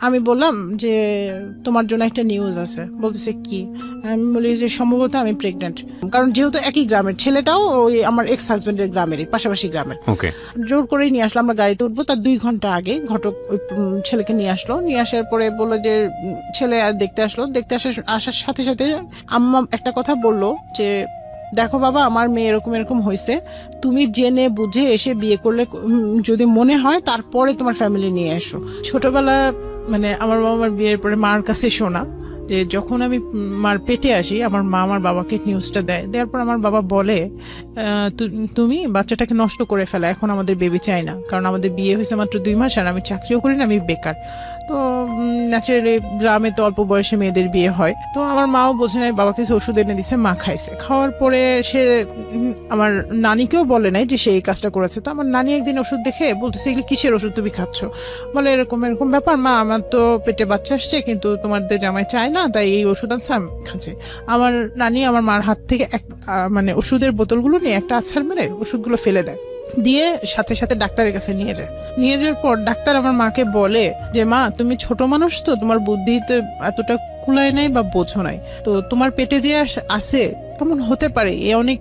আমি বললাম যে তোমার জন্য একটা নিউজ আছে। বলতেছে কি? আমি বলি যে সম্ভবত আমি প্রেগনেন্ট, কারণ যেহেতু একই গ্রামের, ছেলেটাও ওই আমার এক্স হাজবেন্ডের গ্রামেরই, পাশাপাশি গ্রামের। ওকে, জোর করেই নিয়ে আসলো, আমরা গাড়িতে উঠবো তার 2 ঘন্টা আগে ঘটক ওই ছেলেকে নিয়ে আসলো। নিয়ে আসার পরে বললো যে ছেলে আর দেখতে আসলো। দেখতে আসার সাথে সাথে আম্মা একটা কথা বললো যে দেখো বাবা, আমার মেয়ে এরকম এরকম হয়েছে, তুমি জেনে বুঝে এসে বিয়ে করলে যদি মনে হয় তারপরে তোমার ফ্যামিলি নিয়ে এসো। ছোটবেলা মানে আমার বাবা আমার বিয়ের পরে মার কাছে শোনা যে যখন আমি মার পেটে আসি, আমার মা আমার বাবাকে নিউজটা দেওয়ার পর আমার বাবা বলে তুমি বাচ্চাটাকে নষ্ট করে ফেলা, এখন আমাদের বেবি চাই না, কারণ আমাদের বিয়ে হয়েছে মাত্র 2 মাস আর আমি চাকরিও করি না, আমি বেকার। তো ন্যাচারালি গ্রামে তো অল্প বয়সে মেয়েদের বিয়ে হয়। তো আমার মাও বোঝে নাই, বাবা কিছু ওষুধ এনে দিছে, মা খাইছে। খাওয়ার পরে সে আমার নানিকেও বলে নাই যে সে এই কাজটা করেছে। তো আমার নানি একদিন ওষুধ দেখে বলতেছে এগুলি কিসের ওষুধ তুমি খাচ্ছ? বলে এরকম এরকম ব্যাপার মা, আমার তো পেটে বাচ্চা আসছে কিন্তু তোমাদের জামাই চায় না, তাই এই ওষুধ আনছে আমি খাচ্ছি। আমার নানি আমার মার হাত থেকে মানে ওষুধের বোতলগুলো নিয়ে একটা আছাড় মেরে ওষুধগুলো ফেলে দেয়, দিয়ে সাথে সাথে ডাক্তারের কাছে নিয়ে যায়। নিয়ে যাওয়ার পর ডাক্তার আমার মাকে বলে যে মা, তুমি ছোট মানুষ তো, তোমার বুদ্ধিতে এতটা কুলায় নাই বা বোঝো নাই, তো তোমার পেটে যে আছে তেমন হতে পারে, এ অনেক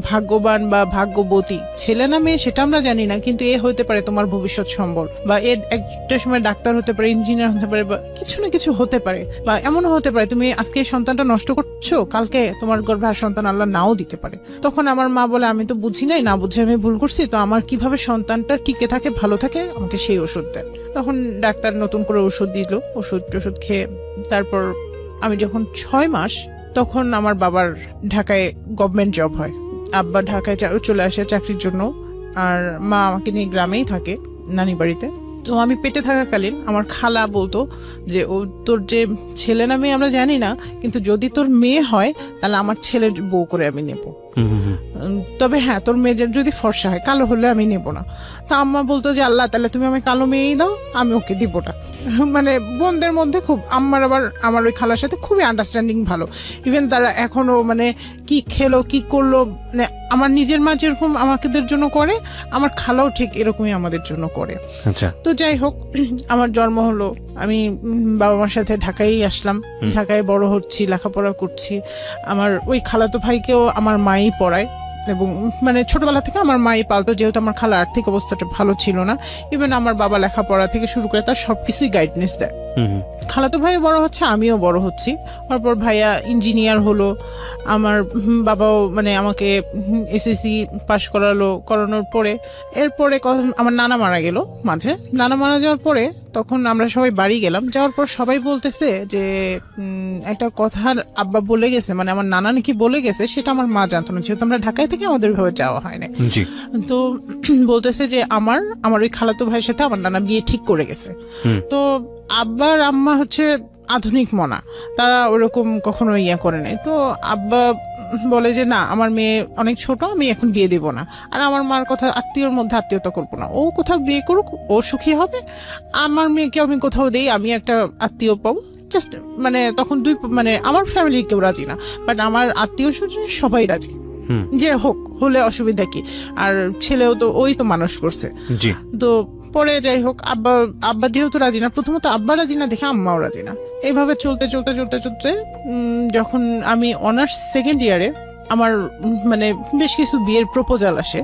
ভাগ্যবান বা ভাগ্যবতী, ছেলে না মেয়ে সেটা আমরা জানি না, কিন্তু এ হতে পারে তোমার ভবিষ্যৎ সম্বল, বা এর একটা সময় ডাক্তার হতে পারে, ইঞ্জিনিয়ার হতে পারে, বা কিছু না কিছু হতে পারে, বা এমনও হতে পারে তুমি আজকে এই সন্তানটা নষ্ট করছো, কালকে তোমার গর্ভে আর সন্তান আল্লাহ নাও দিতে পারে। তখন আমার মা বলে আমি তো বুঝি নাই, না বুঝে আমি ভুল করছি, তো আমার কিভাবে সন্তানটা টিকে থাকে, ভালো থাকে, আমাকে সেই ওষুধ দেন। তখন ডাক্তার নতুন করে ওষুধ দিল, ওষুধ খেয়ে তারপর আমি যখন 6 মাস, তখন আমার বাবার ঢাকায় গভর্নমেন্ট জব হয়। আব্বা ঢাকায় চলে আসে চাকরির জন্য, আর মা আমাকে নিয়ে গ্রামেই থাকে নানি বাড়িতে। তো আমি পেটে থাকাকালীন আমার খালা বলতো যে ও তোর যে ছেলে না মেয়ে আমরা জানি না, কিন্তু যদি তোর মেয়ে হয় তাহলে আমার ছেলের বউ করে আমি নেব, তবে হ্যাঁ তোর মেয়েদের যদি ফর্সা হয়, কালো হলে আমি নেব না। তা আম্মা বলতো যে আল্লাহ তাহলে তুমি আমি কালো মেয়েই দাও, আমি ওকে দিব না। মানে বোনদের মধ্যে খুব, আম্মার আবার আমার ওই খালার সাথে খুবই আন্ডারস্ট্যান্ডিং ভালো। ইভেন তারা এখনো মানে কি খেলো কি করলো, মানে আমার নিজের মা যেরকম আমাদের জন্য করে, আমার খালাও ঠিক এরকমই আমাদের জন্য করে। আচ্ছা, তো যাই হোক, আমার জন্ম হলো, আমি বাবা মার সাথে ঢাকায় আসলাম, ঢাকায় বড় হচ্ছি, লেখাপড়া করছি। আমার ওই খালাতো ভাইকেও আমার মাই পড়ায়, এবং মানে ছোটবেলা থেকে আমার মাই পালতো, যেহেতু আমার খালার আর্থিক অবস্থাটা ভালো ছিল না। ইভেন আমার বাবা লেখাপড়া থেকে শুরু করে তার সবকিছুই গাইডনেস দেয়। খালাতো ভাই বড় হচ্ছে, আমিও বড় হচ্ছি। তারপর ভাইয়া ইঞ্জিনিয়ার হলো, আমার বাবাও মানে আমাকে এসএসসি পাশ করানোর পরে, এরপরে আমার নানা মারা গেল মাঝে। নানা মারা যাওয়ার পরে তখন আমরা সবাই বাড়ি গেলাম। যাওয়ার পর সবাই বলতেছে যে একটা কথা আব্বা বলে গেছে, মানে আমার নানা নাকি বলে গেছে, সেটা আমার মা জানতো না, যেহেতু আমরা ঢাকায় থেকে আমাদের ভাবে যাওয়া হয় না। তো বলতেছে যে আমার ওই খালাতো ভাইয়ের সাথে আমার নানা বিয়ে ঠিক করে গেছে। তো আব্বার আম্মা হচ্ছে আধুনিক মনা, তারা ওরকম কখনো ইয়া করে নাই। তো আব্বা বলে যে না, আমার মেয়ে অনেক ছোট, আমি এখন বিয়ে দেব না। আর আমার মার কথা, আত্মীয়র মধ্যে আত্মীয়তা করবো না, ও কোথাও বিয়ে করুক, ও সুখী হবে, আমার মেয়েকে আমি কোথাও দেই, আমি একটা আত্মীয় পাবো। জাস্ট মানে তখন মানে আমার ফ্যামিলির কেউ রাজি না, বাট আমার আত্মীয় স্বজন সবাই রাজি, যে হোক, হলে অসুবিধা কি, আর ছেলেও তো ওই তো মানুষ করছে। তো পরে যাই হোক, আব্বা যেহেতু রাজি না, প্রথমত আব্বা রাজি না দেখে আম্মাও রাজি না। এইভাবে চলতে যখন আমি অনার্স সেকেন্ড ইয়ারে, আমার মানে বেশ কিছু বিয়ের প্রপোজাল আসে,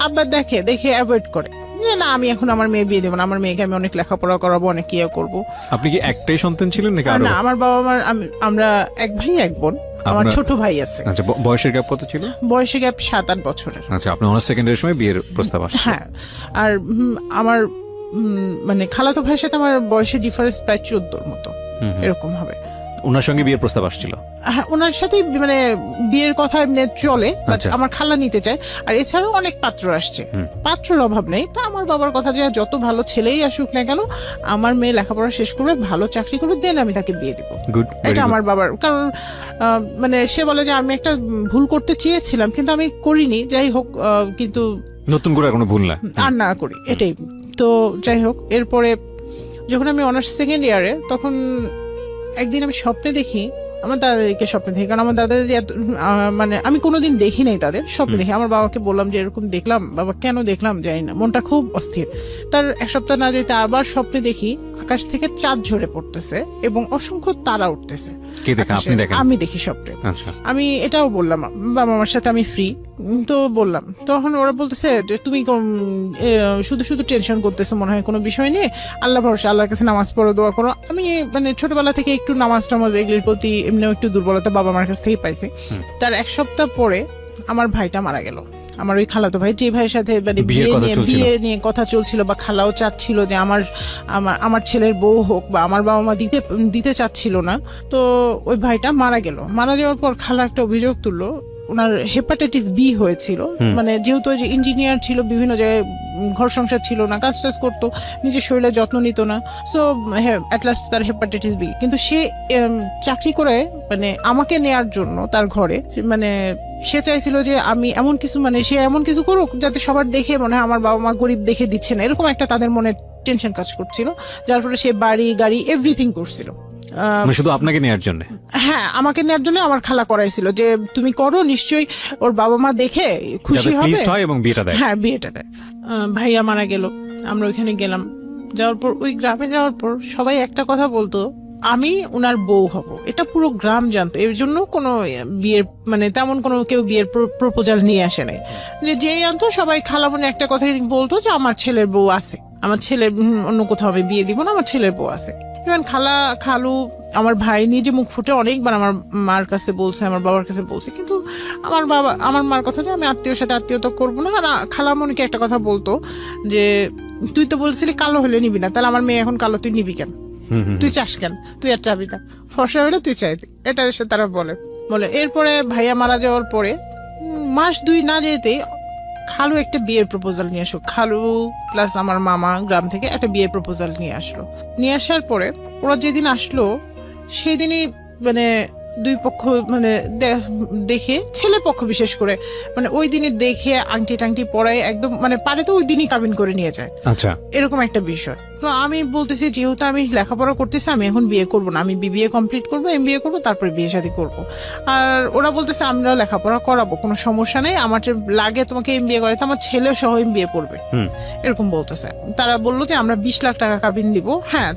আব্বা দেখে অ্যাভয়েড করে, যে না আমি এখন আমার মেয়ে বিয়ে দেবো না, আমার মেয়েকে আমি অনেক লেখাপড়া করাবো, অনেক ইয়ে করবো। আপনি কি একটাই সন্তান ছিলেন নাকি আরো? না, আমার বাবা আমরা এক ভাই এক বোন, আমার ছোট ভাই আছে। আচ্ছা, বয়সের গ্যাপ কত ছিল? বয়সের গ্যাপ 7-8 বছরের। আচ্ছা, আপনার অনার্স সেকেন্ড ইয়ারের সময় বিয়ের প্রস্তাব আসছে? হ্যাঁ, আর আমার মানে খালাতো ভাইয়ের সাথে আমার বয়সের ডিফারেন্স প্রায় 14 মতো এরকম হবে। ওনার সঙ্গে বিয়ের প্রস্তাব আসছিল? হ্যাঁ, ওনার সাথে মানে বিয়ের কথা এমনি চলে, আমার খালা নিতে চায়। আর এছাড়াও অনেক পাত্র আসছে, পাত্রের অভাব নেই। তা আমার বাবার কথা যে যত ভালো ছেলেই আসুক না কেন, আমার মেয়ে লেখাপড়া শেষ করবে, ভালো চাকরি করবে, দেন আমি তাকে বিয়ে দেবো। এটা আমার বাবার, কারণ মানে সে বলে যে আমি একটা ভুল করতে চেয়েছিলাম কিন্তু আমি করিনি, যাই হোক, কিন্তু নতুন করে কোনো ভুল না আর না করি, এটাই। তো যাই হোক, এরপরে যখন আমি অনার্স সেকেন্ড ইয়ারে, তখন একদিন আমি স্বপ্নে দেখি আমার দাদাকে স্বপ্নে দেখি, কারণ আমার দাদা মানে আমি কোনোদিন দেখি নাই তাদের, স্বপ্নে দেখি। আমার বাবাকে বললাম যে এরকম দেখলাম, বাবা কেন দেখলাম জানি না, মনটা খুব অস্থির। তার এক সপ্তাহ না যেতে আবার স্বপ্নে দেখি আকাশ থেকে চাঁদ ঝরে পড়তেছে এবং অসংখ্য তারা উঠতেছে। কে দেখে? আপনি দেখেন? আমি দেখি স্বপ্নে। আচ্ছা। আমি এটাও বললাম বাবা মার সাথে আমি ফ্রি, তো বললাম, তখন ওরা বলতেছে যে তুমি শুধু শুধু টেনশন করতেছো মনে হয় কোনো বিষয় নিয়ে, আল্লাহ ভরসা, আল্লাহর কাছে নামাজ পড়ো, দোয়া করো। আমি মানে ছোটবেলা থেকে একটু নামাজ টামাজ এগুলির প্রতি এমনিও একটু দুর্বলতা বাবা মার কাছ থেকেই পাইছি। তার এক সপ্তাহ পরে আমার ভাইটা মারা গেল, আমার ওই খালাতো ভাই, যে ভাইয়ের সাথে মানে বিয়ে নিয়ে কথা চলছিল, বা খালাও চাচ্ছিল যে আমার ছেলের বউ হোক, বা আমার বাবা মা দিতে চাচ্ছিল না। তো ওই ভাইটা মারা গেল। মারা যাওয়ার পর খালা একটা অভিযোগ তুললো, ওনার হেপাটাইটিস বি হয়েছিল। মানে যেহেতু যে ইঞ্জিনিয়ার ছিল, বিভিন্ন জায়গায় ঘর সংসার ছিল না, কাজ টাজ করতো, নিজের শরীরের যত্ন নিত না, সো অ্যাট লাস্ট তার হেপাটাইটিস বি। কিন্তু সে চাকরি করে মানে আমাকে নেয়ার জন্য তার ঘরে, মানে সে চাইছিল যে আমি এমন কিছু, মানে সে এমন কিছু করুক যাতে সবার দেখে মনে হয় আমার বাবা মা গরিব দেখে দিচ্ছে না, এরকম একটা তাদের মনে টেনশন কাজ করছিল, যার ফলে সে বাড়ি গাড়ি এভরিথিং করছিল শুধু আপনাকে নেয়ার জন্য। হ্যাঁ, আমাকে নেওয়ার জন্য আমার খালা করাইছিল যে তুমি করো, নিশ্চয়ই ওর বাবা মা দেখে খুশি হবে এবং বিয়েটা দেয়। হ্যাঁ, বিয়েটা দেয়। ভাইয়া মারা গেল, আমরা ওইখানে গেলাম। যাওয়ার পর ওই গ্রামে যাওয়ার পর সবাই একটা কথা বলতো, আমি উনার বউ হব, এটা পুরো গ্রাম জানতো। এর জন্য কোনো বিয়ের মানে তেমন কোনো কেউ বিয়ের প্রপোজাল নিয়ে আসে নাই। যে আনতো সবাই খালা মনে একটা কথাই বলতো যে আমার ছেলের বউ আছে, আমার ছেলের অন্য কোথাও আমি বিয়ে দিব না, আমার ছেলের বউ আছে। ইভেন খালু আমার ভাই নিজে মুখ ফুটে অনেকবার আমার মার কাছে বলছে, আমার বাবার কাছে বলছে, কিন্তু আমার মার কথা যে আমি আত্মীয়র সাথে আত্মীয়তা করবো না। আর খালা মনিকে একটা কথা বলতো যে তুই তো বলছিলি কালো হলে নিবি না, তাহলে আমার মেয়ে এখন কালো, তুই নিবি কেন, তুই চাস কেন, তুই আর চাবি না, ফর্সা হলে তুই চাইবি, এটা এসে তারা বলে। এরপরে ভাইয়া মারা যাওয়ার পরে মাস 2 না যেতেই খালু একটা বিয়ের প্রপোজাল নিয়ে আসলো। খালু প্লাস আমার মামা গ্রাম থেকে একটা বিয়ের প্রপোজাল নিয়ে আসলো। নিয়ে আসার পরে ওরা যেদিন আসলো সেই দিনই মানে দুই পক্ষ মানে দেখে, ছেলে পক্ষ বিশেষ করে মানে ওই দিনই দেখে আংটি টাংটি পরায় একদম মানে পারে তো ওই দিনই কাবিন করে নিয়ে যায়। আচ্ছা, এরকম একটা বিষয়। তো আমি বলতেছি যেহেতু আমি লেখাপড়া করতেছি, আমি এখন বিয়ে করবো না, আমি বিবিএ কমপ্লিট করবো, এমবিএ করবো, তারপরে বিয়ে শাদী করবো। আর ওরা বলতেছে আমরা লেখাপড়া করাবো, কোনো সমস্যা নেই, আমার লাগে তোমাকে এমবিএ করাইতে, আমার ছেলেও সহ এমবিএ পড়বে, এরকম বলতেছে। তারা বললো যে আমরা 20 লাখ টাকা কাবিন দিব, হ্যাঁ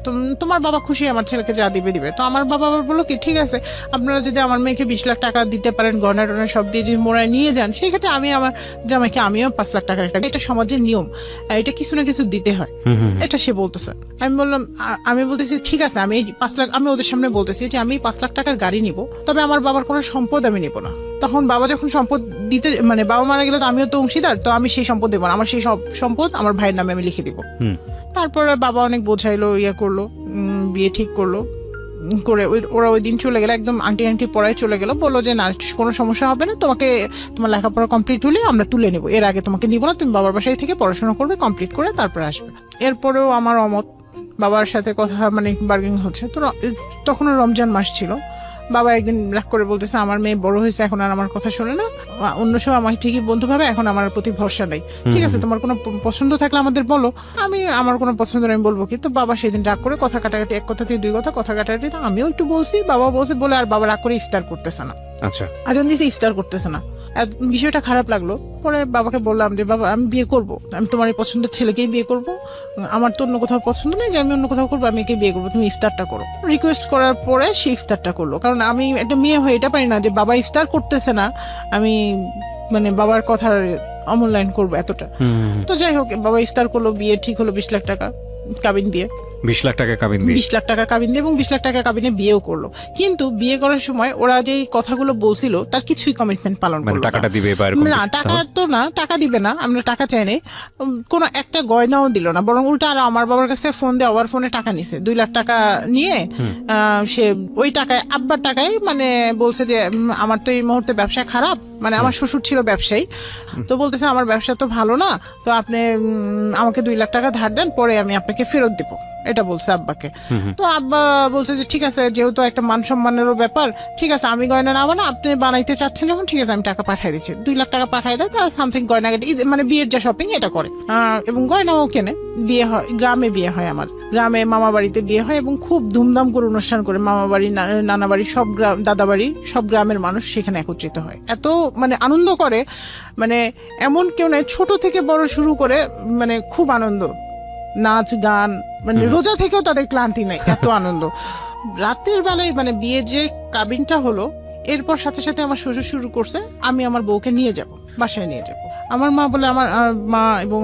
তোমার বাবা খুশি, আমার ছেলেকে যা দিবে। তো আমার বাবা আবার বললো কি ঠিক আছে, আপনারা যদি আমার মেয়েকে 20 লাখ টাকা দিতে পারেন, গয়না টয়না সব দিয়ে যদি মোড়ায় নিয়ে যান, সেই ক্ষেত্রে আমি আমার জামাইকে আমিও 5 লাখ টাকার একটা, এটা সমাজের নিয়ম, এটা কিছু না কিছু দিতে হয়, এটা সে বলতেছে। আমি বলতেছি ঠিক আছে, আমি 5 লাখ, আমি ওদের সামনে বলতেছি যে আমি 5 লাখ টাকার গাড়ি নিব, তবে আমার বাবার কোনো সম্পদ আমি নিব না। তখন বাবা যখন সম্পদ দিতে মানে বাবা মারা গেলে তো আমিও তো অংশীদার, তো আমি সেই সম্পদ দেবো না, আমার সেই সব সম্পদ আমার ভাইয়ের নামে আমি লিখে দিব। তারপরে বাবা অনেক বোঝাইলো, করলো, বিয়ে ঠিক করলো, করে ওরা ওই দিন চলে গেল, একদম আংটি পড়ায় চলে গেল, বললো যে না কোনো সমস্যা হবে না, তোমাকে তোমার লেখাপড়া কমপ্লিট হলে আমরা তুলে নেবো, এর আগে তোমাকে নিবো না, তুমি বাবার বাসায় থেকে পড়াশোনা করবে, কমপ্লিট করে তারপরে আসবে। এরপরেও আমার অমত, বাবার সাথে কথা মানে বার্গেনিং হচ্ছে। তো তখনও রমজান মাস ছিল। বাবা একদিন রাগ করে বলতেছে আমার মেয়ে বড় হয়েছে, এখন আর আমার কথা শোনে না, অন্য সময় আমার ঠিকই বন্ধু ভাবে, এখন আমার প্রতি ভরসা নাই, ঠিক আছে তোমার কোনো পছন্দ থাকলে আমাদের বলো, আমি আমার কোনো পছন্দ আমি বলবো কি। তো বাবা সেদিন রাগ করে কথা কাটাকাটি, এক কথা থেকে 2 কথা কাটাকাটি, আমিও একটু বলছি, বাবা বলছে বলে, আর বাবা রাগ করে ইফতার করতেছে না। আচ্ছা, আজান দিয়েছে, ইফতার করতেছে না, বিষয়টা খারাপ লাগলো। পরে বাবাকে বললাম যে বাবা আমি বিয়ে করব, আমি তোমার এই পছন্দের ছেলেকেই বিয়ে করব, আমার তো অন্য কোথাও পছন্দ নেই যে আমি অন্য কোথাও করবো, আমি একে বিয়ে করবো, তুমি ইফতারটা করো। রিকোয়েস্ট করার পরে সে ইফতারটা করলো, কারণ আমি একটা মেয়ে হয়ে এটা পারি না যে বাবা ইফতার করতেছে না আমি মানে বাবার কথার অমূল্যায়ন করবো এতটা। তো যাই হোক, বাবা ইফতার করলো, বিয়ে ঠিক হলো, 20 লাখ টাকা কাবিন দিয়ে, 20 লাখ টাকা কাবিন দিয়ে, 20 লাখ টাকা কাবিন দিয়ে এবং 20 লাখ টাকা কাবিনে বিয়েও করলো। কিন্তু বিয়ে করার সময় ওরা যে কথাগুলো বলছিল তার কিছুই কমিটমেন্ট পালন করলো না। টাকাটা দিবে বা এরকম না, টাকা তো না, টাকা দিবে না, আমরা টাকা চাই নাই, কোনো একটা গয়নাও দিল না, বরং উল্টা আর আমার বাবার কাছে ফোন দিয়ে আবার ফোনে টাকা নিছে, 2 লাখ টাকা নিয়ে সে ওই টাকায় আব্বার টাকায় মানে বলছে যে আমার তো এই মুহূর্তে ব্যবসা খারাপ, মানে আমার শ্বশুর ছিল ব্যবসায়ী, তো বলতেছে আমার ব্যবসা তো ভালো না, তো আপনি আমাকে 2 লাখ টাকা ধার দেন, পরে আমি আপনাকে ফেরত দিব, এটা বলছে আব্বাকে। তো আব্বা বলছে যে ঠিক আছে, যেহেতু একটা মান সম্মানেরও ব্যাপার, ঠিক আছে আমি গয়না না বানা, আপনি বানাইতে চাচ্ছেন যখন, ঠিক আছে আমি টাকা পাঠিয়ে দিচ্ছি। 2 লাখ টাকা পাঠিয়ে দেয়, তারা সামথিং গয়নাগাটি মানে বিয়ের যা শপিং এটা করে, এবং গয়নাও কেনে। বিয়ে হয়, গ্রামে বিয়ে হয়, আমার গ্রামে মামা বাড়িতে বিয়ে হয় এবং খুব ধুমধাম করে অনুষ্ঠান করে মামা বাড়ি নানা বাড়ি সব গ্রাম, দাদা বাড়ি সব গ্রামের মানুষ সেখানে একত্রিত হয়। এত মানে আনন্দ করে, মানে এমন কেউ নাই, ছোট থেকে বড় শুরু করে মানে খুব আনন্দ, নাচ গান, মানে রোজা থেকেও তাদের ক্লান্তি নেই, এত আনন্দ। রাতের বেলায় মানে বিয়ে যে কাবিনটা হলো, এরপর সাথে সাথে আমার শ্বশুর শুরু করছে আমি আমার বউকে নিয়ে যাব, বাসায় নিয়ে যাব। আমার মা বলে, আমার মা এবং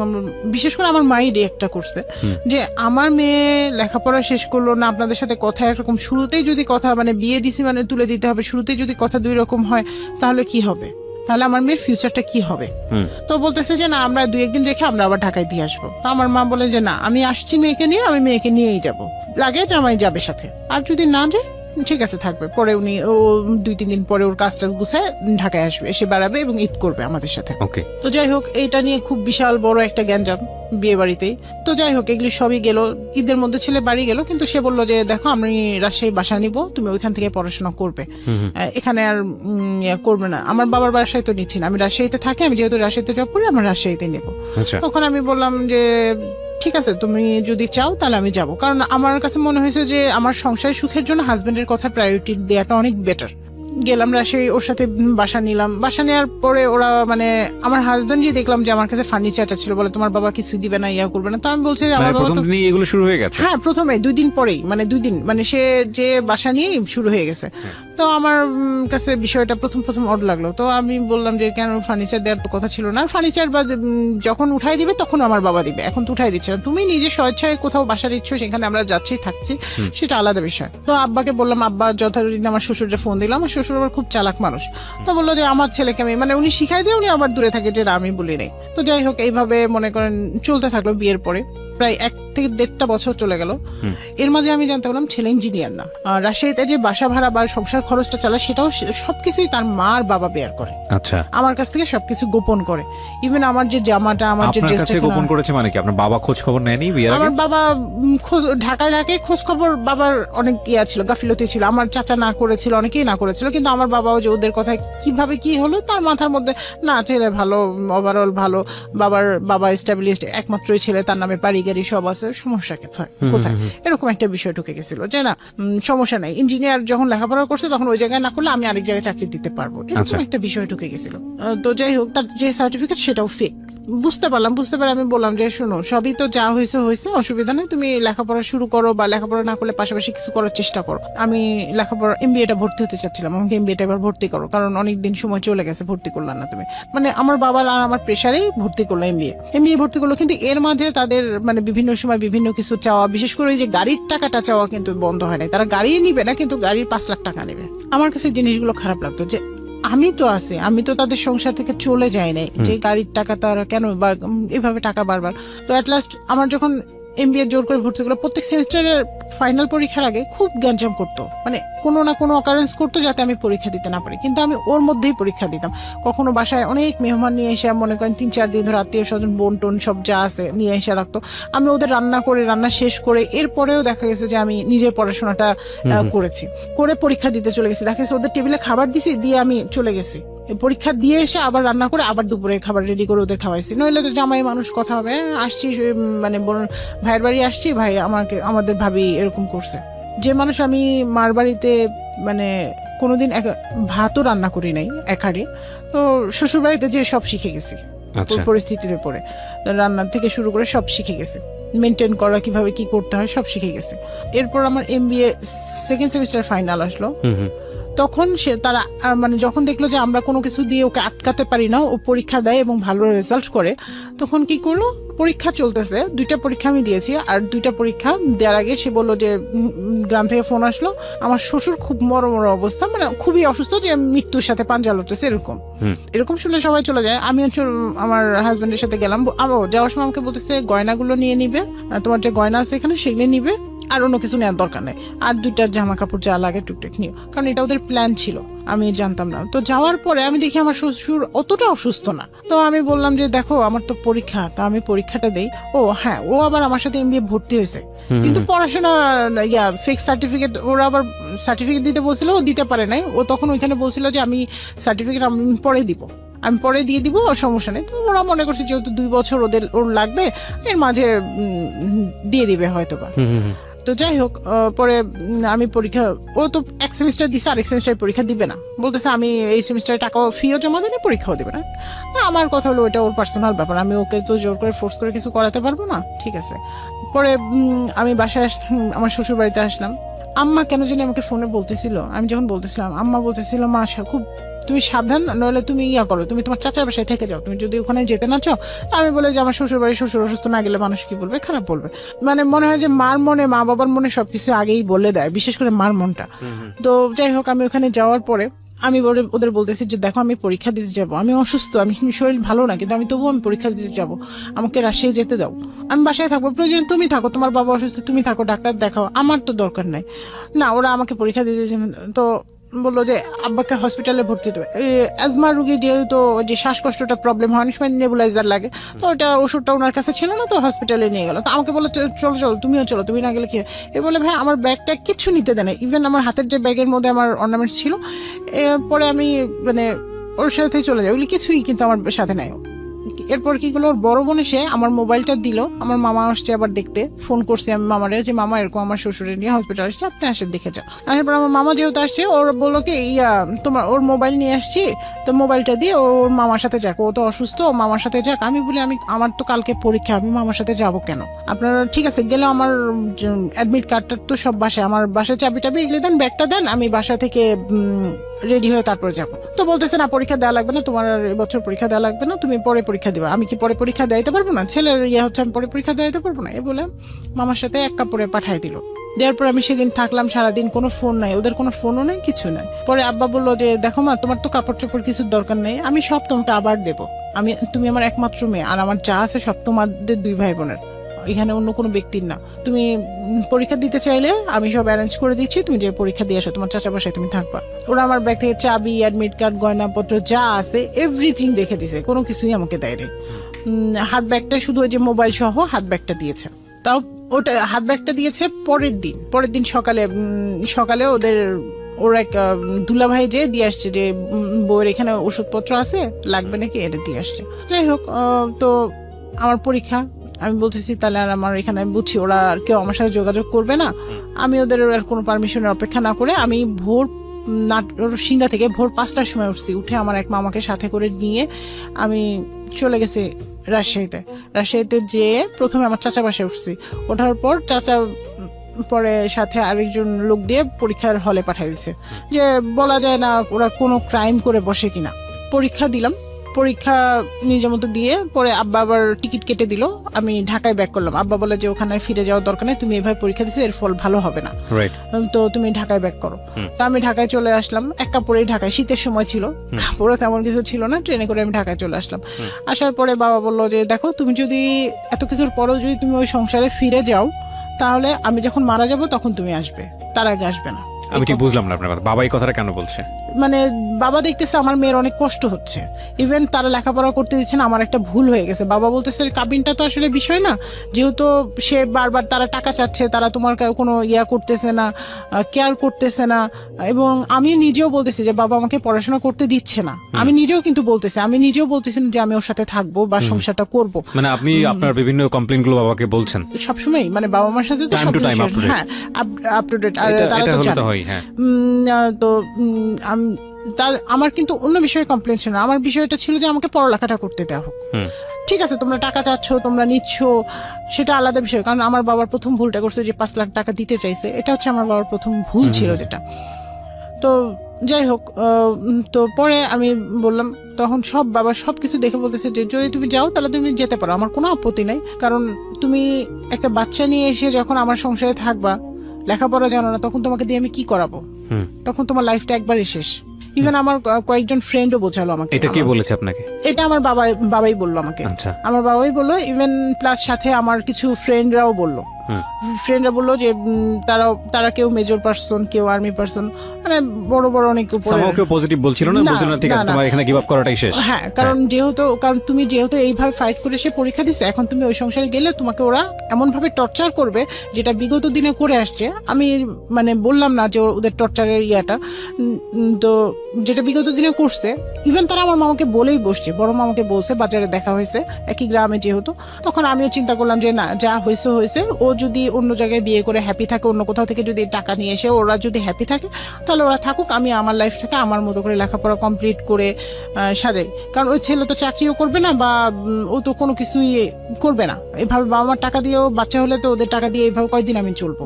বিশেষ করে আমার মাই রিয়েক্টটা করছে যে আমার মেয়ে লেখাপড়া শেষ করলো না, আপনাদের সাথে কথা একরকম, শুরুতেই যদি কথা মানে বিয়ে দিছি মানে তুলে দিতে হবে, শুরুতেই যদি কথা 2 রকম হয় তাহলে কি হবে, তাহলে আমার মেয়ের ফিউচারটা কি হবে। তো বলতেছে যে না, আমরা 2-1 দিন রেখে আমরা আবার ঢাকায় দিয়ে আসবো। তো আমার মা বলে যে না, আমি আসছি মেয়েকে নিয়ে, আমি মেয়েকে নিয়েই যাব, লাগে জামাই যাবে সাথে, আর যদি না যায় ঠিক আছে থাকবে, পরে উনি ও 2-3 দিন পরে ওর কাজ টাজ গুছায় ঢাকায় আসবে, এসে বেড়াবে এবং ঈদ করবে আমাদের সাথে। তো যাই হোক, এইটা নিয়ে খুব বিশাল বড় একটা গ্যাঞ্জাম বিয়ে বাড়িতেই। তো যাই হোক, এগুলি সবই গেল, ঈদের মধ্যে ছেলে বাড়ি গেল, কিন্তু সে বললো যে দেখো আমি রাজশাহী বাসা নিব, তুমি ওইখান থেকে পড়াশোনা করবে, এখানে আর করবে না। আমার বাবার বাসায় তো নিচ্ছি না, আমি রাজশাহীতে থাকি, আমি যেহেতু রাজশাহীতে জব করি, আমার রাজশাহীতে নেবো। তখন আমি বললাম যে ঠিক আছে, তুমি যদি চাও তাহলে আমি যাব, কারণ আমার কাছে মনে হয়েছে যে আমার সংসারের সুখের জন্য হাজবেন্ডের কথা প্রায়োরিটি দেওয়াটা অনেক বেটার। গেলাম রাজশাহী, ওর সাথে বাসা নিলাম। বাসা নেওয়ার পরে ওরা মানে আমার হাজবেন্ডই দেখলাম যে আমার কাছে ফার্নিচারটা ছিল, বলে তোমার বাবা কিছুই দিবে না, ইয়া করবে না। তো আমি বলছি যে আমার বাবা তো এগুলো শুরু হয়ে গেছে। হ্যাঁ, প্রথমে 2 দিন পরেই, মানে 2 দিন মানে সে যে বাসা নিয়ে শুরু হয়ে গেছে। তো আমার কাছে বিষয়টা প্রথম অড লাগলো। তো আমি বললাম যে কেন, ফার্নিচার দেওয়ার তো কথা ছিল না, ফার্নিচার বা যখন উঠাই দিবে তখন আমার বাবা দিবে, এখন তো উঠাই দিচ্ছে না, তুমি নিজে স্বেচ্ছায় কোথাও বাসা দিচ্ছ, সেখানে আমরা যাচ্ছি থাকছি, সেটা আলাদা বিষয়। তো আব্বাকে বললাম, আব্বা যথারীতি আমার শ্বশুরকে ফোন দিলাম, আমার শ্বশুর আবার খুব চালাক মানুষ, তো বললো যে আমার ছেলেকে আমি মানে উনি শিখাই দিয়ে উনি আবার দূরে থাকে যে আমি বলি নাই। তো যাই হোক, এইভাবে মনে করেন চলতে থাকলো। বিয়ের পরে প্রায় 1 থেকে 1.5 বছর চলে গেল। এর মাঝে আমি জানতে পারলাম ছেলে ইঞ্জিনিয়ার না, রাজশাহীতে যে বাসা ভাড়া বা সংসার খরচটা চালায় সেটাও সবকিছুই তার মা আর বাবা বেয়ার করে। আচ্ছা, আমার কাছ থেকে সবকিছু গোপন করে। ইভেন আমার যে জামাটা, আমার যে ড্রেসটা গোপন করেছে মানে কি? আপনার বাবা খোঁজ খবর নেয়নি বিয়ের আগে? আমার বাবা ঢাকায় থাকে, খোঁজ খবর বাবার অনেক ইয়া ছিল, গাফিলতি ছিল। আমার চাচা না করেছিল, অনেকেই না করেছিল, কিন্তু আমার বাবাও যে ওদের কথা কিভাবে কি হলো তার মাথার মধ্যে না, ছেলে ভালো, ওভারঅল ভালো, বাবা এস্টাবলিশড, একমাত্রই ছেলে, তার নামে বাড়ি গাড়ি সব আছে, সমস্যা কোথায়, এরকম একটা বিষয় ঢুকে গেছিল যে না সমস্যা নাই, ইঞ্জিনিয়ার যখন লেখাপড়া করছে তখন ওই জায়গায় না করলে আমি আরেক জায়গায় চাকরি দিতে পারবো, এরকম একটা বিষয় ঢুকে গেছিল। তো যাই হোক, তার যে সার্টিফিকেট সেটাও ফেক। বুঝতে পারে আমি বললাম যে শোনো, সবই তো যা হয়েছে, অসুবিধা নেই, তুমি লেখাপড়া শুরু করো, বা লেখাপড়া না করলে পাশাপাশি কিছু করার চেষ্টা করো। আমি লেখাপড়া MBA-টা ভর্তি হতে চাচ্ছিলাম, আমাকে MBA-টা এবার ভর্তি করো, কারণ অনেকদিন সময় চলে গেছে, ভর্তি করলাম না তুমি। মানে আমার বাবার আর আমার প্রেশারেই ভর্তি করলো MBA ভর্তি করলো। কিন্তু এর মাঝে তাদের মানে বিভিন্ন সময় বিভিন্ন কিছু চাওয়া, বিশেষ করে ওই যে গাড়ির টাকাটা চাওয়া কিন্তু বন্ধ হয় নাই। তারা গাড়ি নিবে না, কিন্তু গাড়ির 5 লাখ টাকা নেবে। আমার কাছে জিনিসগুলো খারাপ লাগতো যে আমি তো আছি, আমি তো তাদের সংসার থেকে চলে যাই নাই, যে গাড়ির টাকা তারা কেন এভাবে টাকা বারবার। তো অ্যাট লাস্ট আমার যখন MBA জোর করে ভর্তি করলো, প্রত্যেক সেমিস্টারের ফাইনাল পরীক্ষার আগে খুব গ্যাঞ্জাম করতো, মানে কোনো না কোনো অকারেন্স করতো যাতে আমি পরীক্ষা দিতে না পারি, কিন্তু আমি ওর মধ্যেই পরীক্ষা দিতাম। কখনো বাসায় অনেক মেহমান নিয়ে এসে, মনে করেন 3-4 দিন ধরে আত্মীয় স্বজন, বোন টোন সব যা আছে নিয়ে এসে রাখতো, আমি ওদের রান্না শেষ করে এরপরেও দেখা গেছে যে আমি নিজের পড়াশোনাটা করে পরীক্ষা দিতে চলে গেছি। দেখা গেছে ওদের টেবিলে খাবার দিছি, দিয়ে আমি চলে গেছি, পরীক্ষা দিয়ে এসে আবার রান্না করে আবার দুপুরে খাবার রেডি করে ওদের খাওয়াইছি। নইলে তো জামাই মানুষ কথা হবে, আসছি মানে ভাইয়ের বাড়ি আসছি, ভাই আমাদের ভাবি এরকম করছে। যে মানুষ আমি মার বাড়িতে মানে কোনোদিন ভাতও রান্না করি নাই একারে, তো শ্বশুর বাড়িতে যে সব শিখে গেছি পরিস্থিতিতে পড়ে, রান্নার থেকে শুরু করে সব শিখে গেছি, মেনটেন করা কিভাবে কি করতে হয় সব শিখে গেছে। এরপর আমার MBA 2nd সেমিস্টার ফাইনাল আসলো, তখন তারা মানে যখন দেখলো যে আমরা কোনো কিছু দিয়ে ওকে আটকাতে পারি না, ও পরীক্ষা দেয় এবং ভালো রেজাল্ট করে, তখন কি করলো, পরীক্ষা চলতেছে, 2টা পরীক্ষা আমি দিয়েছি, আর 2টা পরীক্ষা দেওয়ার আগে সে বললো যে গ্রাম থেকে ফোন আসলো, আমার শ্বশুর খুব মরম অবস্থা, মানে খুবই অসুস্থ, যে মৃত্যুর সাথে পাঞ্জা লড়তেছে, এরকম শুনে সবাই চলে যায়। আমি হচ্ছে আমার হাজবেন্ডের সাথে গেলাম, যাওয়ার সময় আমাকে বলতেছে গয়নাগুলো নিয়ে নিবে, তোমার যে গয়না আছে এখানে সেগুলো নিবে, আর অন্য কিছু নেওয়ার দরকার নেই, আর 2টা জামা কাপড় যা লাগে টুকটাক নিও, কারণ এটা ওদের প্ল্যান ছিল। আমি জানতাম না। তো যাওয়ার পরে আমি দেখি আমার শ্বশুর অতটা অসুস্থ না। তো আমি বললাম যে দেখো আমার তো পরীক্ষা, তা আমি পরীক্ষাটা দেই। ও হ্যাঁ, ও আবার আমার সাথে এমবিএ ভর্তি হয়েছে, কিন্তু পড়াশোনা ফেক সার্টিফিকেট, ওরা আবার সার্টিফিকেট দিতে বলছিল, ও দিতে পারে নাই। ও তখন ওইখানে বলছিল যে আমি সার্টিফিকেট আমি পরে দিব, আমি পরে দিয়ে দিব, সমস্যা নেই। তো ওরা মনে করছে যেহেতু 2 বছর ওর লাগবে, এর মাঝে দিয়ে দিবে হয়তোবা। তো যাই হোক, পরে আমি পরীক্ষা, ও তো এক সেমিস্টার দিছে, আরেক সেমিস্টার পরীক্ষা দিবে না, বলতেছে আমি এই সেমিস্টারে টাকা ফিও জমা দিই, পরীক্ষাও দিবে না। আমার কথা হলো ওটা ওর পার্সোনাল ব্যাপার, আমি ওকে তো জোর করে ফোর্স করে কিছু করাতে পারবো না, ঠিক আছে। পরে আমি বাসায় আমার শ্বশুর বাড়িতে আসলাম। আম্মা কেন জানি আমাকে ফোনে বলতেছিল, আমি যখন বলতেছিলাম আম্মা বলতেছিল মা খুব তুমি সাবধান, নইলে তুমি করো, তুমি তোমার চাচার বাসায় থেকে যাও, তুমি যদি ওখানে যেতে না চাও। আমি বলে যে আমার শ্বশুর বাড়ি, শ্বশুর অসুস্থ না গেলে মানুষ কি বলবে, খারাপ বলবে। মানে মনে হয় যে মার মনে, মা বাবার মনে সবকিছু আগেই বলে দেয়, বিশেষ করে মার মনটা। তো যাই হোক, আমি ওখানে যাওয়ার পরে আমি ওদের বলতেছি যে দেখো আমি পরীক্ষা দিতে যাব, আমি অসুস্থ, আমি শরীর ভালো না, কিন্তু আমি তবুও আমি পরীক্ষা দিতে যাব, আমাকে রাজশাহী যেতে দাও, আমি বাসায় থাকবো, প্রয়োজন তুমি থাকো, তোমার বাবা অসুস্থ তুমি থাকো, ডাক্তার দেখাও, আমার তো দরকার নাই। না, ওরা আমাকে পরীক্ষা দিতে, তো বললো যে আব্বাকে হসপিটালে ভর্তি দেবে। অ্যাজমা রুগী যেহেতু যে শ্বাসকষ্টটা প্রবলেম হয়, অনেক সময় নেবুলাইজার লাগে, তো ওটা ওষুধটা ওনার কাছে ছিল না, তো হসপিটালে নিয়ে গেল। তো আমাকে বললো চলো চলো তুমিও চলো, তুমি না গেলে কি। এ বলে ভাই আমার ব্যাগটা কিচ্ছু নিতে দেয় না, ইভেন আমার হাতের যে ব্যাগের মধ্যে আমার অর্নামেন্টস ছিল, পরে আমি মানে ওর সাথে চলে যাই, ওগুলি কিছুই কিন্তু আমার সাথে নাই। এরপর কি করলো, ওর বড় বোন এসে আমার মোবাইলটা দিল, আমার মামা আসছে আবার দেখতে, ফোন করছি আমি মামারে যে মামা এরকম আমার শ্বশুরের নিয়ে হসপিটাল আসছে, আপনি আসেন দেখে যান। তারপর আমার মামা যেহেতু আসছে, ওর বললো কি তোমার ওর মোবাইল নিয়ে আসছি, তো মোবাইলটা দিয়ে ওর মামার সাথে যাক, ও তো অসুস্থ, ও মামার সাথে যাক। আমি বলি আমি আমার তো কালকে পরীক্ষা, আমি মামার সাথে যাব কেন, আপনারা ঠিক আছে গেলে আমার অ্যাডমিট কার্ডটা তো সব বাসায়, আমার বাসায় চাবি টাবি এগুলো দেন, ব্যাগটা দেন, আমি বাসা থেকে রেডি হয়ে তারপর যাবো। তো বলতেছে না পরীক্ষা দেওয়া লাগবে না, তোমার এবছর পরীক্ষা দেওয়া লাগবে না, তুমি পরে পরীক্ষা দিবা। আমি কি পরে পরীক্ষা দিতে পারবো না, ছেলের হচ্ছে আমি পরে পরীক্ষা দিতে পারবো না, এ বলে মামার সাথে এক কাপড়ে পাঠাই দিল। দেওয়ার পর আমি সেদিন থাকলাম সারাদিন, কোনো ফোন নাই, ওদের কোনো ফোনও নাই, কিছু নাই। পরে আব্বা বললো যে দেখো মা তোমার তো কাপড় চোপড় কিছুর দরকার নেই, আমি সব তোমাকে আবার দেবো, তুমি আমার একমাত্র মেয়ে, আর আমার যা আছে সব তোমাদের 2 ভাই বোনের, এখানে অন্য কোনো ব্যক্তির না। তুমি পরীক্ষা দিতে চাইলে আমি সব অ্যারেঞ্জ করে দিচ্ছি, তুমি যে পরীক্ষা দিয়ে আসো, তোমার চাচা বাসায় তুমি থাকবা। ওরা আমার ব্যাগ থেকে চাবি, অ্যাডমিট কার্ড, গয়নাপত্র যা আছে এভরিথিং রেখে দিছে, কোনো কিছুই আমাকে দেয়নি। হাত ব্যাগটা শুধু ওই যে মোবাইল সহ হাত ব্যাগটা দিয়েছে, তাও ওটা হাত ব্যাগটা দিয়েছে পরের দিন সকালে ওর এক দুলাভাই যে দিয়ে আসছে যে বউয়ের এখানে ওষুধপত্র আছে লাগবে নাকি, এটা দিয়ে আসছে। যাই হোক, তো আমার পরীক্ষা, আমি বলতেছি তাহলে আর আমার এখানে বুঝছি ওরা আর কেউ আমার সাথে যোগাযোগ করবে না, আমি ওদের আর কোনো পারমিশনের অপেক্ষা না করে আমি ভোর সিংড়া থেকে ভোর 5টার সময় উঠছি, উঠে আমার এক মামাকে সাথে করে নিয়ে আমি চলে গেছি রাজশাহীতে যেয়ে প্রথমে আমার চাচা বাসায় উঠছি, ওঠার পর চাচা পরে সাথে আরেকজন লোক দিয়ে পরীক্ষার হলে পাঠিয়ে দিছে, যে বলা যায় না ওরা কোনো ক্রাইম করে বসে কিনা। পরীক্ষা দিলাম, পরীক্ষা নিজের মতো দিয়ে পরে আব্বা আবার টিকিট কেটে দিল, আমি ঢাকায় ব্যাক করলাম। আব্বা বলে যে ওখানে ফিরে যাওয়ার দরকার নেই, তুমি এভাবে পরীক্ষা দিছো, এর ফল ভালো হবে না, তো তুমি ঢাকায় ব্যাক করো। তো আমি ঢাকায় চলে আসলাম, এক কাপড়েই ঢাকায়, শীতের সময় ছিল, কাপড়ও তেমন কিছু ছিল না, ট্রেনে করে আমি ঢাকায় চলে আসলাম। আসার পরে বাবা বললো যে দেখো তুমি যদি এত কিছুর পরও যদি তুমি ওই সংসারে ফিরে যাও, তাহলে আমি যখন মারা যাব তখন তুমি আসবে, তার আগে আসবে না। আমি ঠিক বুঝলাম না আপনার কথা, বাবা এই কথাটা কেন বলছে? মানে বাবা দেখতেছে আমার মেয়ের অনেক কষ্ট হচ্ছে, ইভেন তারা লেখাপড়া করতে দিচ্ছে না, আমার একটা ভুল হয়ে গেছে। বাবা বলতেছে কাবিনটা তো আসলে বিষয় না, যেহেতু সে বারবার তারা টাকা চাচ্ছে, তারা তোমার কোনো করতেছে না, কেয়ার করতেছে না। এবং আমি নিজেও বলতেছি যে বাবা আমাকে পড়াশোনা করতে দিচ্ছে না, আমি নিজেও বলতেছি যে আমি ওর সাথে থাকবো বা সংসারটা করব। মানে আপনি আপনার বিভিন্ন কমপ্লেইন গুলো বাবাকে বলছেন সবসময়, মানে বাবা মার সাথে তো হ্যাঁ আপ টু ডেট, আর তারা তো জানে। তো আমার কিন্তু অন্য বিষয়ে কমপ্লেন ছিল না, আমার বিষয়টা ছিল যে আমাকে পড়ালেখাটা করতে দেওয়া হোক। ঠিক আছে তোমরা টাকা চাচ্ছ, তোমরা নিচ্ছ, সেটা আলাদা বিষয়, কারণ আমার বাবার প্রথম ভুলটা করছে যে 5 লাখ টাকা দিতে চাইছে, এটা হচ্ছে আমার বাবার প্রথম ভুল ছিল যেটা। তো যাই হোক, তো পরে আমি বললাম, তখন বাবা সবকিছু দেখে বলতেছে যে যদি তুমি যাও তাহলে তুমি যেতে পারো, আমার কোনো আপত্তি নাই, কারণ তুমি একটা বাচ্চা নিয়ে এসে যখন আমার সংসারে থাকবা, লেখাপড়া জানো না, তখন তোমাকে দিয়ে আমি কি করাবো, তখন তোমার লাইফটা একবারই শেষ। ইভেন আমার কয়েকজন ফ্রেন্ডও বোঝালো আমাকে। এটা কে বলেছে আপনাকে? এটা আমার বাবাই বললো আমাকে। আচ্ছা। আমার বাবাই বললো, ইভেন প্লাস সাথে আমার কিছু ফ্রেন্ডরাও বললো ফ্রেন্ডরা বললো যে তারা কেউ মেজর পার্সন, কেউ আর্মি পার্সন, মানে বড় বড় অনেক উপরে। সামহাও কেউ পজিটিভ বলছিল না, বলছিল না ঠিক আছে তোমার এখানে গিভ আপ করাটাই শেষ। হ্যাঁ, কারণ তুমি যেহেতু এইভাবে ফাইট করে সে পরীক্ষা দিছে, এখন তুমি ওই সংসারে গেলে তোমাকে ওরা এমন ভাবে টর্চার করবে যেটা বিগত দিনে করে আসছে। আমি মানে বললাম না যে ওদের টর্চারের ইয়াটা, তো যেটা বিগত দিনে করছে, ইভেন তারা আমার মামাকে বলেই বসছে, বড় মামাকে বলছে, বাজারে দেখা হয়েছে একই গ্রামে যেহেতু। তখন আমিও চিন্তা করলাম যে না, যা হয়েছে হয়েছে, ও যদি অন্য জায়গায় বিয়ে করে হ্যাপি থাকে, অন্য কোথাও থেকে যদি টাকা নিয়ে এসে ওরা যদি হ্যাপি থাকে, তাহলে ওরা থাকুক, আমি আমার লাইফটাকে আমার মতো করে লেখাপড়া কমপ্লিট করে সাজাই। কারণ ওই ছেলে তো চাকরিও করবে না, বা ও তো কোনো কিছুই করবে না। এভাবে বাবা মার টাকা দিয়েও, বাচ্চা হলে তো ওদের টাকা দিয়ে এইভাবে কয়দিন আমি চলবো,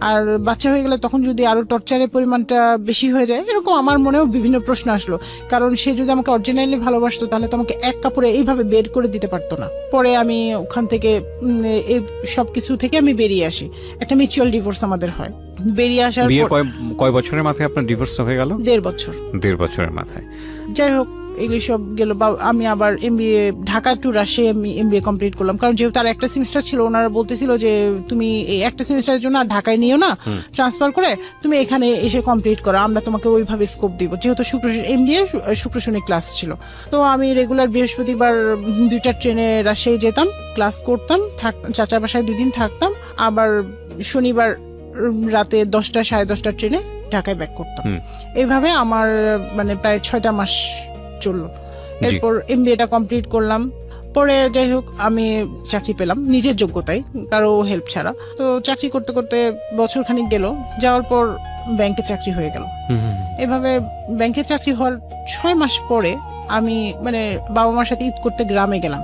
আর বাচ্চা হয়ে গেলে তখন যদি আরো টর্চারের পরিমাণটা বেশি হয়ে যায়, এরকম আমার মনেও বিভিন্ন প্রশ্ন আসলো। কারণ সে যদি আমাকে অরিজিনালি ভালোবাসতো, তাহলে তো আমাকে এক কাপড়ে এইভাবে বের করে দিতে পারতো না। পরে আমি ওখান থেকে এই সবকিছু থেকে আমি বেরিয়ে আসি। একটা মিউচুয়াল ডিভোর্স আমাদের হয়। বেরিয়ে আসার বিয়ে কয় বছরের মাথায় আপনার ডিভোর্স হয়ে গেল? 1.5 বছর। 1.5 বছরের মাথায়। যাই হোক, এগুলি সব গেল। আমি আবার এমবিএ, ঢাকা টু রাজশাহী আমি এমবিএ কমপ্লিট করলাম। কারণ যেহেতু তার একটা সেমিস্টার ছিল, ওনারা বলতেছিল যে তুমি এই একটা সেমিস্টারের জন্য আর ঢাকায় নিও না, ট্রান্সফার করে তুমি এখানে এসে কমপ্লিট করো, আমরা তোমাকে ওইভাবে স্কোপ দিব। যেহেতু এমবিএ শুক্র শনি ক্লাস ছিল, তো আমি রেগুলার বৃহস্পতিবার 2টা ট্রেনে রাজশাহী যেতাম, ক্লাস করতাম, চাচার বাসায় 2 দিন থাকতাম, আবার শনিবার রাতে 10টা সাড়ে 10টা ট্রেনে ঢাকায় ব্যাক করতাম। এইভাবে আমার মানে প্রায় 6টা মাস চললো। এরপর এমবিএটা কমপ্লিট করলাম। পরে যাই হোক, আমি চাকরি পেলাম নিজের যোগ্যতায়, কারো হেল্প ছাড়া। তো চাকরি করতে করতে বছর খানিক গেল, যাওয়ার পর ব্যাংকে চাকরি হয়ে গেল। এভাবে ব্যাংকে চাকরি হওয়ার 6 মাস পরে আমি মানে বাবা মার সাথে ঈদ করতে গ্রামে গেলাম।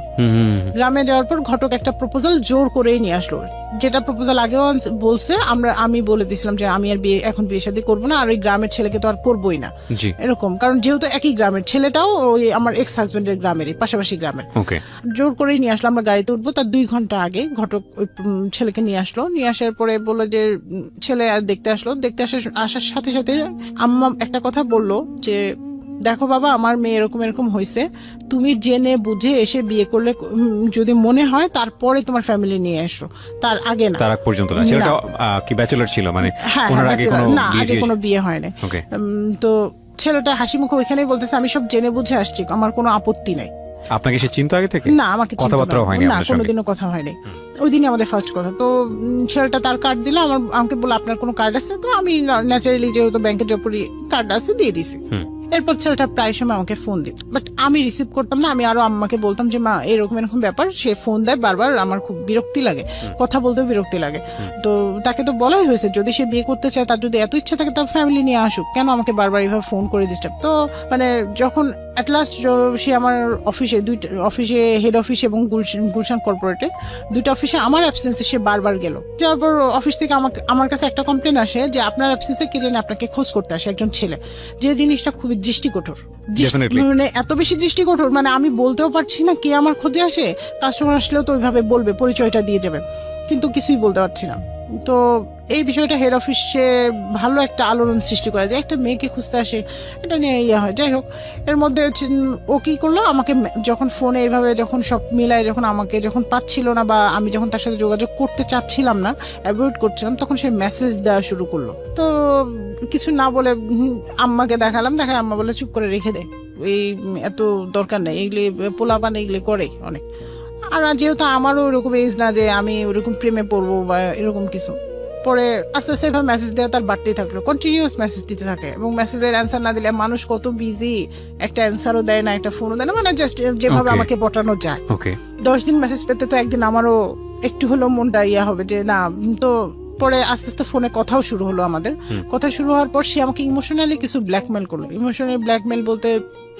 গ্রামে যাওয়ার পর ঘটক একটা প্রপোজাল জোর করেই নিয়ে আসলো, যেটা প্রপোজাল আগেও বলছে। আমি বলে দিয়েছিলাম যে আমি আর এখন বিয়ে শাদী করবো না, আর ওই গ্রামের ছেলেকে তো আর করবোই না এরকম। কারণ যেহেতু একই গ্রামের, ছেলেটাও ওই আমার এক্স হাজবেন্ডের গ্রামেরই, পাশাপাশি গ্রামের। জোর করেই নিয়ে আসলো। আমরা গাড়িতে উঠবো তার 2 ঘন্টা আগে ঘটক ওই ছেলেকে নিয়ে আসলো। নিয়ে আসার পরে বললো যে, ছেলে আর দেখতে আসলো। দেখতে আসার সাথে সাথে আম্মা একটা কথা বললো যে, দেখো বাবা, আমার মেয়ে এরকম এরকম হয়েছে, তুমি জেনে বুঝে এসে বিয়ে করলে যদি মনে হয়, তারপরে তোমার ফ্যামিলি নিয়ে এসো, তার আগে না। তার আগ পর্যন্ত না। ছেলেটা কি ব্যাচেলর ছিল? মানে ওনার আগে কোনো বিয়ে হয় না। তো ছেলেটা হাসি মুখে ওইখানেই বলতেছে, আমি সব জেনে বুঝে আসছি, আমার কোনো আপত্তি নাই। আপনাকে সে চিন্তা আগে থেকে? না, আমাকে কথাবার্তা হয়নি, না, কোনোদিনও কথা হয়নি। ওই দিনই আমাদের ফার্স্ট কথা। তো ছেলেটা তার কার্ড দিল, আমাকে বললো আপনার কোনো কার্ড আছে? তো আমি ন্যাচারালি যেহেতু ব্যাংকের জব করি, কার্ড আছে, দিয়ে দিছি। এরপর ছেলেটা প্রায় সময় আমাকে ফোন দিত, বাট আমি রিসিভ করতাম না। আমি আরো আম্মাকে বলতাম যে, মা এরকম এরকম ব্যাপার, সে ফোন দেয় বারবার, আমার খুব বিরক্তি লাগে, কথা বলতেও বিরক্তি লাগে। তো তাকে তো বলাই হয়েছে, যদি সে বিয়ে করতে চায়, তার যদি এত ইচ্ছা থাকে, তার ফ্যামিলি নিয়ে আসুক, কেন আমাকে বারবার এইভাবে ফোন করে ডিস্টার্ব? তো মানে যখন অ্যাট লাস্ট সে আমার অফিসে হেড অফিস এবং গুলশান কর্পোরেটে 2টা অফিসে আমার অ্যাবসেন্সে সে বারবার গেল। যাওয়ার পর অফিস থেকে আমার কাছে একটা কমপ্লেন আসে যে, আপনার অ্যাবসেন্সে কে জানে আপনাকে খোঁজ করতে আসে একজন ছেলে। যে জিনিসটা খুবই দৃষ্টি কঠোর, মানে এত বেশি দৃষ্টি কঠোর, মানে আমি বলতেও পারছি না কে আমার খোঁজে আসে। কাস্টমার আসলেও তো ওইভাবে বলবে, পরিচয়টা দিয়ে যাবে, কিন্তু কিছুই বলতে পারছি না। তো এই বিষয়টা হেড অফিসে ভালো একটা আলোড়ন সৃষ্টি করে, যে একটা মেয়েকে খুঁজতে আসে, এটা নিয়ে হয়। যাই হোক, এর মধ্যে ও কি করলো, আমাকে যখন ফোনে এইভাবে যখন সব মিলায়, যখন আমাকে যখন পাচ্ছিল না, বা আমি যখন তার সাথে যোগাযোগ করতে চাচ্ছিলাম না, অ্যাভয়েড করছিলাম, তখন সে মেসেজ দেওয়া শুরু করলো। তো কিছু না বলে আম্মাকে দেখালাম, আম্মা বলে চুপ করে রেখে দে, এই এত দরকার নেই, এগুলি পোলাপান এগুলি করে অনেক। আর যেহেতু আমারও ওরকম এজ না যে আমি ওরকম প্রেমে পড়বো বা এরকম কিছু। পরে আস্তে আস্তে এভাবে মেসেজ দেওয়া তার বাড়তেই থাকলো, কন্টিনিউয়াস মেসেজ দিতে থাকে, এবং মেসেজের অ্যান্সার না দিলে, মানুষ কত বিজি, একটা অ্যান্সারও দেয় না, একটা ফোনও দেয় না, মানে জাস্ট যেভাবে আমাকে পটানো যায়। 10 দিন মেসেজ পেতে তো একদিন আমারও একটু হলেও মনটা হবে যে না। তো পরে আস্তে আস্তে ফোনে কথাও শুরু হলো আমাদের। কথা শুরু হওয়ার পর সে আমাকে ইমোশনালি কিছু ব্ল্যাকমেল করলো। ইমোশনালি ব্ল্যাকমেল বলতে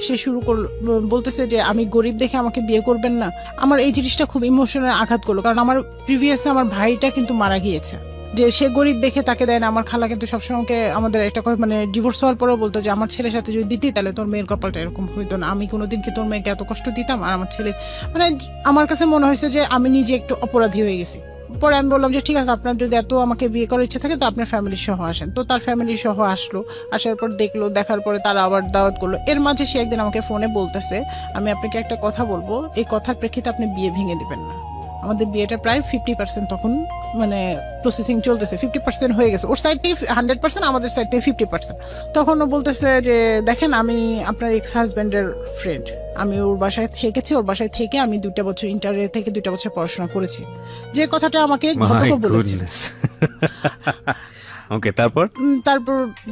সে শুরু করলো, বলতেছে যে আমি গরিব দেখে আমাকে বিয়ে করবেন না। আমার এই জিনিসটা খুব ইমোশনাল আঘাত করলো, কারণ আমার প্রিভিয়াসে আমার ভাইটা কিন্তু মারা গিয়েছে, যে সে গরিব দেখে তাকে দেয় না। আমার খালা কিন্তু সবসময় আমাদের একটা মানে ডিভোর্স হওয়ার পরেও বলতো যে, আমার ছেলের সাথে যদি দিতি, তাহলে তোর মেয়ের কপালটা এরকম হইতো না। আমি কোনোদিন কি তোর মেয়েকে এত কষ্ট দিতাম? আর আমার ছেলে, মানে আমার কাছে মনে হয়েছে যে আমি নিজে একটু অপরাধী হয়ে গেছি। পরে আমি বললাম যে, ঠিক আছে, আপনার যদি এত আমাকে বিয়ে করার ইচ্ছা থাকে, তো আপনার ফ্যামিলি সহ আসেন। তো তার ফ্যামিলি সহ আসলো, আসার পর দেখলো, দেখার পরে তারা আবার দাওয়াত করলো। এর মাঝে সে একদিন আমাকে ফোনে বলতেছে, আমি আপনাকে একটা কথা বলবো, এই কথার প্রেক্ষিতে আপনি বিয়ে ভেঙে দিবেন না। আমাদের বিয়েটা প্রায় 50% তখন মানে প্রসেসিং চলতেছে, 50% হয়ে গেছে, ওর সাইড থেকে 100%, আমাদের সাইড থেকে 50%। তখন ও বলতেছে যে দেখেন আমি আপনার এক্স হাজব্যান্ডের ফ্রেন্ড, আমি ওর বাসায় থেকেছি, ওর বাসায় থেকে আমি 2টা বছর ইন্টারে থেকে 2টা বছর পড়াশোনা করেছি, যে কথাটা আমাকে ঘটকও বলেছে। ওকে, তারপর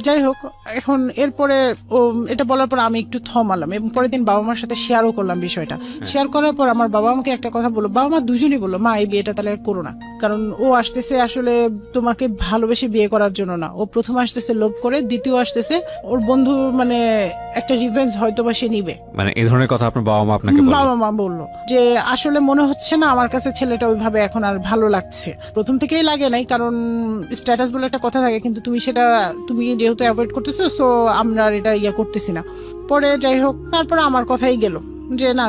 যাই হোক, এখন এরপরে ও এটা বলার পর আমি একটু থমালাম এবং পরের দিন বাবা মার সাথে শেয়ারও করলাম বিষয়টা। শেয়ার করার পর আমার বাবা আমাকে একটা কথা বললো, বাবা মা দুজনই বললো, মা এই বিয়েটা তাহলে আর করো না, কারণ ও আসতেছে আসলে তোমাকে ভালোবেসে বিয়ে করার জন্য না, ও প্রথম আসতেছে লোভ করে, দ্বিতীয় আসতেছে ওর বন্ধু মানে একটা রিভেঞ্জ হয়তো বা সে নিবে। মানে এই ধরনের কথা আপনার বাবা মা আপনাকে বললো? বাবা মা বললো যে আসলে মনে হচ্ছে না আমার কাছে ছেলেটা ওইভাবে এখন আর ভালো লাগছে, প্রথম থেকেই লাগে নাই, কারণ স্ট্যাটাস বলে একটা কথা থাকে, কিন্তু তুমি যেহেতু অ্যাভয়েড করতেছো, সো আমরা আর এটা করতেছি না। পরে যাই হোক, তারপরে আমার কথাই গেল যে না,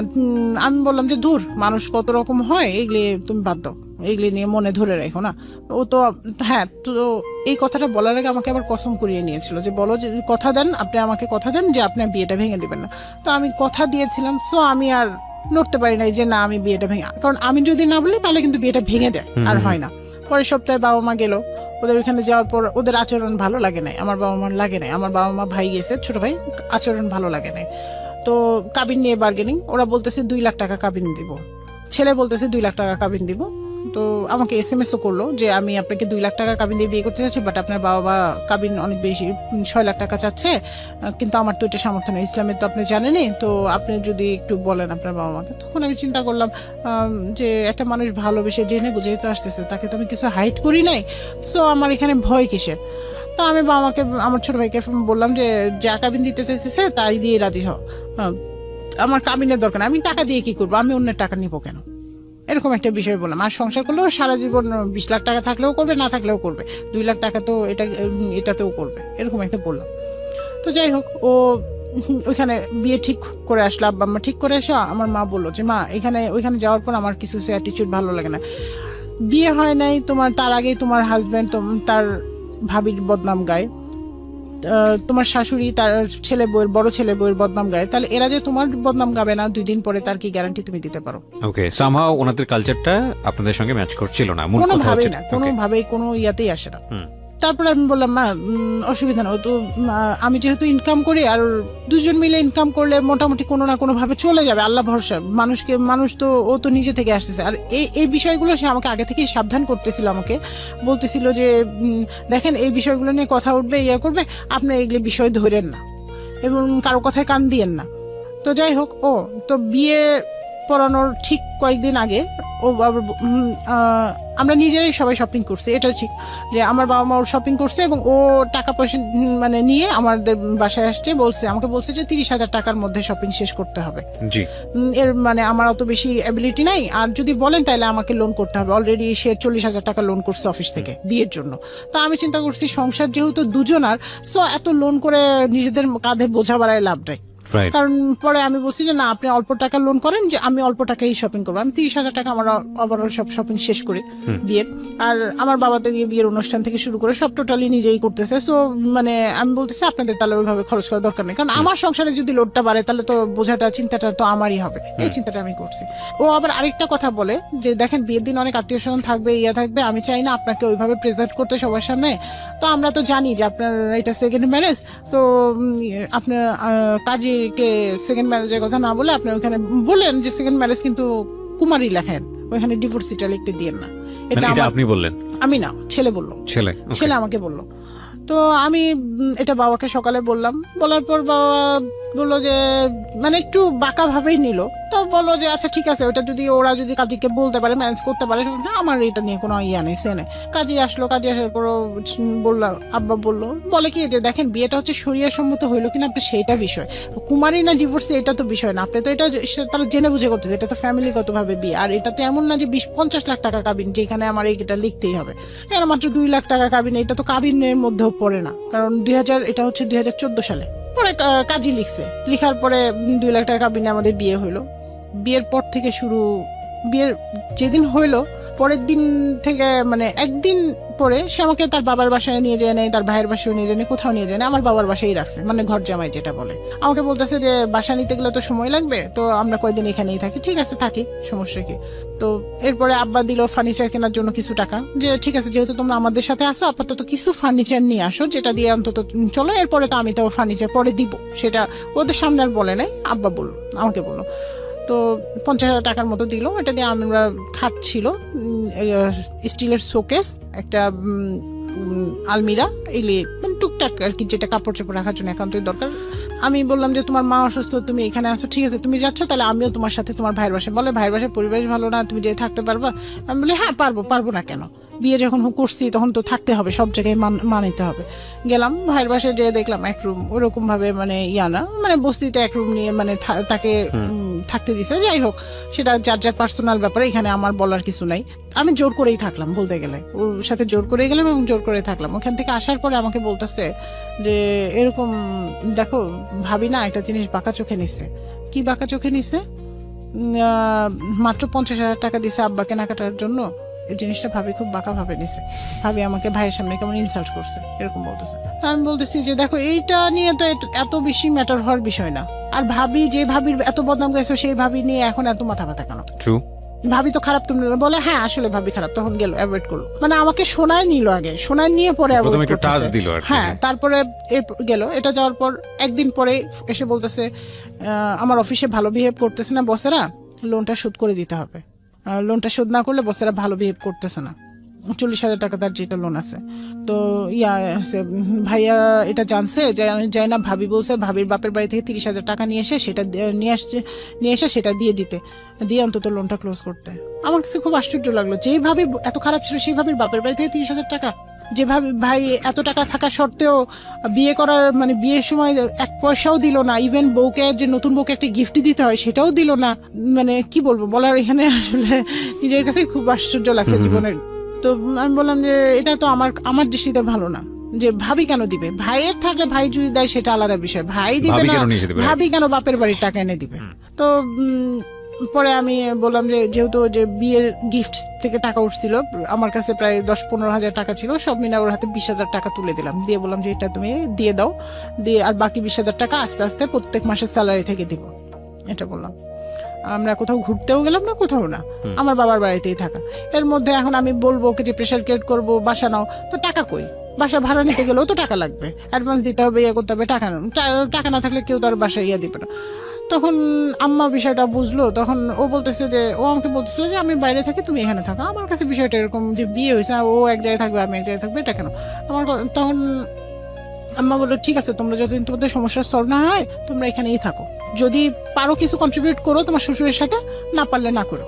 আমি বললাম যে দূর, মানুষ কত রকম হয়, এগুলি তুমি বাদ দাও, এগুলি নিয়ে মনে ধরে রাখো না। ও তো হ্যাঁ, তো এই কথাটা বলার আগে আমাকে আবার কসম করিয়ে নিয়েছিল যে বলো যে কথা দেন, আপনি আমাকে কথা দেন যে আপনি বিয়েটা ভেঙে দিবেন না। তো আমি কথা দিয়েছিলাম, সো আমি আর নড়তে পারি নাই যে না আমি বিয়েটা ভেঙে, কারণ আমি যদি না বলি তাহলে কিন্তু বিয়েটা ভেঙে যায়, আর হয় না। পরের সপ্তাহে বাবা মা গেল, ওদের ওখানে যাওয়ার পর ওদের আচরণ ভালো লাগে নাই, আমার বাবা মার লাগে নাই, আমার বাবা মা ভাই গেছে, ছোট ভাই, আচরণ ভালো লাগে নাই। তো কাবিন নিয়ে বার্গেনিং, ওরা বলতেছে 2 লাখ টাকা কাবিন দিব, ছেলে বলতেছে 2 লাখ টাকা কাবিন দিব। তো আমাকে SMS ও করলো যে আমি আপনাকে 2 লাখ টাকা কাবিন দিয়ে বিয়ে করতে চাচ্ছি, বাট আপনার বাবা কাবিন অনেক বেশি 6 লাখ টাকা চাচ্ছে, কিন্তু আমার তো এটা সামর্থ্য নেই, ইসলামের তো আপনি জানেনই, তো আপনি যদি একটু বলেন আপনার বাবা মাকে। তখন আমি চিন্তা করলাম যে একটা মানুষ ভালোবেসে জেনে বুঝেই তো আসতেছে, তাকে তো আমি কিছু হাইড করি নাই, সো আমার এখানে ভয় কিসের। তো আমি বাবা মাকে, আমার ছোট ভাইকে বললাম যে যা কাবিন দিতে চাইছে তাই দিয়ে রাজি হও, আমার কাবিনের দরকার, আমি টাকা দিয়ে কি করবো, আমি অন্যের টাকা নিবো কেন, এরকম একটা বিষয় বললাম। আর সংসার করলেও সারা জীবন 20 লাখ টাকা থাকলেও করবে, না থাকলেও করবে, 2 লাখ টাকা তো এটাতেও করবে, এরকম একটা বললাম। তো যাই হোক, ও ওইখানে বিয়ে ঠিক করে আসলো, আব্বা আম্মা ঠিক করে আসা। আমার মা বললো যে মা ওইখানে যাওয়ার পর আমার কিছু অ্যাটিটিউড ভালো লাগে না, বিয়ে হয় নাই তোমার, তার আগেই তোমার হাজবেন্ড তার ভাবির বদনাম গায়, তোমার শাশুড়ি তার বড় ছেলে বউয়ের বদনাম গায়, তাহলে এরা যে তোমার বদনাম গাবে না 2 দিন পরে, তার কি গ্যারান্টি তুমি দিতে পারো? ওকে, সামহাও ওনাদের কালচারটা আপনাদের সঙ্গে ম্যাচ করছিল না, কোনোভাবেই না, কোনোভাবেই কোনো ইয়াতেই আসে না। তারপরে আমি বললাম মা অসুবিধা না, তো আমি যেহেতু ইনকাম করি, আর দুজন মিলে ইনকাম করলে মোটামুটি কোনো না কোনো ভাবে চলে যাবে, আল্লাহ ভরসা, মানুষ তো ও তো নিজে থেকে আসতেছে। আর এই বিষয়গুলো সে আমাকে আগে থেকেই সাবধান করতেছিল, আমাকে বলতেছিল যে দেখেন এই বিষয়গুলো নিয়ে কথা উঠবে, করবে, আপনি এগুলো বিষয় ধরেন না এবং কারো কথায় কান দিয়েন না। তো যাই হোক, তো বিয়ে পড়ানোর ঠিক কয়েকদিন আগে ও আমরা নিজেরাই সবাই শপিং করছি, এটা ঠিক যে আমার বাবা মা ওর শপিং করছে, এবং ও টাকা পয়সা মানে নিয়ে আমাদের বাসায় আসছে, আমাকে বলছে যে 30,000 টাকার মধ্যে শপিং শেষ করতে হবে। এর মানে আমার অত বেশি অ্যাবিলিটি নাই, আর যদি বলেন তাহলে আমাকে লোন করতে হবে, অলরেডি সে 40,000 টাকা লোন করছে অফিস থেকে বিয়ের জন্য। তো আমি চিন্তা করছি সংসার যেহেতু দুজনার, সো এত লোন করে নিজেদের কাঁধে বোঝা বাড়ায় লাভ নাই, কারণ পরে আমি বলছি যে না আপনি অল্প টাকা লোন করেন, যে আমি অল্প টাকাই শপিং করবো, আমি 30,000 টাকা আমার ওভারঅল সব শপিং শেষ করি বিয়ের। আর আমার বাবা তো বিয়ের অনুষ্ঠান থেকে শুরু করে সব টোটালি নিজেই করতেছে, সো মানে আমি বলতেছি আপনাদের তাহলে ওইভাবে খরচ করার দরকার নেই, কারণ আমার সংসারে যদি লোডটা বাড়ে তাহলে তো চিন্তাটা তো আমারই হবে, এই চিন্তাটা আমি করছি। ও আবার আরেকটা কথা বলে যে দেখেন বিয়ের দিন অনেক আত্মীয় স্বজন থাকবে, থাকবে, আমি চাই না আপনাকে ওইভাবে প্রেজেন্ট করতে সবার সামনে, তো আমরা তো জানি যে আপনার এটা সেকেন্ড ম্যারেজ, তো আপনার কাজীকে সেকেন্ড ম্যারেজের কথা না বলে আপনি ওখানে বলেন যে সেকেন্ড ম্যারেজ কিন্তু কুমারী লেখেন, ওইখানে ডিভোর্সিটা লিখতে দিয়েন না। এটা আপনি বললেন? আমি না, ছেলে বললো, ছেলে আমাকে বললো। তো আমি এটা বাবাকে সকালে বললাম, বলার পর বাবা বললো যে মানে একটু বাঁকা ভাবেই নিল, তো বললো যে আচ্ছা ঠিক আছে, ওটা যদি ওরা যদি কাজীকে বলতে পারে, ম্যানেজ করতে পারে, আমার এটা নিয়ে কোনো নেই, সে নেই। কাজী আসলো, কাজী আসার পর বললাম, আব্বা বলে কি যে দেখেন বিয়েটা হচ্ছে শরিয়া সম্মত হইলো কিনা আপনি সেইটা বিষয়, কুমারী না ডিভোর্সি এটা তো বিষয় না, আপনি তো এটা তারা জেনে বুঝে করতেছে, এটা তো ফ্যামিলিগত ভাবে বিয়ে, আর এটাতে এমন না যে 20-50 লাখ টাকা কাবিন, যেখানে আমার এটা লিখতেই হবে, এর মাত্র 2 লাখ টাকা কাবিন, এটা তো কাবিনের মধ্যেও পড়ে না, কারণ এটা হচ্ছে 2014 সালে। পরে কাজী লিখছে, লিখার পরে 2 লাখ টাকা কাবিনে আমাদের বিয়ে হইলো। বিয়ের পর থেকে শুরু, বিয়ের যেদিন হইলো পরের দিন থেকে মানে একদিন পরে সে আমাকে তার বাবার বাসায় নিয়ে যায় নাই, তার ভাইয়ের বাসায় নিয়ে যায় নাই, কোথাও নিয়ে যায় না, আমার বাবার বাসায় রাখছে, মানে ঘর জামাই যেটা বলে। আমাকে বলতেছে যে বাসা নিতে গেলে তো সময় লাগবে, তো আমরা কয়দিন এখানেই থাকি। ঠিক আছে থাকি, সমস্যা কি। তো এরপরে আব্বা দিল ফার্নিচার কেনার জন্য কিছু টাকা, যে ঠিক আছে যেহেতু তোমরা আমাদের সাথে আসো আপাতত কিছু ফার্নিচার নিয়ে আসো, যেটা দিয়ে অন্তত চলো, এরপরে তো আমি তো ফার্নিচার পরে দিব। সেটা ওদের সামনে আর বলে নাই, আব্বা বললো, আমাকে বললো। তো 50,000 টাকার মতো দিল। এটা দিয়ে আমরা খাট ছিল, স্টিলের শোকেস, একটা আলমিরা, এগুলি মানে টুকটাক আর কি, যেটা কাপড় চোপড় রাখার জন্য একান্তই দরকার। আমি বললাম যে তোমার মা অসুস্থ, তুমি এখানে আসো, ঠিক আছে তুমি যাচ্ছ, তাহলে আমিও তোমার সাথে তোমার ভাইয়ের বাসায়। বলে ভাইয়ের বাসায় পরিবেশ ভালো না, তুমি যে থাকতে পারবা? আমি বলি হ্যাঁ পারবো না কেন, বিয়ে যখন করছি তখন তো থাকতে হবে, সব জায়গায় মানিতে হবে। গেলাম ভাইয়ের বাসায়, যেয়ে দেখলাম এক রুম, ওরকম ভাবে মানে না, মানে বস্তিতে এক রুম নিয়ে মানে তাকে থাকতে দিছে। যাই হোক, সেটা যার পার্সোনাল ব্যাপারে, এখানে আমার বলার কিছু নাই। আমি জোর করেই থাকলাম, বলতে গেলে ওর সাথে জোর করে গেলাম এবং জোর করে থাকলাম। ওখান থেকে আসার পরে আমাকে বলতেছে যে এরকম দেখো ভাবি না একটা জিনিস বাঁকা চোখে নিচ্ছে। কি বাঁকা চোখে নিচ্ছে? মাত্র 50,000 টাকা দিছে আব্বা কেনাকাটার জন্য, এই জিনিসটা ভাবি খুব বাঁকা ভাবে নিছে, ভাবি আমাকে ভাইয়ের সামনে কেমন ইনসাল্ট করছে, এরকম বলতেছে। আমি বলতেছি যে দেখো এইটা নিয়ে তো এত বেশি ম্যাটার হওয়ার বিষয় না, আর ভাবি যে ভাবির এত বদনাম গেছে সেই ভাবি নিয়ে এখন এত মাথা ব্যথা কেন? ট্রু, ভাবি তো খারাপ, তুমি বলে হ্যাঁ আসলে ভাবি খারাপ, তখন গেল অ্যাভয়েড করলো, মানে আমাকে শোনায় নিল, আগে শোনায় নিয়ে পরে হ্যাঁ, তারপরে গেল। এটা যাওয়ার পর একদিন পরে এসে বলতেছে আমার অফিসে ভালো বিহেভ করতেছে না বসেরা, লোনটা শোধ করে দিতে হবে, লোনটা শোধ না করলে বসেরা ভালো বিহেভ করতেছে না। 40,000 টাকা তার যেটা লোন আছে। তো ভাইয়া এটা জানছে, যাই না ভাবি বলছে ভাবির বাপের বাড়ি থেকে 30,000 টাকা নিয়ে এসে সেটা নিয়ে এসে সেটা দিয়ে অন্তত লোনটা ক্লোজ করতে। আমার কাছে খুব আশ্চর্য লাগলো, যেই ভাবি এত খারাপ ছিল সেই ভাবির বাপের বাড়ি থেকে 30,000 টাকা, যেভাবে ভাই এত টাকা থাকা সত্ত্বেও বিয়ে করার মানে বিয়ের সময় 1 পয়সাও দিল না, ইভেন বউকে যে নতুন বউকে একটা গিফট দিতে হয় সেটাও দিল না। মানে কি বলবো, বলার এখানে আসলে নিজের কাছে খুব আশ্চর্য লাগছে জীবনের। তো আমি বললাম যে এটা তো আমার দৃষ্টিতে ভালো না, যে ভাবি কেন দিবে, ভাইয়ের থাকলে ভাই যদি দেয় সেটা আলাদা বিষয়, ভাই দিবে না, ভাবি কেন বাপের বাড়ির টাকা এনে দিবে? তো পরে আমি বললাম যে যেহেতু যে বিয়ের গিফট থেকে টাকা উঠছিল, আমার কাছে প্রায় 10-15,000 টাকা ছিল, সব মিলে ওর হাতে 20,000 টাকা তুলে দিলাম, দিয়ে বললাম যে এটা তুমি দিয়ে দাও, দিয়ে আর বাকি 20,000 টাকা আস্তে আস্তে প্রত্যেক মাসের স্যালারি থেকে দিব, এটা বললাম। আমরা কোথাও ঘুরতেও গেলাম না, কোথাও না, আমার বাবার বাড়িতেই থাকা। এর মধ্যে এখন আমি বলবো ওকে যে প্রেশার ক্রিয়েট করবো, বাসা নাও, তো টাকা কই? বাসা ভাড়া নিতে গেলেও তো টাকা লাগবে, অ্যাডভান্স দিতে হবে, ইয়ে করতে হবে, টাকা না থাকলে কেউ তার বাসায় দিবে না। তখন আম্মা বিষয়টা বুঝলো, তখন ও আমাকে বলতেছিল যে আমি বাইরে থাকি, তুমি এখানে থাকো। আমার কাছে বিষয়টা এরকম যে বিয়ে হয়েছে, ও এক জায়গায় থাকবে আমি এক জায়গায় থাকবে, এটা কেন? তখন আম্মা বললো ঠিক আছে, তোমরা যতদিন তোমাদের সমস্যার সলভ না হয় তোমরা এখানেই থাকো, যদি পারো কিছু কন্ট্রিবিউট করো তোমার শ্বশুরের সাথে, না পারলে না করো।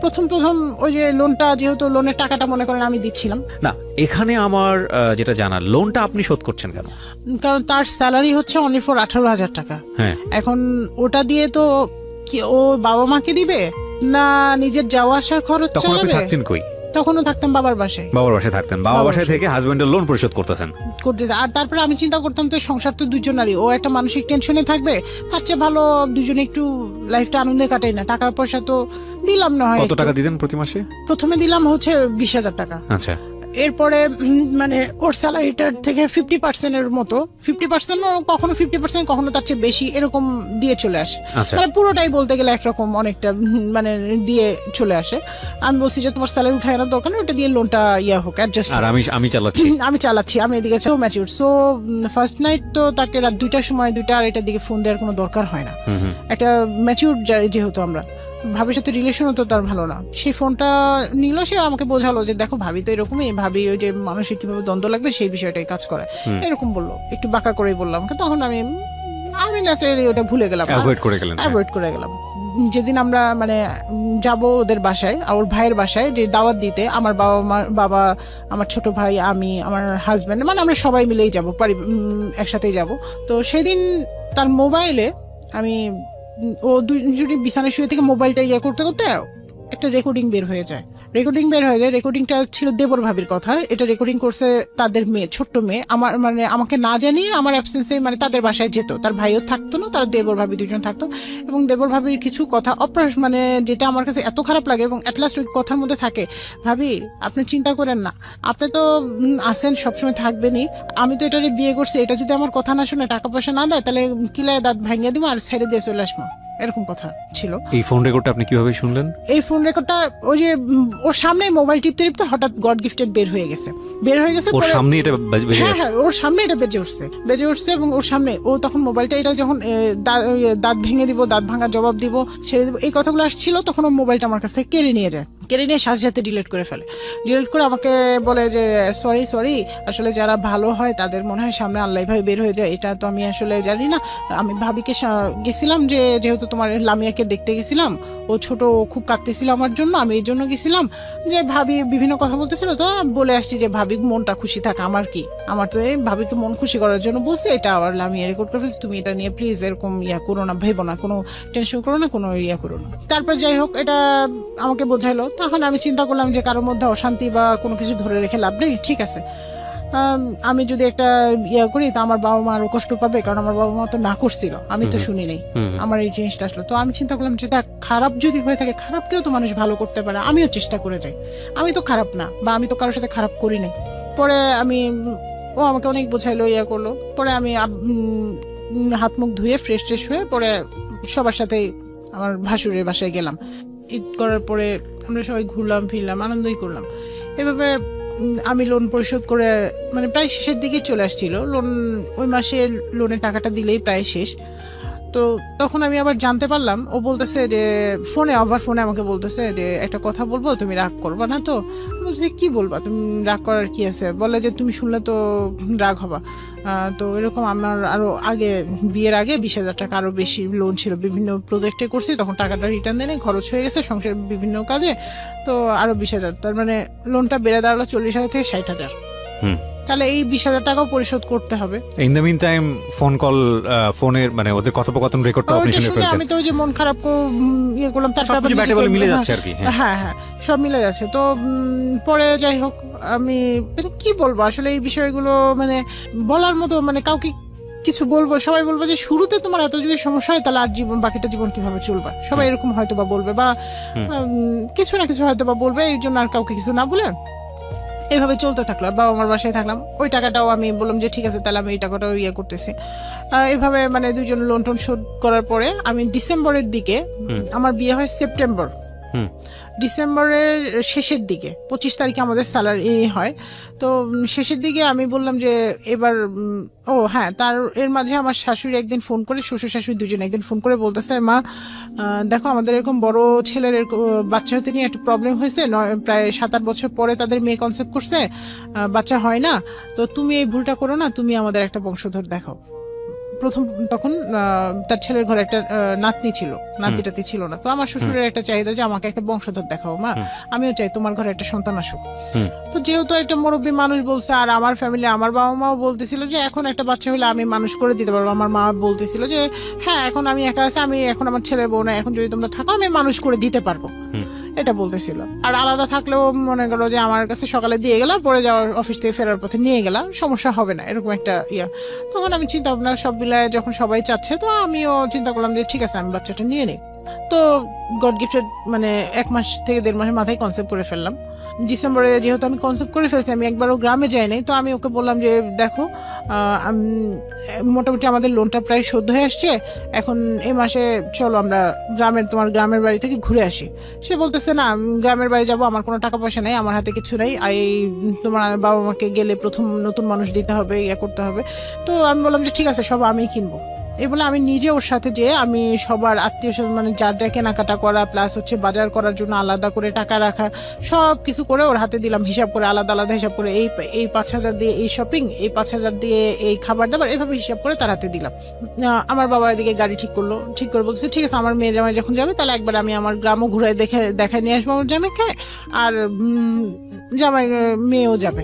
প্রথম ওই যে লোনটা, যেহেতু লোনের টাকাটা মনে করেন আমি দিচ্ছিলাম না, এখানে আমার যেটা জানার, লোনটা আপনি শোধ করছেন কেন? কারণ তার স্যালারি হচ্ছে অনলি ফর 18,000 টাকা। এখন ওটা দিয়ে তো কি ও বাবা মাকে দিবে না নিজের যাওয়া আসার খরচ চালাবে? তখনও থাকতাম বাবার বাসায় থাকতেন, বাবার বাসায় থেকে হাজবেন্ডের লোন পরিশোধ করতেছেন। আর তারপরে আমি চিন্তা করতাম তো সংসার তো দুজনারই, ও একটা মানসিক টেনশনে থাকবে, তার চেয়ে ভালো দুজনে একটু লাইফটা আনন্দে কাটাই না। টাকা পয়সা তো দিলাম না হয়। কত টাকা দিতেন প্রতি মাসে? প্রথমে দিলাম হচ্ছে 20,000 টাকা। আচ্ছা। এরপরে মানে ওর স্যালারিটার থেকে 50% এর মতো, 50% কখনো 50% কখনো তার চেয়ে বেশি এরকম দিয়ে চলে আসে। মানে পুরোটাই বলতে গেলে একরকম অনেকটা মানে দিয়ে চলে আসে। আমি বলছি যে তোমার স্যালারি উঠায় না দরকার নেই, ওটা দিয়ে লোনটা হোক অ্যাডজাস্ট। আর আমি চালাচ্ছি আমি এদিকে ম্যাচিউর। সো ফার্স্ট নাইট তো তাকে রাত 2টার সময় 2:30টার দিকে ফোন দেওয়ার কোনো দরকার হয় না, একটা ম্যাচিউর যেহেতু আমরা, ভাবির সাথে রিলেশনও তো তার ভালো না। সেই ফোনটা নিল, সে আমাকে বোঝালো যে দেখো ভাবি তো এরকমই, ভাবি ওই যে মানুষের কিভাবে দ্বন্দ্ব লাগবে সেই বিষয়টাই কাজ করে, এরকম বললো, একটু বাঁকা করেই বললাম। তখন আমি ন্যাচারালি ওটা ভুলে গেলাম, অ্যাভয়েড করে গেলাম। যেদিন আমরা মানে যাব ওদের বাসায়, ওর ভাইয়ের বাসায় যে দাওয়াত দিতে, আমার বাবা, আমার ছোট ভাই, আমি, আমার হাজবেন্ড, মানে আমরা সবাই মিলেই যাবো, একসাথেই যাব। তো সেদিন তার মোবাইলে ও দুজনে বিছানায় শুয়ে থেকে মোবাইলটা করতে করতে একটা রেকর্ডিং বের হয়ে যায়, রেকর্ডিং বের হয়ে যায়। রেকর্ডিংটা ছিল দেবর ভাবির কথা, এটা রেকর্ডিং করছে তাদের মেয়ে, ছোট্ট মেয়ে, আমার মানে আমাকে না জানিয়ে আমার অ্যাবসেন্সে মানে তাদের বাসায় যেত, তার ভাইও থাকতো না, তার দেবর ভাবি দুজন থাকতো, এবং দেবর ভাবির কিছু কথা মানে যেটা আমার কাছে এত খারাপ লাগে, এবং অ্যাট লাস্ট ওই কথার মধ্যে থাকে, ভাবি আপনি চিন্তা করেন না, আপনি তো আসেন সবসময় থাকবেনই, আমি তো এটা বিয়ে করছি, এটা যদি আমার কথা না শুনে টাকা পয়সা না দেয় তাহলে কিলায় দাঁত ভাঙিয়ে দিব আর ছেড়ে দিয়ে চলে আসবো, এরকম কথা ছিল। এই ফোন রেকর্ডটা আপনি কিভাবে শুনলেন? এই ফোন রেকর্ডটা ওই যে ওর সামনে মোবাইল টিপতে টিপতে হঠাৎ গড গিফটেড বের হয়ে গেছে। ওর সামনে এটা বেজে হ্যাঁ গেছে? হ্যাঁ, ওর সামনে এটা বেজে উঠছে এবং ওর সামনে ও তখন মোবাইলটা, এটা যখন দাঁত ভেঙে দিব, দাঁত ভাঙার জবাব দিব, ছেড়ে দিব, এই কথাগুলো আসছিল, তখন ও মোবাইলটা আমার কাছ থেকে কেড়ে নিয়ে যায়, কেড়ে নিয়ে সাথে সাথে ডিলিট করে ফেলে। ডিলিট করে আমাকে বলে যে সরি, আসলে যারা ভালো হয় তাদের মনে হয় সামনে আল্লাহ ভাই বের হয়ে যায়, এটা তো আমি আসলে জানি না, আমি ভাবিকে গেছিলাম, যে যেহেতু তোমার লামিয়াকে দেখতে গেছিলাম, ও ছোট, ও খুব কাঁদতেছিল আমার জন্য, আমি এই জন্য গেছিলাম, যে ভাবি বিভিন্ন কথা বলতেছিল, তো বলে আসছি যে ভাবি মনটা খুশি থাক, আমার কি, আমার তো এই ভাবিকে মন খুশি করার জন্য বলছে, এটা আবার লামিয়া রেকর্ড করে ফেলছি, তুমি এটা নিয়ে প্লিজ এরকম করো না, ভেবো না, কোনো টেনশন করো না, কোনো করো না। তারপর যাই হোক এটা আমাকে বোঝাইলো, তখন আমি চিন্তা করলাম যে কারোর মধ্যে অশান্তি বা কোনো কিছু ধরে রেখে লাভ নেই, ঠিক আছে, আমি যদি একটা করি তা আমার বাবা মা আরো কষ্ট পাবে, কারণ আমার বাবা মা তো না করছিল, আমি তো শুনি নাই, আমার এই জিনিসটা আসলো। তো আমি চিন্তা করলাম যে খারাপ যদি হয়ে থাকে, খারাপকেও তো মানুষ ভালো করতে পারে, আমিও চেষ্টা করে যাই, আমি তো খারাপ না, বা আমি তো কারোর সাথে খারাপ করি নাই। পরে ও আমাকে অনেক বোঝাইলো, করলো, পরে আমি হাত মুখ ধুয়ে ফ্রেশ হয়ে পরে সবার সাথে আমার ভাসুরের বাসায় গেলাম। ঈদ করার পরে আমরা সবাই ঘুরলাম ফিরলাম, আনন্দই করলাম। এভাবে আমি লোন পরিশোধ করে মানে প্রায় শেষের দিকে চলে আসছিল লোন, ওই মাসে লোনের টাকাটা দিলেই প্রায় শেষ। তো তখন আমি আবার জানতে পারলাম, ও বলতেছে যে ফোনে আমাকে বলতেছে যে একটা কথা বলবো, তুমি রাগ করবা না তো? বলছি কি বলবা, তুমি রাগ করার কি আছে? বলে যে তুমি শুনলে তো রাগ হবা। তো এরকম আমার আরো আগে, বিয়ের আগে 20,000 টাকা আরো বেশি লোন ছিল, বিভিন্ন প্রজেক্টে করছি, তখন টাকাটা রিটার্ন দেনে খরচ হয়ে গেছে সংসারের বিভিন্ন কাজে, তো আরো 20,000, তার মানে লোনটা বেড়ে দাঁড়ালো 40,000 থেকে 60,000। তাহলে এই 20,000 টাকাও পরিশোধ করতে হবে। In the mean time phone call, ফোনের মানে ওদের কথোপকথন রেকর্ডটা আপনি শুনে ফেলছেন। আমি তো ওই যে মন খারাপ করলাম, তারপর মিলে যাচ্ছে আর কি। হ্যাঁ, সব মিলে যাচ্ছে। তো পরে যাই হোক, আমি কি বলবো আসলে এই বিষয়গুলো, মানে বলার মতো, মানে কাউকে কিছু বলবো, সবাই বলবো যে শুরুতে তোমার এত যদি সমস্যা হয় তাহলে আর বাকিটা জীবন কিভাবে চলবা, সবাই এরকম হয়তো বা বলবে, বা কিছু না কিছু হয়তো বা বলবে, এই জন্য আর কাউকে কিছু না বলে এভাবে চলতে থাকলো। আর বাবা আমার বাসায় থাকলাম, ওই টাকাটাও আমি বললাম যে ঠিক আছে তাহলে আমি এই টাকাটাও করতেছি। এভাবে মানে দুইজন লোন টোন শোধ করার পরে আমি ডিসেম্বরের দিকে, আমার বিয়ে হয় সেপ্টেম্বর, ডিসেম্বরের শেষের দিকে 25 তারিখে আমাদের স্যালারি হয়। তো শেষের দিকে আমি বললাম যে এবার তার এর মাঝে আমার শাশুড়ি একদিন ফোন করে, শ্বশুর শাশুড়ি দুজন একদিন ফোন করে বলতেছে, মা দেখো আমাদের এরকম বড় ছেলের বাচ্চা হতে নিয়ে একটা প্রবলেম হয়েছে, প্রায় 7-8 বছর পরে তাদের মেয়ে কনসেপ্ট করছে, বাচ্চা হয় না, তো তুমি এই ভুলটা করো না, তুমি আমাদের একটা বংশধর দেখাও। তখন তার ছেলের ঘরে একটা নাতনি ছিল, নাতিটাতি ছিল না, তো আমার শ্বশুরের একটা চাহিদা যে আমাকে একটা বংশধর দেখাও মা, আমিও চাই তোমার ঘরে একটা সন্তান আসুক। তো যেহেতু একটা মুরব্বী মানুষ বলছে, আর আমার ফ্যামিলি, আমার বাবা মাও বলতেছিল যে এখন একটা বাচ্চা হলে আমি মানুষ করে দিতে পারবো, আমার মা বলতেছিল যে হ্যাঁ এখন আমি একা আছি, আমি এখন আমার ছেলের বউ না, এখন যদি তোমরা থাকো আমি মানুষ করে দিতে পারবো, এটা বলতেছিল। আর আলাদা থাকলেও মনে করো যে আমার কাছে সকালে দিয়ে গেলাম, পরে যাওয়ার অফিস থেকে ফেরার পথে নিয়ে গেলাম, সমস্যা হবে না, এরকম একটা তখন আমি চিন্তা ভাবনা সব মিলায় যখন সবাই চাচ্ছে, তো আমিও চিন্তা করলাম যে ঠিক আছে আমি বাচ্চাটা নিয়ে নিই। তো গড গিফটেড মানে 1 মাস থেকে 1.5 মাসের মাথায় কনসেপ্ট করে ফেললাম। ডিসেম্বরে যেহেতু আমি কনসেপ্ট করে ফেলছি, আমি একবারও গ্রামে যাই নাই, তো আমি ওকে বললাম যে দেখো মোটামুটি আমাদের লোনটা প্রায় শোধ হয়ে আসছে, এখন এই মাসে চলো আমরা তোমার গ্রামের বাড়ি থেকে ঘুরে আসি। সে বলতেছে না, গ্রামের বাড়ি যাবো, আমার কোনো টাকা পয়সা নেই, আমার হাতে কিছু নেই, তোমার বাবা মাকে গেলে প্রথম নতুন মানুষ দিতে হবে, করতে হবে। তো আমি বললাম যে ঠিক আছে সব আমি কিনবো। এই বলে আমি নিজে ওর সাথে যে আমি সবার আত্মীয় স্বজন মানে যার যা কেনাকাটা করা, প্লাস হচ্ছে বাজার করার জন্য আলাদা করে টাকা রাখা, সব কিছু করে ওর হাতে দিলাম, হিসাব করে আলাদা আলাদা হিসাব করে, এই 5,000 দিয়ে এই শপিং, এই 5,000 দিয়ে এই খাবার দাবার, এভাবে হিসাব করে তার হাতে দিলাম। আমার বাবা এদিকে গাড়ি ঠিক করে বলছে ঠিক আছে আমার মেয়ে জামাই যখন যাবে তাহলে একবার আমি আমার গ্রামও ঘুরে দেখায় নিয়ে আসবো আমার জামাইকে, আর জামাই মেয়েও যাবে,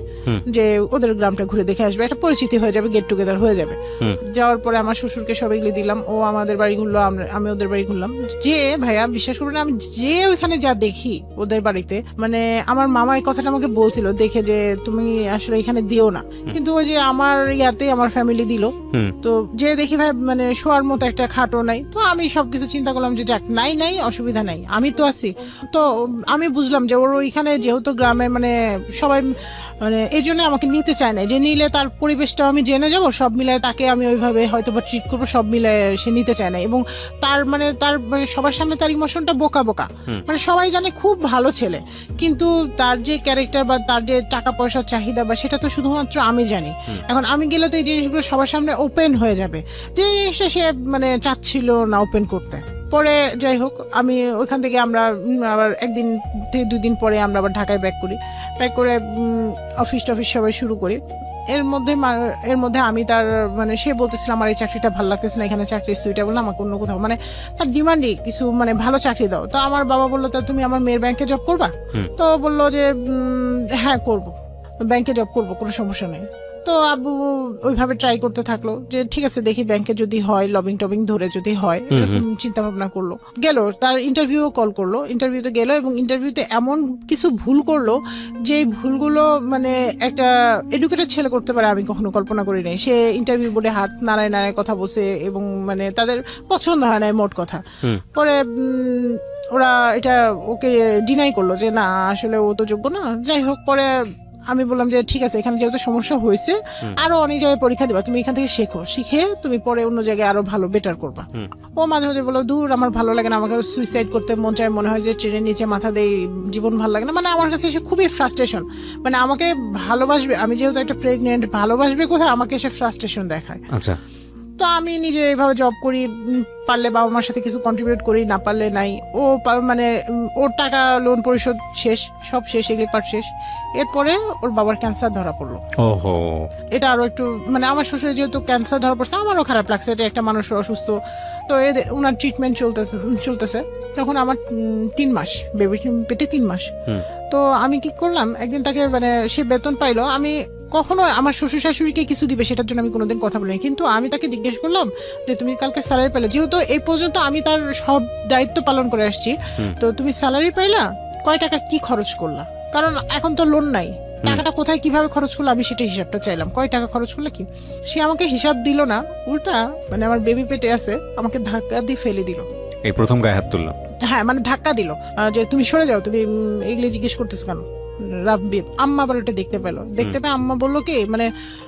যে ওদের গ্রামটা ঘুরে দেখে আসবে, একটা পরিচিতি হয়ে যাবে, গেট টুগেদার হয়ে যাবে। যাওয়ার পরে আমার শ্বশুরকে সব এগুলি দিলাম, ও আমাদের বাড়ি ঘুরলো, আমি ওদের বাড়ি ঘুরলাম। যে ভাইয়া বিশ্বাস করবেন, আমি যে ওইখানে যা দেখি ওদের বাড়িতে, মানে আমার মামা এই কথাটা আমাকে বলছিল দেখে যে তুমি আসলে এখানে দিও না, কিন্তু ওই যে আমার ইয়াতে আমার ফ্যামিলি দিল, তো যে দেখি ভাই মানে শোয়ার মতো একটা খাটও নাই। তো আমি সবকিছু চিন্তা করলাম যে যাক, নাই অসুবিধা নাই, আমি তো আছি। তো আমি বুঝলাম যে ওর ওইখানে যেহেতু গ্রামে মানে সবাই মানে এই জন্য আমাকে নিতে চায় না, যে নিলে তার পরিবেশটাও আমি জেনে যাবো, সব মিলায় তাকে আমি ওইভাবে হয়তো বা ট্রিট করবো, সব মিলায় সে নিতে চায় না। এবং তার মানে সবার সামনে তার ইমোশনটা বোকা মানে সবাই জানে খুব ভালো ছেলে, কিন্তু তার যে ক্যারেক্টার বা তার যে টাকা পয়সার চাহিদা বা সেটা তো শুধুমাত্র আমি জানি। এখন আমি গেলে তো এই জিনিসগুলো সবার সামনে ওপেন হয়ে যাবে, যে জিনিসটা সে মানে চাচ্ছিল না ওপেন করতে। পরে যাই হোক, আমি ওইখান থেকে আমরা আবার একদিন থেকে 2 দিন পরে আমরা আবার ঢাকায় ব্যাক করে অফিস টফিস সবাই শুরু করি। এর মধ্যে আমি তার মানে সে বলতেছিল আমার এই চাকরিটা ভালো লাগতেছে না, এখানে চাকরি সুইটেবল না, আমাকে অন্য কোথাও মানে তার ডিমান্ডই কিছু মানে ভালো চাকরি দাও। তো আমার বাবা বললো তা তুমি আমার মেয়ের ব্যাংকে জব করবা? তো বললো যে হ্যাঁ করবো, ব্যাংকে জব করবো, কোনো সমস্যা নেই। তো আব্বু ওইভাবে ট্রাই করতে থাকলো যে ঠিক আছে দেখি ব্যাংকে যদি হয়, লবিং টবিং ধরে যদি হয়, চিন্তা ভাবনা করলো। গেল তার ইন্টারভিউ কল করলো, ইন্টারভিউতে গেল এবং ইন্টারভিউতে এমন কিছু ভুল করলো যে ভুলগুলো মানে একটা এডুকেটেড ছেলে করতে পারে আমি কখনো কল্পনা করি নাই। সে ইন্টারভিউ বোর্ডে হাত নাড়ায় কথা বলছে এবং মানে তাদের পছন্দ হয় না মোট কথা। পরে ওরা এটা ওকে ডিনাই করলো যে না আসলে ও তো যোগ্য না। যাই হোক, পরে আমি বললাম যে ঠিক আছে এখানে যেহেতু সমস্যা হয়েছে আরো অনেক জায়গায় পরীক্ষা দিবা, তুমি এখান থেকে শিখে তুমি পরে অন্য জায়গায় আরো ভালো বেটার করবা। ও মাঝে মাঝে বললো দূর আমার ভালো লাগে না, আমাকে সুইসাইড করতে মন চায়, মনে হয় যে ট্রেনের নিচে মাথা দেই, জীবন ভালো লাগে না। মানে আমার কাছে এসে খুবই ফ্রাস্ট্রেশন, মানে আমাকে ভালোবাসবে, আমি যেহেতু একটা প্রেগনেন্ট, ভালোবাসবে কোথায়, আমাকে এসে ফ্রাস্ট্রেশন দেখায়। আচ্ছা, তো আমি নিজে এইভাবে জব করি, পারলে বাবা মার সাথে কিছু কন্ট্রিবিউট করি, না পারলে নাই। ও মানে ওর টাকা লোন পরিশোধ শেষ, সব শেষ, এগুলি পার্ট শেষ। এরপরে ওর বাবার ক্যান্সার ধরা পড়লো। ওহো, এটা আরো একটু মানে আমার শ্বশুরের যেহেতু ক্যান্সার ধরা পড়ছে আমারও খারাপ লাগছে যে একটা মানুষ অসুস্থ, তো ওনার ট্রিটমেন্ট চলতেছে। তখন আমার 3 মাস, বেবি পেটে 3 মাস। তো আমি কি করলাম, একদিন তাকে মানে সে বেতন পাইলো, আমি কখনো আমার শ্বশুর শাশুড়িকে কিছু দিবে সেটার জন্য আমি কোনোদিন কথা বলিনি, কিন্তু আমি তাকে জিজ্ঞেস করলাম যে তুমি কালকে স্যালারি পাইলে, যেহেতু এই পর্যন্ত আমি তার সব দায়িত্ব পালন করে আসছি, তো তুমি স্যালারি পাইলা, কয় টাকা কি খরচ করলা, কারণ এখন তো লোন নাই, টাকাটা কোথায় কিভাবে খরচ করলো আমি সেটা হিসাবটা চাইলাম, কয় টাকা খরচ করলে কি। সে আমাকে হিসাব দিল না, উল্টা মানে আমার বেবি পেটে আছে আমাকে ধাক্কা দিয়ে ফেলে দিল। এই প্রথম গায়ে হাত তুললো? হ্যাঁ, মানে ধাক্কা দিল যে তুমি সরে যাও, তুমি এগুলি জিজ্ঞেস করতেছো কেন। আম্মা আবার ওটা দেখতে পেলো, দেখতে পেয়ে আম্মা বললো কি মানে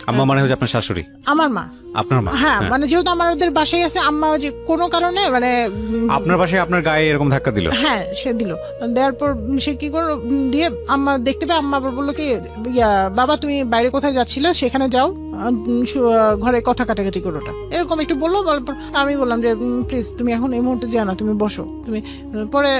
আম্মা মানে হচ্ছে আপনার শাশুড়ি? আমার মা। আপনার মা? হ্যাঁ, মানে যেহেতু আমার ওদের বাসায় আছে, আম্মা যে কোনো কারণে মানে আপনার বাসায় আপনার গায়ে এরকম ধাক্কা দিল? হ্যাঁ, সে দিল। দেওয়ার পর সে কি করলো, দিয়ে আম্মা দেখতে পেয়ে আম্মা আবার বললো কি বাবা তুমি বাইরে কোথায় যাচ্ছিলে, সেখানে যাও, ঘরে কথা কাটাকাটি করো, ওটা এরকম একটু বললো। আমি বললাম যে প্লিজ তুমি এখন এই মুহূর্তে যাও না, তুমি বসো। তুমি পরে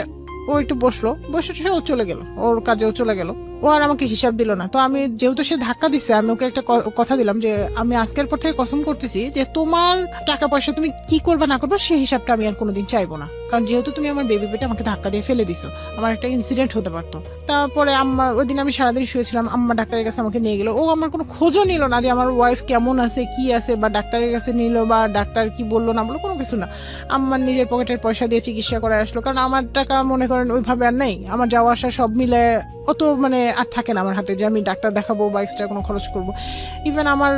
ও একটু বসলো, বসে ও চলে গেল, ওর কাজেও চলে গেল, ও আর আমাকে হিসাব দিল না। তো আমি যেহেতু সে ধাক্কা দিচ্ছে, আমি ওকে একটা কথা দিলাম যে আমি আজকের পর থেকে কসম করতেছি যে তোমার টাকা পয়সা তুমি কি করবা না করবা সেই হিসাবটা আমি আর কোনোদিন চাইবো না, কারণ যেহেতু তুমি আমার বেবি পেটে আমাকে ধাক্কা দিয়ে ফেলে দিছো, আমার একটা ইনসিডেন্ট হতে পারতো। তারপরে আম্মা, ওই দিন আমি সারাদিন শুয়েছিলাম, আম্মা ডাক্তারের কাছে আমাকে নিয়ে গেলো, ও আমার কোনো খোঁজও নিল না যে আমার ওয়াইফ কেমন আছে কি আছে, বা ডাক্তারের কাছে নিল বা ডাক্তার কি বললো না বললো, কোনো কিছু না। আম্মার নিজের পকেটের পয়সা দিয়ে চিকিৎসা করে আসলো, কারণ আমার টাকা মনে করেন ওইভাবে আর নেই, আমার যাওয়া আসা সব মিলে অত মানে আর থাকে না আমার হাতে যে আমি ডাক্তার দেখাবো বা এক্সট্রা কোনো খরচ করবো। ইভেন আমার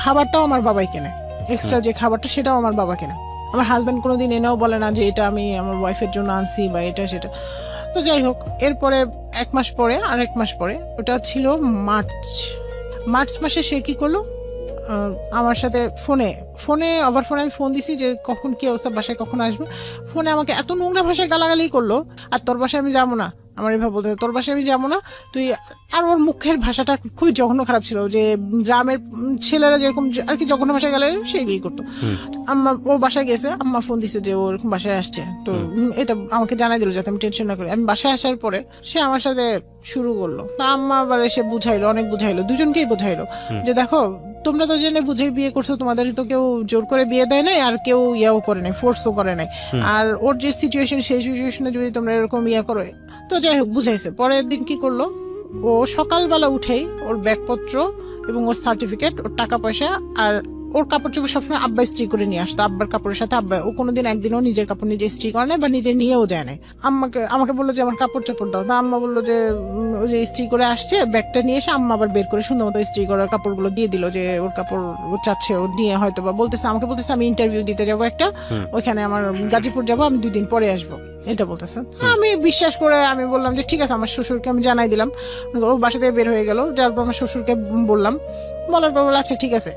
খাবারটাও আমার বাবাই কেনে, এক্সট্রা যে খাবারটা সেটাও আমার বাবা কেনে। আমার হাজব্যান্ড কোনোদিন এনেও বলে না যে এটা আমি আমার ওয়াইফের জন্য আনছি বা এটা সেটা। তো যাই হোক, এরপরে 1 মাস পরে আর 1 মাস পরে, ওটা ছিল মার্চ মাসে, সে কি করলো আমার সাথে ফোনে আমি ফোন দিছি যে কখন কি অবস্থা, বাসায় কখন আসবে। ফোনে আমাকে এত নোংরা ভাষায় গালাগালি করলো, আর তোর বাসায় আমি যাবো না, আমার এভাবে বলতে, তোর বাসায় আমি যাবো না তুই। আর ওর মুখের ভাষাটা খুবই জঘন্য খারাপ ছিল, যে গ্রামের ছেলেরা যেরকম আর কি জঘন্য ভাষায় গালাগালি সেইগুলি করতো। আম্মা ও বাসায় গেছে, আম্মা ফোন দিছে যে ও এরকম বাসায় আসছে, তো এটা আমাকে জানাই দিল যাতে আমি টেনশন না করি। আমি বাসায় আসার পরে সে আমার সাথে শুরু করলো, তা আম্মা আবার এসে বুঝাইলো, অনেক বুঝাইলো, দুজনকেই বুঝাইলো যে দেখো তোমরা তো জেনে বুঝে বিয়ে করছো, তোমাদের তো কেউ জোর করে বিয়ে দেয় নাই, আর কেউ ইয়াও করে নাই, ফোর্সও করে নাই। আর ওর যে সিচুয়েশন, সেই সিচুয়েশনে যদি তোমরা এরকম ইয়া করো, তো যাই হোক বুঝাইছে। পরের দিন কি করলো, ও সকালবেলা উঠেই ওর ব্যাগপত্র এবং ওর সার্টিফিকেট, ওর টাকা পয়সা আর ওর কাপড় চোপড় সবসময় আব্বা ইস্ত্রি করে নিয়ে আসতো, আব্বার কাপড়ের সাথে আব্বা, ও কোনোদিন একদিনও নিজের কাপড় নিজে ইস্ত্রি করে না বা নিজে নিয়েও যায় না। আমাকে বললো যে আমার কাপড় চোপড় দাও, তা আম্মা বললো যে ওই যে ইস্ত্রি করে আসছে, ব্যাগটা নিয়ে এসে আম্মা আবার বের করে সুন্দর মতো ইস্ত্রি করার কাপড়গুলো দিয়ে দিল, যে ওর কাপড় ও চাচ্ছে ও নিয়ে হয়তো বা আমাকে বলতেছে আমি ইন্টারভিউ দিতে যাবো একটা, ওইখানে আমার গাজীপুর যাবো, আমি 2 দিন পরে আসবো, এটা বলতেছে। আমি বিশ্বাস করে আমি বললাম যে ঠিক আছে, আমার শ্বশুরকে আমি জানাই দিলাম। ও বাসা থেকে বের হয়ে গেল, যার পর আমার শ্বশুরকে বললাম, বলার পর বললো আচ্ছা ঠিক আছে।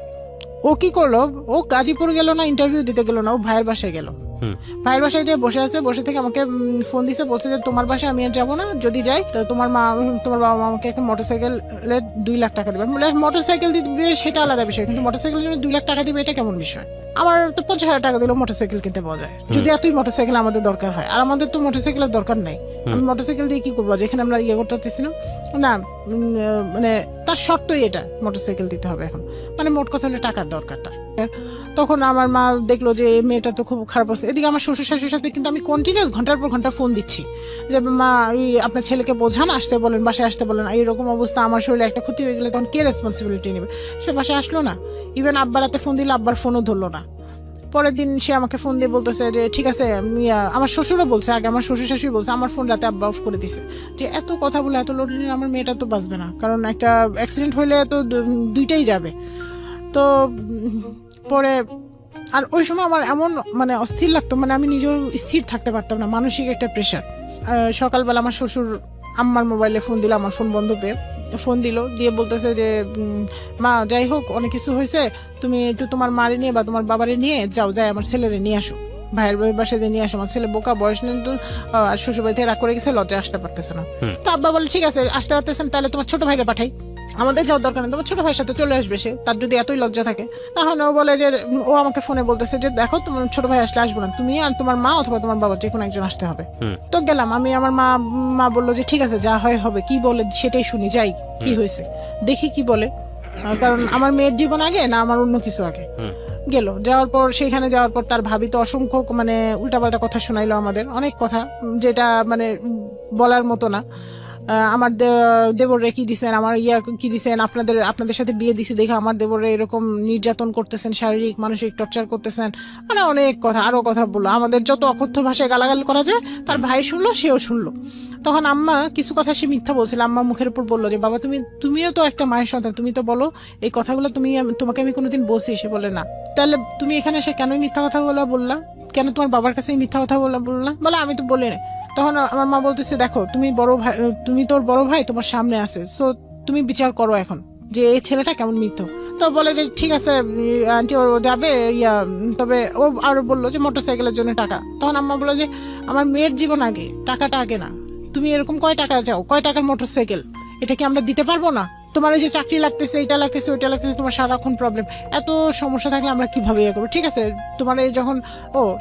ও কি করলো, ও গাজীপুর গেল না, ইন্টারভিউ দিতে গেল না, ও ভাইয়ের বাসায় গেল। ভাইয়ের বাসায় যে বসে আছে, বসে থেকে আমাকে ফোন দিছে, বলছে যে তোমার বাসায় আমি আর যাবো না, যদি যাই তো তোমার বাবা মা আমাকে একটা মোটরসাইকেলের 2 লাখ টাকা দিবে। মোটরসাইকেল দিবে সেটা আলাদা বিষয়, কিন্তু মোটরসাইকেলের জন্য 2 লাখ টাকা দিবে এটা কেমন বিষয়? আমার তো 50,000 টাকা দিলেও মোটরসাইকেল কিনতে পাওয়া যায়, যদি এতই মোটরসাইকেল আমাদের দরকার হয়। আর আমাদের তো মোটরসাইকেলের দরকার নাই, আমি মোটরসাইকেল দিয়ে কি করবো যেখানে আমরা করতে পারতেছি না। মানে তার শর্তই এটা, মোটরসাইকেল দিতে হবে এখন, মানে মোট কথা হলে টাকার দরকার তার। তখন আমার মা দেখলো যে মেয়েটা তো খুব খারাপ অবস্থা। এদিকে আমার শ্বশুর শাশুড়ির সাথে কিন্তু আমি কন্টিনিউস ঘন্টার পর ঘন্টা ফোন দিচ্ছি যে মা আপনার ছেলেকে বোঝান, আসতে বলেন, বাসায় আসতে বলেন, এইরকম অবস্থা, আমার শরীরে একটা ক্ষতি হয়ে গেলে তখন কে রেসপন্সিবিলিটি নেবে? সে বাসায় আসলো না, ইভেন আব্বার হাতে ফোন দিলে আব্বার ফোনও ধরলো না। পরের দিন সে আমাকে ফোন দিয়ে বলতেছে যে ঠিক আছে, আমার শ্বশুরও বলছে, আগে আমার শ্বশুর শাশুড়ি বলছে, আমার ফোন রাতে আব্বা অফ করে দিছে, যে এত কথা বলে এত লোড নিলে আমার মেয়েটা তো বাঁচবে না, কারণ একটা অ্যাক্সিডেন্ট হইলে তো দুইটাই যাবে। তো পরে আর ওই সময় আমার এমন মানে অস্থির লাগতো, মানে আমি নিজেও স্থির থাকতে পারতাম না, মানসিক একটা প্রেশার। সকালবেলা আমার শ্বশুর আম্মার মোবাইলে ফোন দিল, আমার ফোন বন্ধ পেয়ে ফোন দিল, দিয়ে বলতেছে যে মা যাই হোক অনেক কিছু হয়েছে, তুমি একটু তোমার মারে নিয়ে বা তোমার বাবারে নিয়ে যাও, যাই আমার ছেলেরে নিয়ে আসো, ভাইয়ের বাসায় যে নিয়ে আসো, আমার ছেলে বোকা, বয়স নেই তো, আর শ্বশুর বাড়ি থেকে রাগ করে গেছে, লজ্জা আসতে পারতেছে না। তো আব্বা বলে ঠিক আছে আসতে পারতেছেন, তাহলে তোমার ছোট ভাইরে পাঠাই, আমাদের যাওয়ার দরকার নেই, তোমার ছোট ভাইয়ের সাথে চলে আসবে সে, তার যদি এতই লজ্জা থাকে। তখন ও বলে যে ও আমাকে ফোনে বলতেছে যে দেখো তোমার ছোট ভাই আসলে আসবো না, তুমি আর তোমার মা অথবা তোমার বাবা যে কোনো একজন আসতে হবে। তো গেলাম আমি, আমার মা বললো যে ঠিক আছে যা হয় হবে, কি বলে সেটাই শুনি, যাই কি হয়েছে দেখি কি বলে, কারণ আমার মেয়ের জীবন আগে না আমার অন্য কিছু আগে। গেল, যাওয়ার পর সেইখানে যাওয়ার পর তার ভাবি তো অসংখ্য মানে উল্টাপাল্টা কথা শোনাইলো আমাদের, অনেক কথা যেটা মানে বলার মতো না। আমার দেবরে কি দিছেন, আমার কি দিছেন, আপনাদের সাথে বিয়ে দিছি দেখে আমার দেবরে এরকম নির্যাতন করতেছেন, শারীরিক মানসিক টর্চার করতেছেন, মানে অনেক কথা, আরো কথা বললো। আমাদের যত অকথ্য ভাষায় গালাগাল করা যায় তার ভাই শুনলো, সেও শুনলো। তখন আম্মা কিছু কথা সে মিথ্যা বলছিল, আম্মা মুখের উপর বললো যে বাবা তুমিও তো একটা মায়ের সন্তান, তুমি তো বলো এই কথাগুলো, তোমাকে আমি কোনোদিন বলছি? সে বলে না। তাহলে তুমি এখানে এসে কেন মিথ্যা কথাগুলো বললা, কেন তোমার বাবার কাছে মিথ্যা কথা বললা? বলে আমি তো বলি না। তখন আমার মা বলতেছে দেখো তুমি তোর বড় ভাই তোমার সামনে আছে, সো তুমি বিচার করো এখন যে এই ছেলেটা কেমন মিথ্য। তো বলে যে ঠিক আছে আন্টি ও যাবে, তবে ও আরো বললো যে মোটরসাইকেলের জন্য টাকা। তখন আম্মা বললো যে আমার মেয়ের জীবন আগে, টাকাটা আগে না, তুমি এরকম কয় টাকা চাও, কয় টাকার মোটরসাইকেল, এটা কি আমরা দিতে পারবো না? তোমার এই যে চাকরি লাগতেছে, এটা লাগতেছে, ওইটা লাগতেছে, তোমার সারাক্ষণ প্রবলেম, এত সমস্যা থাকলে আমরা কিভাবে করবো? ঠিক আছে তোমার এই যখন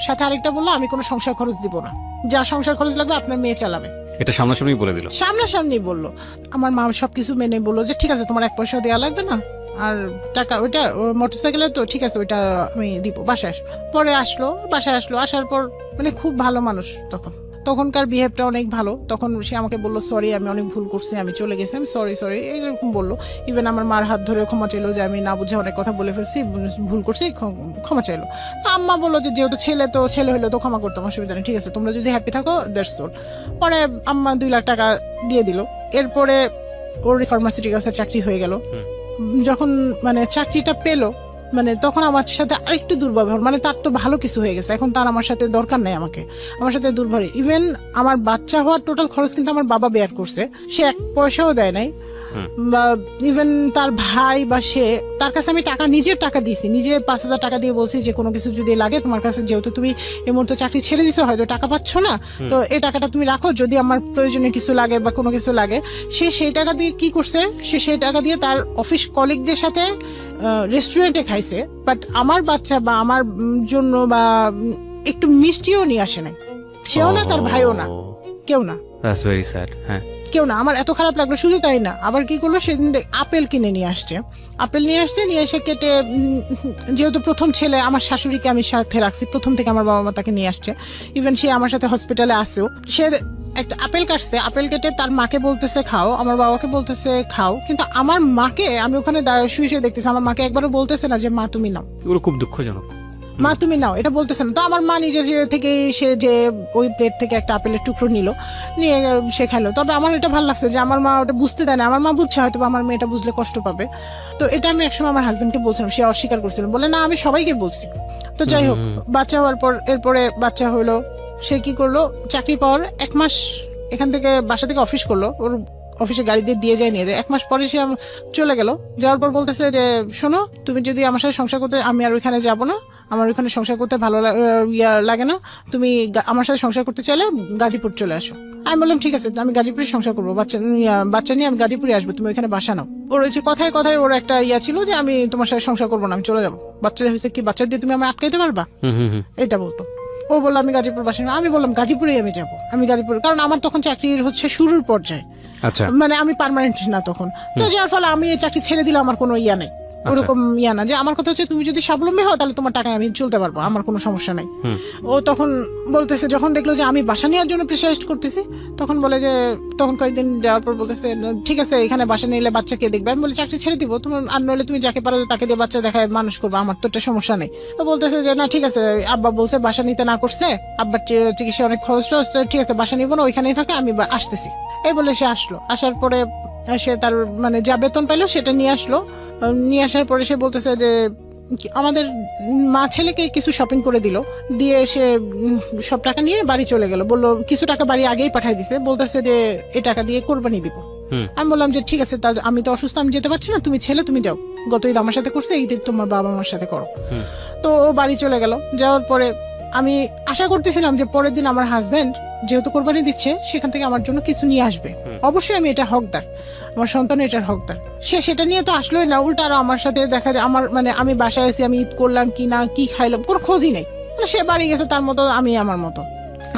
সাথে আরেকটা বললো আমি কোনো সংসার খরচ দিব না, যা সংসার খরচ লাগবে আপনার মেয়ে চালাবে। এটা সামনাসামনি বলে দিল, সামনাসামনি বললো। আমার মা সবকিছু মেনে বললো যে ঠিক আছে তোমার 1 পয়সা দেওয়া লাগবে না, আর টাকা ওইটা মোটরসাইকেলের তো ঠিক আছে ওইটা আমি দিব। বাসায় পরে আসলো, বাসায় আসলো, আসার পর মানে খুব ভালো মানুষ, তখনকার বিহেভটা অনেক ভালো। তখন সে আমাকে বললো সরি আমি অনেক ভুল করছি, আমি চলে গেছি, আমি সরি এরকম বললো। ইভেন আমার মার হাত ধরে ক্ষমা চাইলো যে আমি না বুঝে অনেক কথা বলে ফেলছি, ভুল করছি, ক্ষমা চাইলো। আম্মা বললো যে যেহেতু ছেলে হইলো তো ক্ষমা করতাম, অসুবিধা নেই, ঠিক আছে তোমরা যদি হ্যাপি থাকো দ্যাটস অল। পরে আম্মা 2 লাখ টাকা দিয়ে দিল। এরপরে ওর ফার্মাসিউটিক্যালসের চাকরি হয়ে গেল। যখন মানে চাকরিটা পেলো, মানে তখন আমার সাথে আরেকটু দুর্ব্যবহার, মানে তার তো ভালো কিছু হয়ে গেছে, এখন তার আমার সাথে দরকার নাই, আমার সাথে দুর্ব্যবহার। ইভেন আমার বাচ্চা হওয়ার টোটাল খরচ কিন্তু আমার বাবা বেয়ার করছে, সে 1 পয়সাও দেয় নাই। বা ইভেন তার ভাই বা সে, তার কাছে আমি নিজের টাকা দিয়েছি, নিজে 5,000 টাকা দিয়ে বলছি যে কোনো কিছু যদি লাগে তোমার কাছে, যেহেতু তুমি এই মুহূর্তে চাকরি ছেড়ে দিছো, হয়তো টাকা পাচ্ছ না, তো এই টাকাটা তুমি রাখো, যদি আমার প্রয়োজনে কিছু লাগে বা কোনো কিছু লাগে। সে সেই টাকা দিয়ে কি করছে, সে সেই টাকা দিয়ে তার অফিস কলিগদের সাথে রেস্টুরেন্টে খাইছে, বাট আমার বাচ্চা বা আমার জন্য বা একটু মিষ্টিও নিয়ে আসে নাই, সেও না, তার ভাইও না, কেউ না। That's very sad. হ্যাঁ, কেউ না। আমার এত খারাপ লাগলো। শুধু তাই না, আবার কি করলো, সেদিন আপেল কিনে নিয়ে এসে কেটে, যেহেতু প্রথম ছেলে, আমার শাশুড়িকে আমি সাথে রাখছি প্রথম থেকে, আমার বাবা মা তাকে নিয়ে আসছে, ইভেন সে আমার সাথে হসপিটালে আসেও, সে একটা আপেল কাটছে, আপেল কেটে তার মাকে বলতেছে খাও, আমার বাবাকে বলতেছে খাও, কিন্তু আমার মাকে আমি ওখানে শুয়ে শুয়ে দেখতেছি, আমার মাকে একবারও বলতেছে না যে মা তুমি নাও, এগুলো খুব দুঃখজনক। মা তুমি নাও, এটা বলতেছে না। তো আমার মা নিজে থেকে সে যে ওই প্লেট থেকে একটা আপেলের টুকরো নিয়ে সে খাইলো। তবে আমার এটা ভালো লাগছে যে আমার মা ওটা বুঝতে দেয় না, আমার মা বুঝছে হয়তো আমার মেয়েটা বুঝলে কষ্ট পাবে। তো এটা আমি একসময় আমার হাজবেন্ডকে বলছিলাম, সে অস্বীকার করছিল, বলে না আমি সবাইকে বলছি। তো যাই হোক, বাচ্চা হওয়ার পর এরপরে বাচ্চা হইলো, সে কি করলো, চাকরি পাওয়ার 1 মাস এখান থেকে বাসা থেকে অফিস করলো, ওর অফিসে গাড়ি দিয়ে যায় নিয়ে যায়। 1 মাস পরে সে চলে গেল, যাওয়ার পর বলতেছে যে শোনো তুমি যদি আমার সাথে সংসার করতে, আমি আর ওইখানে যাব না, আমার ওইখানে সংসার করতে ভালো লাগে না, তুমি আমার সাথে সংসার করতে চাইলে গাজীপুর চলে আসো। আমি বললাম ঠিক আছে, আমি গাজীপুরে সংসার করবো, বাচ্চা নিয়ে আমি গাজীপুরে আসবো, তুমি ওইখানে বাসা নাও। ওর হচ্ছে কথায় কথায় ওর একটা ছিল যে আমি তোমার সাথে সংসার করবো না, আমি চলে যাবো, বাচ্চা হয়েছে কি, বাচ্চা দিয়ে তুমি আমি আটকাইতে পারবা, এটা বলতো। ও বললো আমি গাজীপুর বাসা, আমি বললাম গাজীপুরেই আমি যাবো, আমি গাজীপুর, কারণ আমার তখন চাকরির হচ্ছে শুরুর পর্যায়ে, আচ্ছা মানে আমি পার্মানেন্ট না তখন। তো যার ফলে আমি এই চাকরি ছেড়ে দিলে আমার কোনো নেই, ওরকম না, যে আমার কথা হচ্ছে তুমি যদি স্বাবলম্বী হও তাহলে তোমার টাকায় আমি চলতে পারবো, আমার কোনো সমস্যা নাই। ও তখন বলতেছে, যখন দেখলো যে আমি বাসা নেওয়ার জন্য প্রেসারাইজড করতেছি, তখন বলে যে, তখন কয়েকদিন যাওয়ার পর বলতেছে ঠিক আছে এখানে বাসা নিলে বাচ্চা কে দেখবে। আমি বলি চাকরি ছেড়ে দিব, তোমার আর নইলে তুমি যাকে পারো তাকে দিয়ে বাচ্চা দেখায় মানুষ করবো, আমার তো একটা সমস্যা নেই। তো বলতেছে যে না ঠিক আছে, আব্বা বলছে বাসা নিতে না করছে, আব্বার চিকিৎসা অনেক খরচ, ঠিক আছে বাসা নিবো না, ওইখানেই থাকে, আমি আসতেছি। এই বলে সে আসলো, আসার পরে সে তার মানে যা বেতন পাইলো সেটা নিয়ে আসলো। নিয়ে আসার পরে সে বলতেছে যে আমাদের মা ছেলেকে কিছু শপিং করে দিল, দিয়ে সে সব টাকা নিয়ে বাড়ি চলে গেল, বললো কিছু টাকা বাড়ি আগেই পাঠিয়ে দিছে, বলতেছে যে এই টাকা দিয়ে কোরবানি দিব। আমি বললাম যে ঠিক আছে, আমি তো অসুস্থ, আমি যেতে পারছি না, তুমি ছেলে তুমি যাও, গত ঈদ আমার সাথে করছে, এই ঈদ তোমার বাবা মার সাথে করো। তো ও বাড়ি চলে গেল, যাওয়ার পরে আমি আশা করতেছিলাম যে পরের দিন আমার হাজবেন্ড যেহেতু কোরবানি দিচ্ছে সেখান থেকে আমার জন্য কিছু নিয়ে আসবে, অবশ্যই আমি এটা হকদার, আমার সন্তান এটার হকদার। সে সেটা নিয়ে তো আসলোই না, উল্টা আরো আমার সাথে দেখা যায় আমার মানে আমি বাসায় এসে আমি ঈদ করলাম কি না, কি খাইলাম, কোনো খোঁজই নেই। সে বাড়ি গেছে তার মতো, আমি আমার মতো।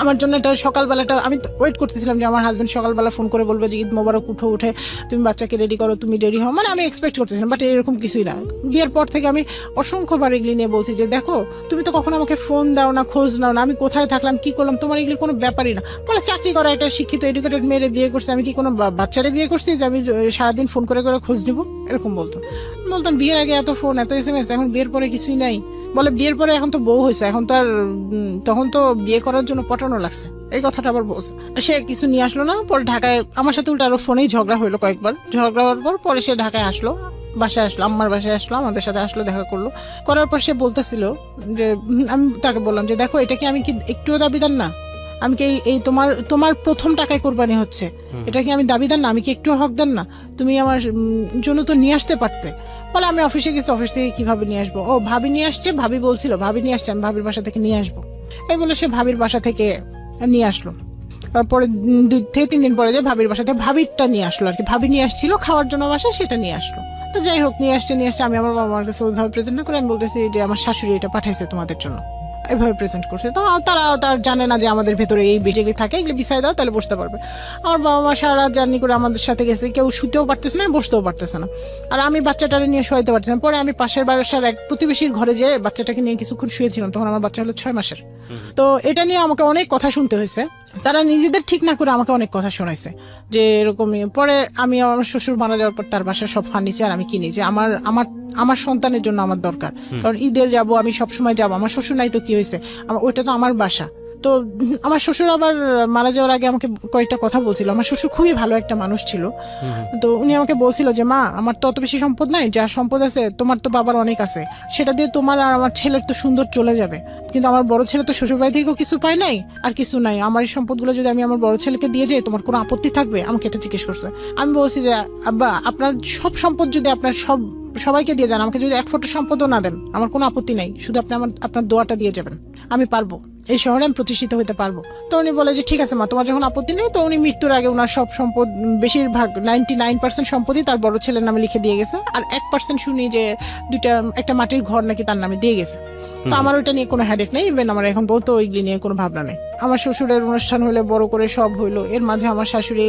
আমার জন্য এটা সকালবেলাটা আমি ওয়েট করতেছিলাম যে আমার হাজবেন্ড সকালবেলা ফোন করে বলবে যে ঈদ মোবারক, উঠে তুমি বাচ্চাকে রেডি করো, তুমি রেডি হও, মানে আমি এক্সপেক্ট করতেছিলাম, বাট এরকম কিছুই না। বিয়ের পর থেকে আমি অসংখ্যবার এগুলি নিয়ে বলছি যে দেখো তুমি তো কখনো আমাকে ফোন দাও না, খোঁজ নাও না, আমি কোথায় থাকলাম কি করলাম, তোমার এগুলি কোনো ব্যাপারই না। বলে চাকরি করা একটা শিক্ষিত এডুকেটেড মেয়েরে বিয়ে করছে, আমি কি কোনো বাচ্চারে বিয়ে করছি যে আমি সারাদিন ফোন করে করে খোঁজ নিবো, এরকম বলতাম বিয়ের আগে এত ফোন এত SMS, এখন বিয়ের পরে কিছুই নাই। বলে বিয়ের পরে এখন তো বউ হয়েছে, এখন তো আর তখন তো বিয়ে করার জন্য পটানো লাগছে, এই কথাটা আবার বলছে। সে কিছু নিয়ে আসলো না, পরে ঢাকায় আমার সাথে উল্টা আরো ফোনেই ঝগড়া হইলো কয়েকবার, ঝগড়া হওয়ার পর পরে সে ঢাকায় আসলো, বাসায় আসলো, আম্মার বাসায় আসলো, আমাদের সাথে আসলো, দেখা করলো। করার পর সে বলতেছিল যে আমি তাকে বললাম যে দেখো এটা কি আমি কি একটুও দাবিদার না, আমি কি এই তোমার প্রথম টাকায় কোরবানি হচ্ছে, এটা কি আমি দাবিদার না, আমি কি একটু হকদার না, তুমি আমার জন্য তো নিয়ে আসতে পারতে। বলে আমি অফিসে গেছি, অফিস থেকে কিভাবে নিয়ে আসবো, ও ভাবি নিয়ে আসছে, ভাবি বলছিল ভাবি নিয়ে আসছে, আমি ভাবির বাসা থেকে নিয়ে আসবো। এই বলে সে ভাবির বাসা থেকে নিয়ে আসলো। পরে 2 থেকে 3 দিন পরে যে ভাবির বাসা থেকে ভাবিরটা নিয়ে আসলো আর কি, ভাবি নিয়ে আসছিল খাওয়ার জন্য বাসায়, সেটা নিয়ে আসলো। তো যাই হোক নিয়ে আসছে, আমি আমার বাবা মার কাছে ওইভাবে প্রেজেন্ট না করে আমি বলতেছি যে আমার শাশুড়ি এটা পাঠাইছে তোমাদের জন্য, এইভাবে প্রেজেন্ট করছে। তো তারা তার জানে না যে আমাদের ভেতরে এই বেটেগুলি থাকে, এগুলো বিছাই দাও তাহলে বসতে পারবে। আমার বাবা মা সারা রাত জার্নি করে আমাদের সাথে গেছে, কেউ শুতেও পারতেছে না, বসতেও পারতেছে না, আর আমি বাচ্চাটারে নিয়ে শোয়াইতে পারতেছি না। পরে আমি পাশের বাসার এক প্রতিবেশীর ঘরে যেয়ে বাচ্চাটাকে নিয়ে কিছুক্ষণ শুয়েছিলাম, তখন আমার বাচ্চা হলো 6 মাসের। তো এটা নিয়ে আমাকে অনেক কথা শুনতে হয়েছে, তারা নিজেদের ঠিক না করে আমাকে অনেক কথা শোনাইছে যে এরকমই। পরে আমি আমার শ্বশুর মারা যাওয়ার পর তার বাসার সব ফার্নিচার আমি কিনি, যে আমার সন্তানের জন্য আমার দরকার, কারণ ঈদে যাব আমি সবসময় যাবো, আমার শ্বশুর নাই তো কি হয়েছে, ওইটা তো আমার বাসা। তো আমার শ্বশুর আবার মারা যাওয়ার আগে আমাকে কয়েকটা কথা বলছিল, আমার শ্বশুর খুবই ভালো একটা মানুষ ছিল। তো উনি আমাকে বলছিল যে মা আমার তো অত বেশি সম্পদ নাই, যা সম্পদ আছে তোমার তো বাবার অনেক আছে, সেটা দিয়ে তোমার আর আমার ছেলের তো সুন্দর চলে যাবে, কিন্তু আমার বড় ছেলে তো শ্বশুর বাড়ি থেকেও কিছু পায় নাই আর কিছু নাই, আমার এই সম্পদগুলো যদি আমি আমার বড় ছেলেকে দিয়ে যাই তোমার কোনো আপত্তি থাকবে, আমাকে এটা জিজ্ঞেস করছে। আমি বলছি যে আব্বা আপনার সব সম্পদ যদি আপনার সবাইকে দিয়ে যান, আমাকে যদি 1 ফোঁটা সম্পদও না দেন আমার কোনো আপত্তি নাই, শুধু আপনি আপনার দোয়াটা দিয়ে যাবেন, আমি পারবো, এই শহরে আমি প্রতিষ্ঠিত হতে পারবো। তো উনি বলে যে ঠিক আছে মা তোমার যখন আপত্তি নেই। তো উনি মৃত্যুর আগে ওনার সব সম্পদ বেশিরভাগ 99% সম্পদই তার বড় ছেলের নামে লিখে দিয়ে গেছে, আর 1% শুনি যে একটা মাটির ঘর নাকি তার নামে দিয়ে গেছে। তো আমার ওইটা নিয়ে কোনো হেডেক নেই, ইভেন আমার এখন বলতো ওইগুলি নিয়ে কোনো ভাবনা নেই। আমার শ্বশুরের অনুষ্ঠান হলে বড় করে সব হইলো, এর মাঝে আমার শাশুড়ি,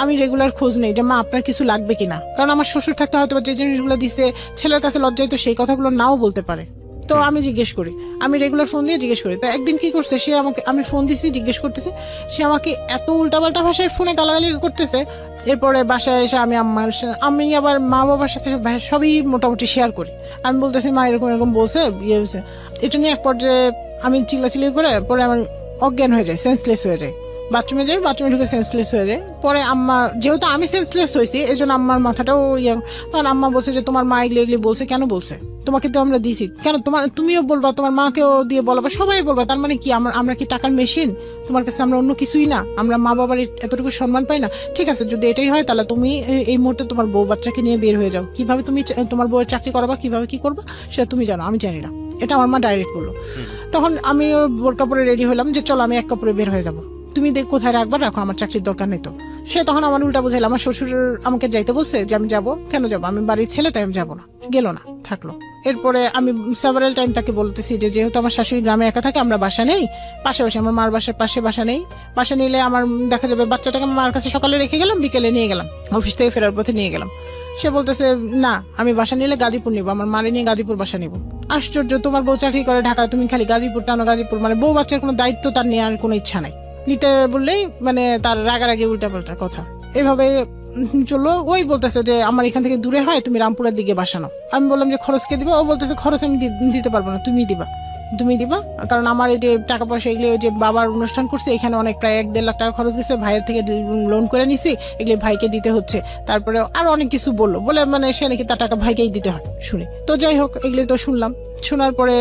আমি রেগুলার খোঁজ নেই যে মা আপনার কিছু লাগবে কিনা, কারণ আমার শ্বশুর থাকতে হয়তো যে জিনিসগুলো দিচ্ছে ছেলের কাছে লজ্জায় তো সেই কথাগুলো নাও বলতে পারে। তো তো আমি জিজ্ঞেস করি, আমি রেগুলার ফোন দিয়ে জিজ্ঞেস করি। তো একদিন কি করছে, সে আমাকে, আমি ফোন দিছি জিজ্ঞেস করতেছে, সে আমাকে এত উল্টাপাল্টা ভাষায় ফোনে গালাগালি করতেছে। এরপরে বাসায় এসে আমি আবার মা বাবার সাথে সবই মোটামুটি শেয়ার করি। আমি বলতেছি মা এরকম এরকম বলছে, ইয়ে হয়েছে। এটা নিয়ে এক পর্যায়ে আমি চিল্লাচিল্লি করে পরে আমার অজ্ঞান হয়ে যায়, সেন্সলেস হয়ে যায়। বাথরুমে যাই, বাথরুমে ঢুকে সেন্সলেস হয়ে যায়। পরে আম্মা, যেহেতু আমি সেন্সলেস হয়েছি এই জন্য আম্মার মাথাটাও তখন আম্মা বলছে যে তোমার মা এগুলি এগুলি বলছে, কেন বলছে, তোমাকে তো আমরা দিছি, কেন তুমিও বলবা, তোমার মাকেও দিয়ে বলবা, সবাই বলবা, তার মানে কি আমরা কি টাকার মেশিন? তোমার কাছে আমরা অন্য কিছুই না? আমরা মা বাবার এতটুকু সম্মান পাই না? ঠিক আছে, যদি এটাই হয় তাহলে তুমি এই মুহূর্তে তোমার বউ বাচ্চাকে নিয়ে বের হয়ে যাও। কিভাবে তুমি তোমার বউয়ের চাকরি করাবা, কিভাবে কি করবা সেটা তুমি জানো, আমি জানি না। এটা আমার মা ডাইরেক্ট বললো। তখন আমি ওর বোর কাপড়ে রেডি হলাম যে চলো আমি এক কাপড়ে বের হয়ে যাবো, তুমি কোথায় রাখবা রাখো, আমার চাকরির দরকার নেই। তো সে তখন আমার উল্টা বুঝাইল, আমার শ্বশুর আমাকে যাইতে বলছে যে আমি যাবো, কেন যাবো, আমি বাড়ির ছেলে তাই আমি যাবো না। গেল না, থাকলো। এরপরে আমি সেভারাল টাইম তাকে বলতেছি যে যেহেতু আমার শাশুড়ি গ্রামে একা থাকে, আমরা বাসা নেই পাশাপাশি, আমার মার বাসার পাশে বাসা নেই, বাসা নিলে আমার দেখা যাবে বাচ্চাটাকে আমার মার কাছে সকালে রেখে গেলাম, বিকেলে নিয়ে গেলাম, অফিস থেকে ফেরার পথে নিয়ে গেলাম। সে বলতেছে না, আমি বাসা নিলে গাজীপুর নিবো, আমার মারে নিয়ে গাজীপুর বাসা নিবো। আশ্চর্য, তোমার বউ চাকরি করে ঢাকা, তুমি খালি গাজীপুর টানো, গাজীপুর, মানে বউ বাচ্চার কোনো দায়িত্ব তার নেওয়ার কোনো ইচ্ছা নাই, নিতে বললেই মানে তার রাগারাগি উল্টাপাল্টা কথা এভাবে চললো। ওই বলতেছে যে আমার এখান থেকে দূরে হয়, তুমি রামপুরের দিকে বাসানো। আমি বললাম যে খরচ কে দিবা? ও বলতেছে খরচ আমি দিতে পারবো না, তুমি দিবা, কারণ আমার এই যে টাকা পয়সা এগুলি ওই যে বাবার অনুষ্ঠান করছে, এখানে অনেক প্রায় 1-1.5 লাখ টাকা খরচ গেছে, ভাইয়ের থেকে লোন করে নিছি, এগুলি ভাইকে দিতে হচ্ছে। তারপরে আরো অনেক কিছু বললো, বলে মানে সে নাকি তার টাকা ভাইকেই দিতে হয় শুনে। তো যাই হোক, এগুলি তো শুনলাম। শোনার পরে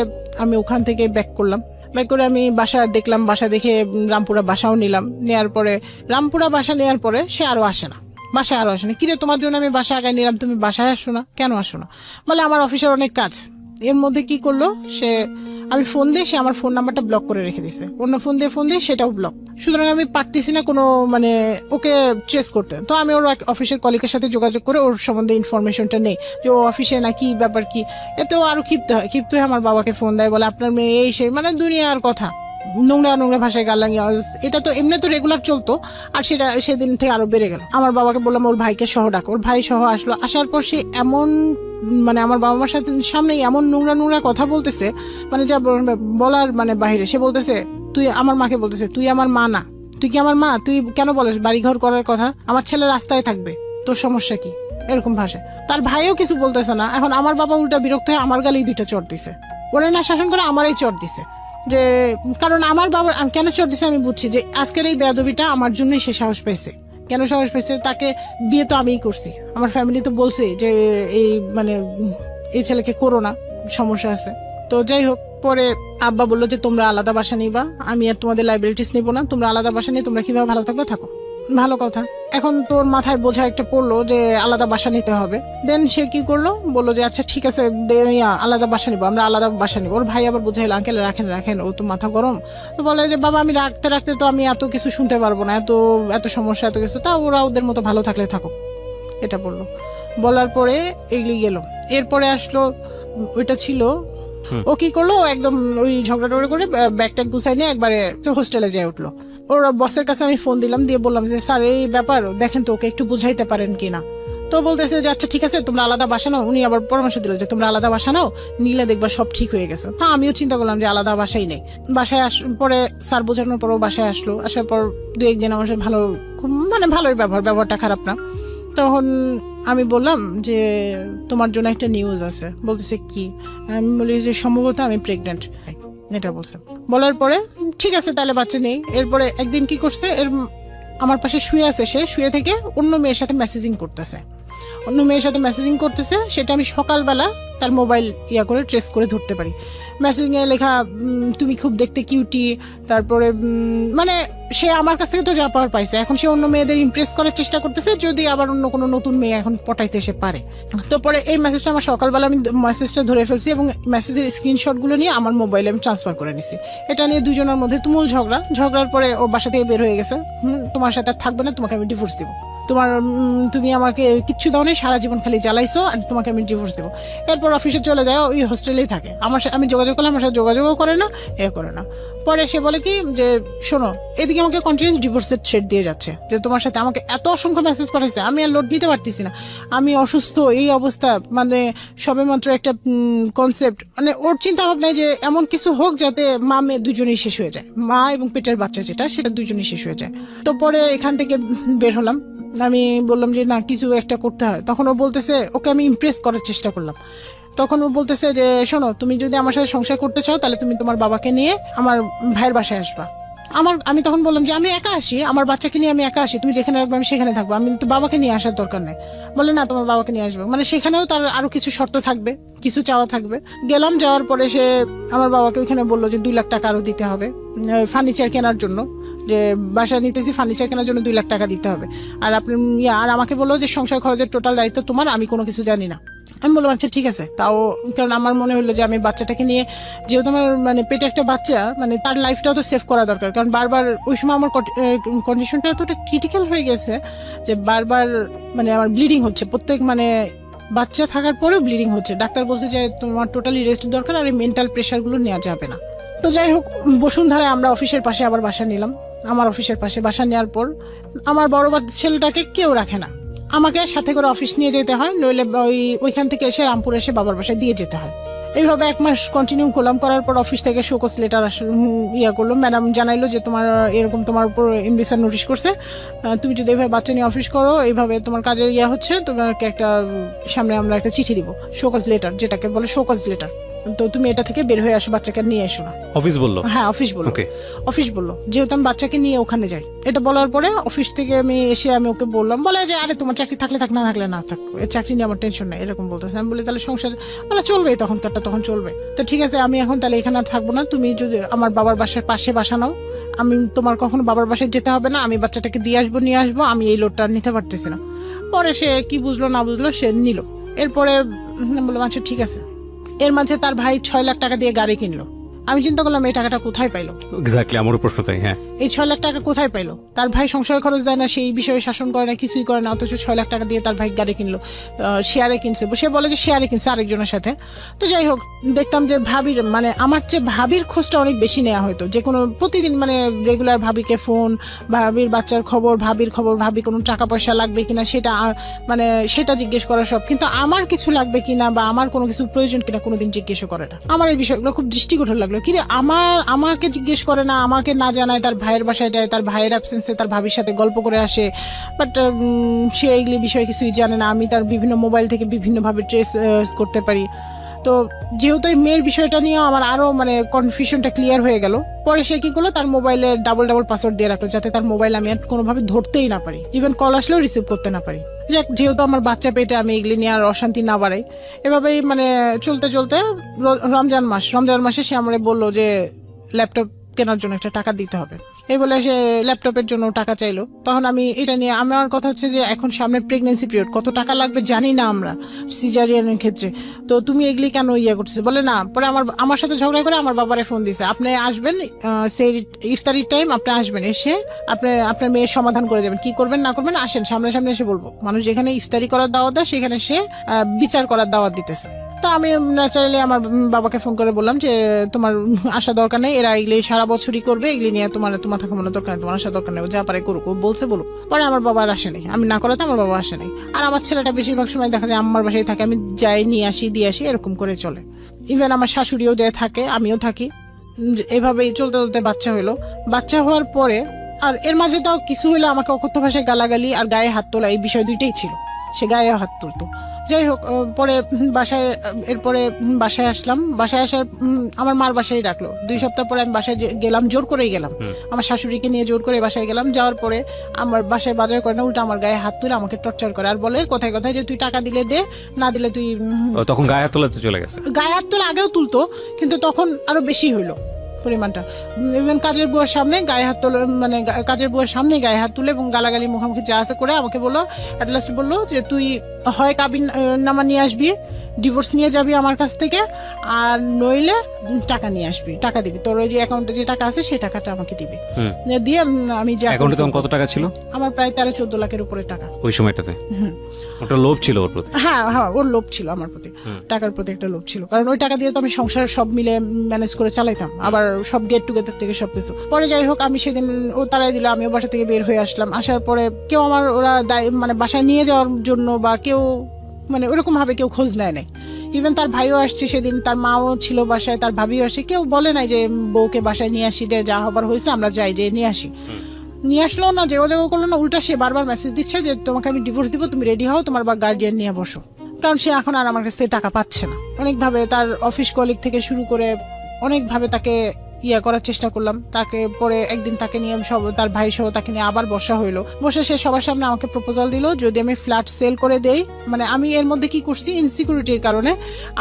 আমি ওখান থেকে ব্যাক করলাম। ব্যাক করে আমি বাসা দেখলাম, বাসা দেখে রামপুরা বাসাও নিলাম। নেওয়ার পরে রামপুরা বাসা নেওয়ার পরে সে আরো আসে না, বাসায় আরো আসে না। কিরে, তোমার জন্য আমি বাসা আগায় নিলাম, তুমি বাসায় আসো না, কেন আসো না? বলে আমার অফিসের অনেক কাজ। এর মধ্যে কি করলো সে, আমি ফোন দিয়ে সে আমার ফোন নাম্বারটা ব্লক করে রেখে দিছে, অন্য ফোন দিয়ে সেটাও ব্লক। সুতরাং আমি পারতেছি না কোনো মানে ওকে ট্রেস করতে। তো আমি ওর অফিসের কলিগের সাথে যোগাযোগ করে ওর সম্বন্ধে ইনফরমেশনটা নেই যে ও অফিসে না, কি ব্যাপার কি। এতেও আরো ক্ষিপ্ত হয়ে আমার বাবাকে ফোন দেয়, বলে আপনার মেয়ে এই সেই, মানে দুনিয়ার কথা, নোংরা ভাষায় গালাঙ্গি। এটা তো এমনি তো রেগুলার চলতো, আর সেটা সেদিন থেকে আরো বেড়ে গেল। আমার বাবাকে বললাম ওর ভাইকে সহ ডাক, ওর ভাই সহ আসলো। আসার পর সে এমন মানে আমার বাবা মার সামনে এমন নোংরা কথা বলতেছে, মানে যা বলার মানে বাহিরে। সে বলতেছে, তুই আমার মাকে বলতেছে, তুই আমার মা না, তুই কি আমার মা, তুই কেন বলিস বাড়িঘর করার কথা, আমার ছেলে রাস্তায় থাকবে, তোর সমস্যা কি, এরকম ভাষায়। তার ভাইও কিছু বলতেছে না। এখন আমার বাবা উল্টা বিরক্ত হয়ে আমার গালেই 2টা চড় দিছে, ওরা না শাসন করে আমারই চড় দিছে। যে কারণ আমার বাবা কেন চড় দিছে আমি বুঝছি, যে আজকের এই বেয়াদবিটা আমার জন্যই সে সাহস পাইছে। কেন সাহস পেয়েছে? তাকে বিয়ে তো আমিই করছি, আমার ফ্যামিলি তো বলছে যে এই মানে এই ছেলেকে করো না, সমস্যা আছে। তো যাই হোক, পরে আব্বা বললো যে তোমরা আলাদা বাসা নিবা, আমি আর তোমাদের লাইবিলিটিস নিবো না, তোমরা আলাদা বাসা নিয়ে তোমরা কিভাবে ভালো থাকবে থাকো। ভালো কথা। এখন তোর মাথায় বোঝা একটা পড়লো যে আলাদা বাসা নিতে হবে। দেন সে কি করলো, বললো যে আচ্ছা ঠিক আছে আলাদা বাসা নিবো, আমরা আলাদা বাসা নিবো। ওর ভাই আবার বোঝাইলো আঙ্কেল রাখেন, ও তো মাথা গরম। তো বলে যে বাবা আমি রাখতে তো আমি এত কিছু শুনতে পারবো না, এত সমস্যা এত কিছু, তা ওরা ওদের মতো ভালো থাকলে থাকো, এটা বললো। বলার পরে এগুলি গেল। এরপরে আসলো ওইটা ছিল, ও কি করলো, একদম ওই ঝগড়া করে ব্যাগটা গুছাই নিয়ে একবারে হোস্টেলে যেয়ে উঠলো। ওর বসের কাছে আমি ফোন দিলাম, দিয়ে বললাম যে স্যার এই ব্যাপার দেখেন তো, ওকে একটু বুঝাইতে পারেন কিনা। তো বলতেছে যে আচ্ছা ঠিক আছে তোমরা আলাদা বাসা নাও। উনি আবার পরামর্শ দিল যে তোমরা আলাদা বাসা নাও, নিলে দেখবা সব ঠিক হয়ে গেছে। তা আমিও চিন্তা করলাম যে আলাদা বাসাই নেই। বাসায় পরে স্যার বোঝানোর পরও বাসায় আসলো। আসার পর 2-1 দিন আমার সাথে মানে ভালোই ব্যবহারটা খারাপ না। তখন আমি বললাম যে তোমার জন্য একটা নিউজ আছে। বলতেছে কি? আমি বলি যে সম্ভবত আমি প্রেগনেন্ট, এটা বলছে। বলার পরে ঠিক আছে তাহলে বাচ্চা নেই। এরপরে একদিন কি করছে, আমার পাশে শুয়ে আছে, সে শুয়ে থেকে অন্য মেয়ের সাথে মেসেজিং করতেছে। সেটা আমি সকালবেলা তার মোবাইল করে ট্রেস করে ধরতে পারি। মেসেজিং এ লেখা তুমি খুব দেখতে কিউটি, তারপরে মানে সে আমার কাছ থেকে তো যা পাওয়ার পাইছে, এখন সে অন্য মেয়েদের ইমপ্রেস করার চেষ্টা করতেছে, যদি আবার অন্য কোনো নতুন মেয়ে এখন পটাইতে সে পারে। তো পরে এই মেসেজটা আমার সকালবেলা আমি মেসেজটা ধরে ফেলছি এবং মেসেজের স্ক্রিনশট গুলো নিয়ে আমার মোবাইলে আমি ট্রান্সফার করে নিছি। এটা নিয়ে দুজনের মধ্যে তুমুল ঝগড়ার পরে ও বাসা থেকে বের হয়ে গেছে। তোমার সাথে থাকবে না, তোমাকে আমি ডিভোর্স দিব। তুমি আমাকে কিচ্ছু দাও নেই, সারা জীবন খালি জ্বালাইছো, আর তোমাকে আমি ডিভোর্স দেবো। এরপর অফিসে চলে যায়, ওই হোস্টেলেই থাকে। আমি যোগাযোগ করলাম, আমার সাথে যোগাযোগও করে না, করে না। পরে সে বলে কি যে শোনো, এদিকে আমাকে কন্টিনিউস ডিভোর্সের থ্রেট দিয়ে যাচ্ছে, যে তোমার সাথে আমাকে এত অসংখ্য মেসেজ পাঠাইছে, আমি আর লোড নিতে পারতেছি না, আমি অসুস্থ, এই অবস্থা, মানে সবেমাত্র একটা কনসেপ্ট, মানে ওর চিন্তা ভাবনায় যে এমন কিছু হোক যাতে মা মেয়ে দুজনেই শেষ হয়ে যায়, মা এবং পেটের বাচ্চা যেটা, সেটা দুজনেই শেষ হয়ে যায়। তো পরে এখান থেকে বের হলাম, আমি বললাম যে না, কিছু একটা করতে হয়। তখন ও বলতেছে, ওকে আমি ইমপ্রেস করার চেষ্টা করলাম। তখন ও বলতেছে যে শোনো, তুমি যদি আমার সাথে সংসার করতে চাও তাহলে তুমি তোমার বাবাকে নিয়ে আমার ভাইয়ের বাসায় আসবা। আমি তখন বললাম যে আমি একা আসি, আমার বাচ্চাকে নিয়ে আমি একা আসি, তুমি যেখানে রাখবে আমি সেখানে থাকবো, আমি তো বাবাকে নিয়ে আসার দরকার নেই। বলে না, তোমার বাবাকে নিয়ে আসবে, মানে সেখানেও তার আরো কিছু শর্ত থাকবে, কিছু চাওয়া থাকবে। গেলাম, যাওয়ার পরে সে আমার বাবাকে ওইখানে বললো যে 2 লাখ টাকা আরো দিতে হবে ফার্নিচার কেনার জন্য, যে বাসা নিতেছি, ফার্নিচার কেনার জন্য 2 লাখ টাকা দিতে হবে। আর আপনি আর আমাকে বললো যে সংসার খরচের টোটাল দায়িত্ব তোমার, আমি কোনো কিছু জানি না। আমি বললাম আচ্ছা ঠিক আছে। তাও কারণ আমার মনে হলো যে আমি বাচ্চাটাকে নিয়ে, যেহেতু আমার মানে পেটে একটা বাচ্চা, মানে তার লাইফটাও তো সেভ করা দরকার। কারণ বারবার ওই সময় আমার কন্ডিশনটা এতটা ক্রিটিক্যাল হয়ে গেছে যে বারবার মানে আমার ব্লিডিং হচ্ছে, প্রত্যেক মানে বাচ্চা থাকার পরেও ব্লিডিং হচ্ছে। ডাক্তার বলছে যে তোমার টোটালি রেস্ট দরকার, আর এই মেন্টাল প্রেশারগুলো নেওয়া যাবে না। তো যাই হোক, বসুন্ধরায় আমরা অফিসের পাশে আবার বাসা নিলাম। আমার অফিসের পাশে বাসা নেওয়ার পর আমার বড় ছেলেটাকে কেউ রাখে না, আমাকে সাথে করে অফিস নিয়ে যেতে হয়, নইলে ওইখান থেকে এসে রামপুর এসে বাবার বাসায় দিয়ে যেতে হয়। এইভাবে 1 মাস কন্টিনিউ করলাম। করার পর অফিস থেকে শোকজ লেটার করলো, ম্যাডাম জানাইলো যে তোমার এরকম তোমার উপর ইনভিসার নোটিশ করছে, তুমি যদি এইভাবে বাচ্চা নিয়ে অফিস করো, এইভাবে তোমার কাজের হচ্ছে, তোমাকে একটা সামনে আমরা একটা চিঠি দিব, শোকজ লেটার, যেটাকে বলে শোকজ লেটার। তো তুমি এটা থেকে বের হয়ে আসো, বাচ্চাকে নিয়ে এসো না। অফিস বললো? হ্যাঁ, অফিস বললো, যেহেতু আমি বাচ্চাকে নিয়ে ওখানে যাই। এটা বলার পরে অফিস থেকে আমি এসে আমি ওকে বললাম, বলে যে আরে তোমার চাকরি থাকলে থাক, না থাকলে না থাক, চাকরি নিয়ে আমার টেনশন নেই, এরকম বলতেছে। আমি বলি তাহলে সংসার মানে চলবে, তখন চলবে। তো ঠিক আছে, আমি এখন তাহলে এখানে আর থাকবো না, তুমি যদি আমার বাবার বাসার পাশে বাসা নাও, আমি তোমার কখনো বাবার বাসায় যেতে হবে না, আমি বাচ্চাটাকে নিয়ে আসবো, আমি এই লোডটা নিতে পারতেছি না। পরে সে কি বুঝলো না বুঝলো, সে নিল। এরপরে বললাম আচ্ছা ঠিক আছে। এর মাঝে তার ভাই 6 লাখ টাকা দিয়ে গাড়ি কিনলো। আমি চিন্তা করলাম এই টাকাটা কোথায় পাইলো। এক্স্যাক্টলি আমারও প্রশ্ন তাই। হ্যাঁ, এই 6 লাখ টাকা কোথায় পাইলো? তার ভাই সংসার খরচ দেয় না, সেই বিষয়ে শাসন করে না, কিছুই করে না, অথচ 6 লাখ টাকা দিয়ে তার ভাই গাড়ি কিনলো। শেয়ারে কিনছে, সে বলে যে শেয়ারে কিনছে আরেকজনের সাথে। তো যাই হোক, দেখতাম যে ভাবির মানে আমার চেয়ে ভাবির খোঁজটা অনেক বেশি নেওয়া হতো, যে কোনো প্রতিদিন মানে রেগুলার ভাবিকে ফোন, ভাবির বাচ্চার খবর, ভাবি কোনো টাকা পয়সা লাগবে কিনা সেটা জিজ্ঞেস করা সব। কিন্তু আমার কিছু লাগবে কিনা বা আমার কোনো কিছু প্রয়োজন কিনা কোনোদিন জিজ্ঞেস করে না। আমার এই বিষয়গুলো খুব দৃষ্টিকটু লাগলো। কি রে, আমাকে জিজ্ঞেস করে না, আমাকে না জানায় তার ভাইয়ের বাসায় যায়, তার ভাইয়ের অ্যাবসেন্সে তার ভাবির সাথে গল্প করে আসে, বাট সে এইগুলি বিষয়ে কিছুই জানে না। আমি তার বিভিন্ন মোবাইল থেকে বিভিন্নভাবে ট্রেস করতে পারি। তো যেহেতু এই মেয়ের বিষয়টা নিয়ে আমার আরো মানে কনফিউশনটা ক্লিয়ার হয়ে গেল। পরে সে কি করলো, তার মোবাইলে ডাবল পাসওয়ার্ড দিয়ে রাখলো, যাতে তার মোবাইল আমি আর কোনোভাবে ধরতেই না পারি, ইভেন কল আসলেও রিসিভ করতে না পারি। যেহেতু আমার বাচ্চা পেটে, আমি এগুলি নিয়ে আর অশান্তি না বাড়াই। এভাবেই মানে চলতে রমজান মাসে সে আমারে বললো যে ল্যাপটপ কেনার জন্য একটা টাকা দিতে হবে। এই বলে সে ল্যাপটপের জন্য টাকা চাইলো। তখন আমি এটা নিয়ে, আমার কথা হচ্ছে যে এখন সামনে প্রেগনেন্সি পিরিয়ড, কত টাকা লাগবে জানি না আমরা সিজারিয়ানের ক্ষেত্রে, তো তুমি এগুলি কেন করতেছে বলে না। পরে আমার সাথে ঝগড়া করে আমার বাবারে ফোন দিছে, আপনি আসবেন সেই ইফতারির টাইম, আপনি আসবেন, এসে আপনার মেয়ের সমাধান করে যাবেন, কি করবেন না করবেন আসেন, সামনে এসে বলবো। মানুষ যেখানে ইফতারি করার দাওয়াত দেয় সেখানে সে বিচার করার দাওয়াত দিতেছে। তো আমি ন্যাচারালি আমার বাবাকে ফোন করে বললাম যে তোমার আসা দরকার নেই, এরা এগুলি সারা বছরই করবে, এগুলি নিয়ে তোমার থাকা মনে দরকার নেই, তোমার আসা দরকার নেই, যা পারে করুক, বলছে বলুক। পরে আমার বাবা আর আসে নাই, আমি না করাতে আমার বাবা আসে নাই। আর আমার ছেলেটা বেশিরভাগ সময় দেখা যায় আমার বাসায় থাকে, আমি যাই নিয়ে আসি দিয়ে আসি, এরকম করে চলে। ইভেন আমার শাশুড়িও যায় থাকে, আমিও থাকি। এভাবেই চলতে বাচ্চা হওয়ার পরে আর এর মাঝে তাও কিছু হইলে আমাকে অকথ্য ভাষায় গালাগালি আর গায়ে হাত তোলা, এই বিষয় দুইটাই ছিল। সে গায়ে হাত তুলতো। যাই হোক, পরে বাসায় আসলাম। বাসায় আসার আমার মার বাসায় রাখলো। 2 সপ্তাহ পরে আমি বাসায় গেলাম, জোর করেই গেলাম, আমার শাশুড়িকে নিয়ে জোর করে বাসায় গেলাম। যাওয়ার পরে আমার বাসায় বাজার করে না, উল্টা আমার গায়ে হাত তুলে আমাকে টর্চার করে আর বলে কথায় যে তুই টাকা দিলে দে, না দিলে তুই। তখন গায়ে হাত তোলাতে চলে গেছে। গায়ে হাত তোলা আগেও তুলতো, কিন্তু তখন আরো বেশি হইলো পরিমাণটা। ইভেন কাজের বুয়ার সামনে গায়ে হাত তুলে, মানে কাজের বুয়ার সামনে গায়ে হাত তুলে এবং গালাগালি মুখোমুখি যা আছে করে আমাকে বললো, অ্যাট লাস্ট বললো যে তুই হয় কাবিন নামা নিয়ে আসবি, ডিভোর্স নিয়ে যাবি আমার কাছ থেকে, আর নইলে টাকা নিয়ে আসবি, টাকা দিবি, তোর ওই যে অ্যাকাউন্টে যে টাকা আছে সেই টাকাটা আমাকে দিবি। দিয়ে আমি যে অ্যাকাউন্টে তখন কত টাকা ছিল? আমার প্রায় 13-14 লাখের উপরে টাকা ওই সময়টাতে। ওটা লোভ ছিল ওর প্রতি? হ্যাঁ হ্যাঁ, ওর লোভ ছিল আমার প্রতি, টাকার প্রতি একটা লোভ ছিল, কারণ ওই টাকা দিয়ে তো আমি সংসার সব মিলে ম্যানেজ করে চালাইতাম, আবার সব গেট টুগেদার থেকে সবকিছু। পরে যাই হোক, আমি সেদিন ও তারাই দিল, আমিও বাসা থেকে বের হয়ে আসলাম। আসার পরে কেউ আমার ওরা মানে বাসায় নিয়ে যাওয়ার জন্য বা কেউ মানে ওরকম ভাবে কেউ খোঁজ নেয় নাই। ইভেন তার ভাইও আসছে সেদিন, তার মাও ছিল বাসায়, তার ভাবিও আসছে, কেউ বলে নাই যে বউকে বাসায় নিয়ে আসি, যে যা হবার হয়েছে আমরা যাই, যে নিয়ে আসি। নিয়ে আসলো না, যোগাযোগ করলো না, উল্টা সে বারবার মেসেজ দিচ্ছে যে তোমাকে আমি ডিভোর্স দিব, তুমি রেডি হও, তোমার বা গার্ডিয়ান নিয়ে বসো। কারণ সে এখন আর আমার কাছ থেকে টাকা পাচ্ছে না। অনেকভাবে তার অফিস কলিগ থেকে শুরু করে অনেকভাবে তাকে করার চেষ্টা করলাম। তাকে পরে একদিন তাকে নিয়ে সব, তার ভাই সহ তাকে নিয়ে আবার বসা হইলো। বসে সে সবার সামনে আমাকে প্রপোজাল দিল যদি আমি ফ্ল্যাট সেল করে দেই। মানে আমি এর মধ্যে কি করছি, ইনসিকিউরিটির কারণে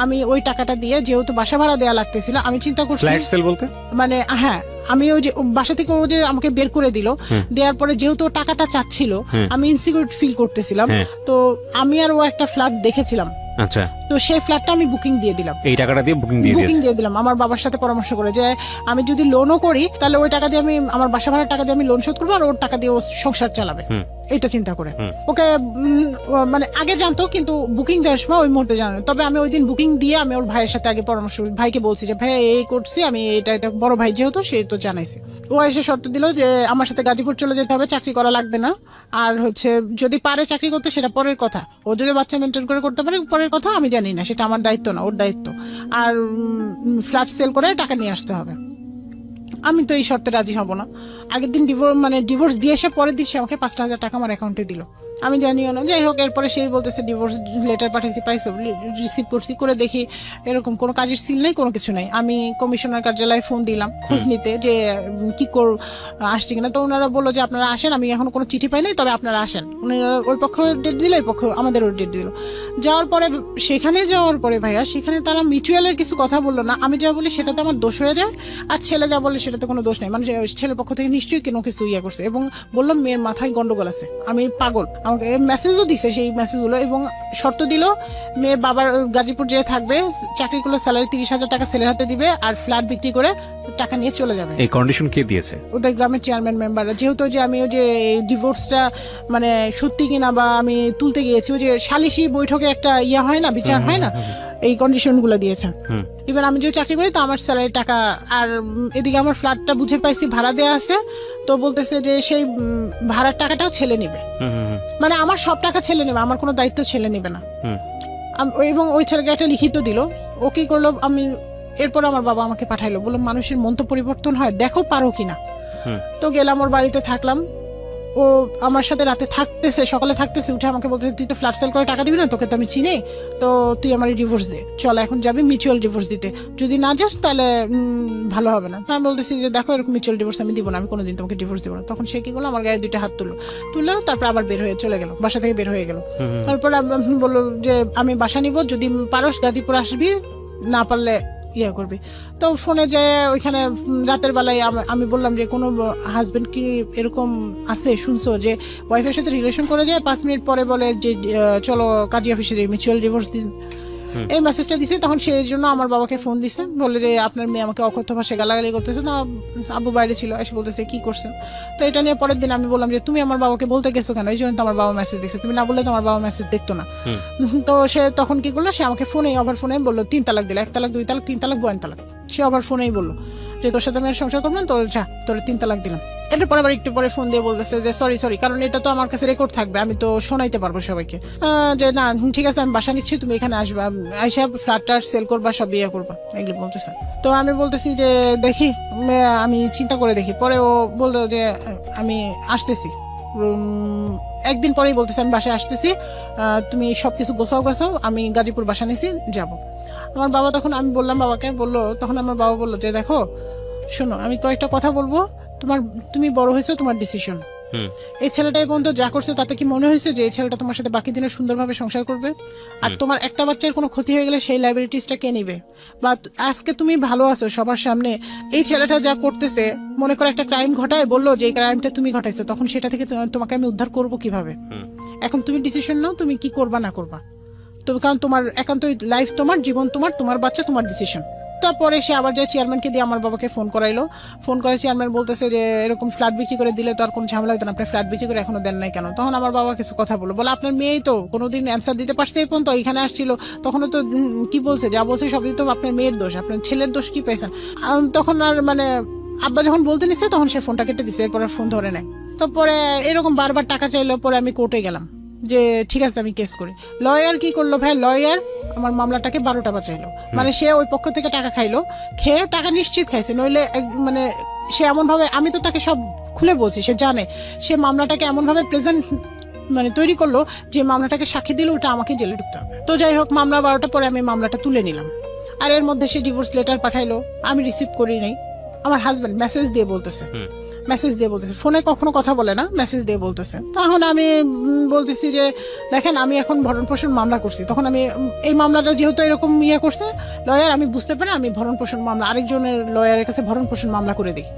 আমি ওই টাকাটা দিয়ে, যেহেতু বাসা ভাড়া দেওয়া লাগতেছিল, আমি চিন্তা করছি ফ্ল্যাট সেল বলতে মানে হ্যাঁ, আমি ওই যে বাসা থেকে ও যে আমাকে বের করে দিল, দেওয়ার পরে যেহেতু ও টাকাটা চাচ্ছিল, আমি ইনসিকিউরিটি ফিল করতেছিলাম। তো আমি আর ও একটা ফ্ল্যাট দেখেছিলাম, আচ্ছা, তো সেই ফ্ল্যাটটা আমি বুকিং দিয়ে দিলাম। এই টাকাটা দিয়ে বুকিং দিয়ে দিলাম আমার বাবার সাথে পরামর্শ করে, যে আমি যদি লোনও করি তাহলে ওই টাকা দিয়ে আমি আমার বাসা ভাড়ার টাকা দিয়ে আমি লোন শোধ করবো, আর ওর টাকা দিয়ে ও সংসার চালাবে, এটা চিন্তা করে। ওকে মানে আগে জানতো, কিন্তু বুকিং দেওয়ার সময় ওই মুহূর্তে জানানো। তবে আমি ওই দিন বুকিং দিয়ে আমি ওর ভাইয়ের সাথে আগে পরামর্শ, ভাইকে বলছি যে ভাই এই করছি আমি, এটা বড় ভাই যেহেতু সে তো জানাইছে। ও এসে শর্ত দিল যে আমার সাথে গাজীপুর চলে যেতে হবে, চাকরি করা লাগবে না, আর হচ্ছে যদি পারে চাকরি করতে সেটা পরের কথা, ও যদি বাচ্চা মেনটেন করে করতে পারে পরের কথা, আমি জানি না, সেটা আমার দায়িত্ব না, ওর দায়িত্ব। আর ফ্ল্যাট সেল করে টাকা নিয়ে আসতে হবে। আমি তো এই শর্তে রাজি হব না। আগের দিন ডিভোর্স দিয়ে এসে পরের দিন সে আমাকে 5,000 টাকা আমার অ্যাকাউন্টে দিল, আমি জানিও না। যাই হোক, এরপরে সেই বলতেছে ডিভোর্স লেটার পাঠিয়েছি, পাইছো, রিসিভ করছি, করে দেখি এরকম কোনো কাজের সিল নাই, কোনো কিছু নাই। আমি কমিশনার কার্যালয়ে ফোন দিলাম খোঁজ নিতে যে কি আসছে কিনা। তো ওনারা বললো যে আপনারা আসেন, আমি এখনো কোনো চিঠি পাই নাই, তবে আপনারা আসেন। ওই পক্ষ ডেট দিল, ওই পক্ষ আমাদেরও ডেট দিল। যাওয়ার পরে ভাইয়া, সেখানে তারা মিউচুয়ালের কিছু কথা বললো না। আমি যা বলি সেটাতে আমার দোষ হয়ে যায়, আর ছেলে যা বলে সেটাতে কোনো দোষ নেই। মানে ছেলের পক্ষ থেকে নিশ্চয়ই কোনো কিছু করছে, এবং বললাম মেয়ের মাথায় গন্ডগোল আছে, আমি পাগল। আমাকে মেসেজও দিছে সেই মেসেজগুলো, এবং শর্ত দিল মেয়ে বাবার গাজীপুর যেয়ে থাকবে, চাকরি করলে স্যালারি 30,000 টাকা ছেলের হাতে দিবে, আর ফ্ল্যাট বিক্রি করে টাকা নিয়ে চলে যাবে। এই কন্ডিশন কে দিয়েছে? ওদের গ্রামের চেয়ারম্যান মেম্বাররা। যেহেতু যে আমি ওই যে ডিভোর্সটা মানে সত্যি কিনা বা আমি তুলতে গিয়েছি, ওই যে সালিশি বৈঠকে একটা হয় না, বিচার হয় না, এই কন্ডিশন গুলো দিয়েছে। ইভেন আমি যে চাকরি করি তো আমার স্যালারি টাকা, আর এদিকে আমার ফ্ল্যাটটা বুঝে পাইছি ভাড়া দেওয়া আছে, তো বলতেছে যে সেই ভাড়ার টাকাটাও ছেলে নিবে, মানে আমার সব টাকা ছেলে নেবে, আমার কোনো দায়িত্ব ছেলে নেবে না। এবং ওই ছেলেকে একটা লিখিত দিল। ও কি করলো, আমি এরপর আমার বাবা আমাকে পাঠাইলো, বললো মানুষের মন তো পরিবর্তন হয়, দেখো পারো কিনা। তো গেলাম ওর বাড়িতে, থাকলাম। ও আমার সাথে রাতে থাকতেছে, সকালে থাকতেছে, উঠে আমাকে বলতেছে তুই তো ফ্ল্যাট সেল করে টাকা দিবি না, তোকে তো আমি চিনি, তো তুই আমার ডিভোর্স দে, চল এখন যাবি মিউচুয়াল ডিভোর্স দিতে, যদি না যাস তাহলে ভালো হবে না। আমি বলতেছি যে দেখো এরকম মিউচুয়াল ডিভোর্স আমি দিব না, আমি কোনোদিন তোমাকে ডিভোর্স দিব না। তখন সে কি করলো, আমার গায়ে 2টা হাত তুললো, তারপর আবার বের হয়ে চলে গেল, বাসা থেকে বের হয়ে গেল। তারপর বললো যে আমি বাসা নিব, যদি পারস গাজীপুর আসবি, না পারলে করবি। তো ফোনে যায় ওইখানে রাতের বেলায় আমি বললাম যে কোনো হাজবেন্ড কি এরকম আছে শুনছো যে ওয়াইফের সাথে রিলেশন করে যায়, 5 মিনিট পরে বলে যে চলো কাজী অফিসে যাই, মিউচুয়াল ডিভোর্স দিন। এই মেসেজটা দিছে। তখন সেই জন্য আমার বাবাকে ফোন দিছে, বলে যে আপনার মেয়ে আমাকে অকথ্য ভাষায় গালাগালি করতেছে। না, আব্বু বাইরে ছিল, এসে বলতেছে কি করছেন। তো এটা নিয়ে পরের দিন আমি বললাম যে তুমি আমার বাবাকে বলতে গেছো কেন, এই জন্য তো আমার বাবা মেসেজ দেখছে, তুমি না বললে তো আমার বাবা মেসেজ দেখতো না। তো সে তখন কি করলো, সে আমাকে ওভার ফোনে বললো 3 তালাক দিল, 1 তালাক 2 তালাক 3 তালাক 52 তালাক। সে ওভার ফোনেই বললো যে তোর সাথে আমি সংসার করবো না, তোর 3 তালাক দিলাম। এটার পরে আবার একটু পরে ফোন দিয়ে বলতেছে যে সরি, কারণ এটা তো আমার কাছে রেকর্ড থাকবে, আমি তো শোনাইতে পারবো সবাইকে, যে না ঠিক আছে আমি বাসা নিচ্ছি, তুমি এখানে আসবা, আইসা ফ্ল্যাটটা সেল করবা, সব করবা, এগুলো বলতেছে। তো আমি বলতেছি যে দেখি, আমি চিন্তা করে দেখি। পরে ও বললো যে আমি আসতেছি, একদিন পরেই বলতেছে আমি বাসায় আসতেছি, তুমি সবকিছু গোছাও, আমি গাজীপুর বাসা নিছি, যাবো। আমার বাবা তখন, আমি বললাম বাবাকে, তখন আমার বাবা বললো যে দেখো শোনো, আমি কয়েকটা কথা বলবো, তুমি বড় হয়েছো, তোমার ডিসিশন, এই ছেলেটা এই পর্যন্ত যা করছে তাতে কি মনে হয়েছে যে এই ছেলেটা তোমার সাথে বাকি দিনে সুন্দরভাবে সংসার করবে? আর তোমার একটা বাচ্চার কোনো ক্ষতি হয়ে গেলে সেই লাইবিলিটিসটা কে নিবে? বা আজকে তুমি ভালো আছো সবার সামনে, এই ছেলেটা যা করতেছে, মনে করো একটা ক্রাইম ঘটায়, বললো যে এই ক্রাইমটা তুমি ঘটাইছো, তখন সেটা থেকে তোমাকে আমি উদ্ধার করবো কিভাবে? এখন তুমি ডিসিশন নাও তুমি কি করবা না করবা। তুমি, কারণ তোমার একান্ত লাইফ, তোমার জীবন, তোমার বাচ্চা, তোমার ডিসিশন। তারপরে সে আবার যে চেয়ারম্যানকে দিয়ে আমার বাবাকে ফোন করাইলো, ফোন করে চেয়ারম্যান বলতেছে যে এরকম ফ্ল্যাট বিক্রি করে দিলে তো আর কোনো ঝামেলা হতো না, আপনি ফ্ল্যাট বিক্রি করে এখনো দেন নাই কেন? তখন আমার বাবা কিছু কথা বললো, বলে আপনার মেয়েই তো কোনোদিন অ্যান্সার দিতে পারছে এই পর্যন্ত, এখানে আসছিল তখনও তো কি বলছে, যা বলছে সবই তো আপনার মেয়ের দোষ, আপনার ছেলের দোষ কি পাইছেন? তখন আর মানে আব্বা যখন বলতে নিছে তখন সে ফোনটা কেটে দিছে, এরপর আর ফোন ধরে নেয়। তো পরে এরকম বারবার টাকা চাইলো, পরে আমি কোর্টে গেলাম যে ঠিক আছে আমি কেস করি। লয়ার কি করলো ভাই, লয়ার আমার মামলাটাকে 12টা বাঁচাইলো। মানে সে ওই পক্ষ থেকে টাকা খাইলো, খেয়ে টাকা নিশ্চিত খাইছে, নইলে মানে সে এমন ভাবে, আমি তো তাকে সব খুলে বলছি, সে জানে, সে মামলাটাকে এমন ভাবে প্রেজেন্ট মানে তৈরি করলো যে মামলাটাকে সাক্ষী দিলে ওটা আমাকে জেলে ঢুকতে হবে। তো যাই হোক, মামলা 12টা পরে আমি মামলাটা তুলে নিলাম। আর এর মধ্যে সে ডিভোর্স লেটার পাঠাইলো, আমি রিসিভ করি নাই। আমার হাজবেন্ড মেসেজ দিয়ে বলতেছে, ফোনে কখনো কথা বলে না, মেসেজ দিয়ে বলতেছে। তখন আমি বলতেছি যে দেখেন আমি এখন ভরণ পোষণ মামলা করছি, তখন আমি এই মামলাটা যেহেতু এরকম করছে লয়ার, আমি বুঝতে পারি আমি ভরণ পোষণ মামলা আরেকজনের লয়ারের কাছে ভরণ পোষণ মামলা করে দিই।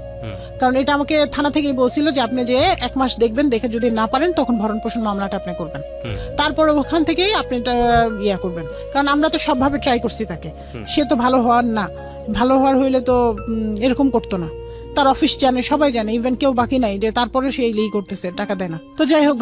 কারণ এটা আমাকে থানা থেকেই বলছিল যে আপনি যে 1 মাস দেখবেন, দেখে যদি না পারেন তখন ভরণ পোষণ মামলাটা আপনি করবেন, তারপরে ওখান থেকেই আপনি এটা করবেন। কারণ আমরা তো সবভাবে ট্রাই করছি তাকে, সে তো ভালো হওয়ার হইলে তো এরকম করতো না। তার অফিস জানে, সবাই জানে, ইভেন কেউ বাকি নাই যে তারপরে সে এই করতেছে, টাকা দেয় না। তো যাই হোক।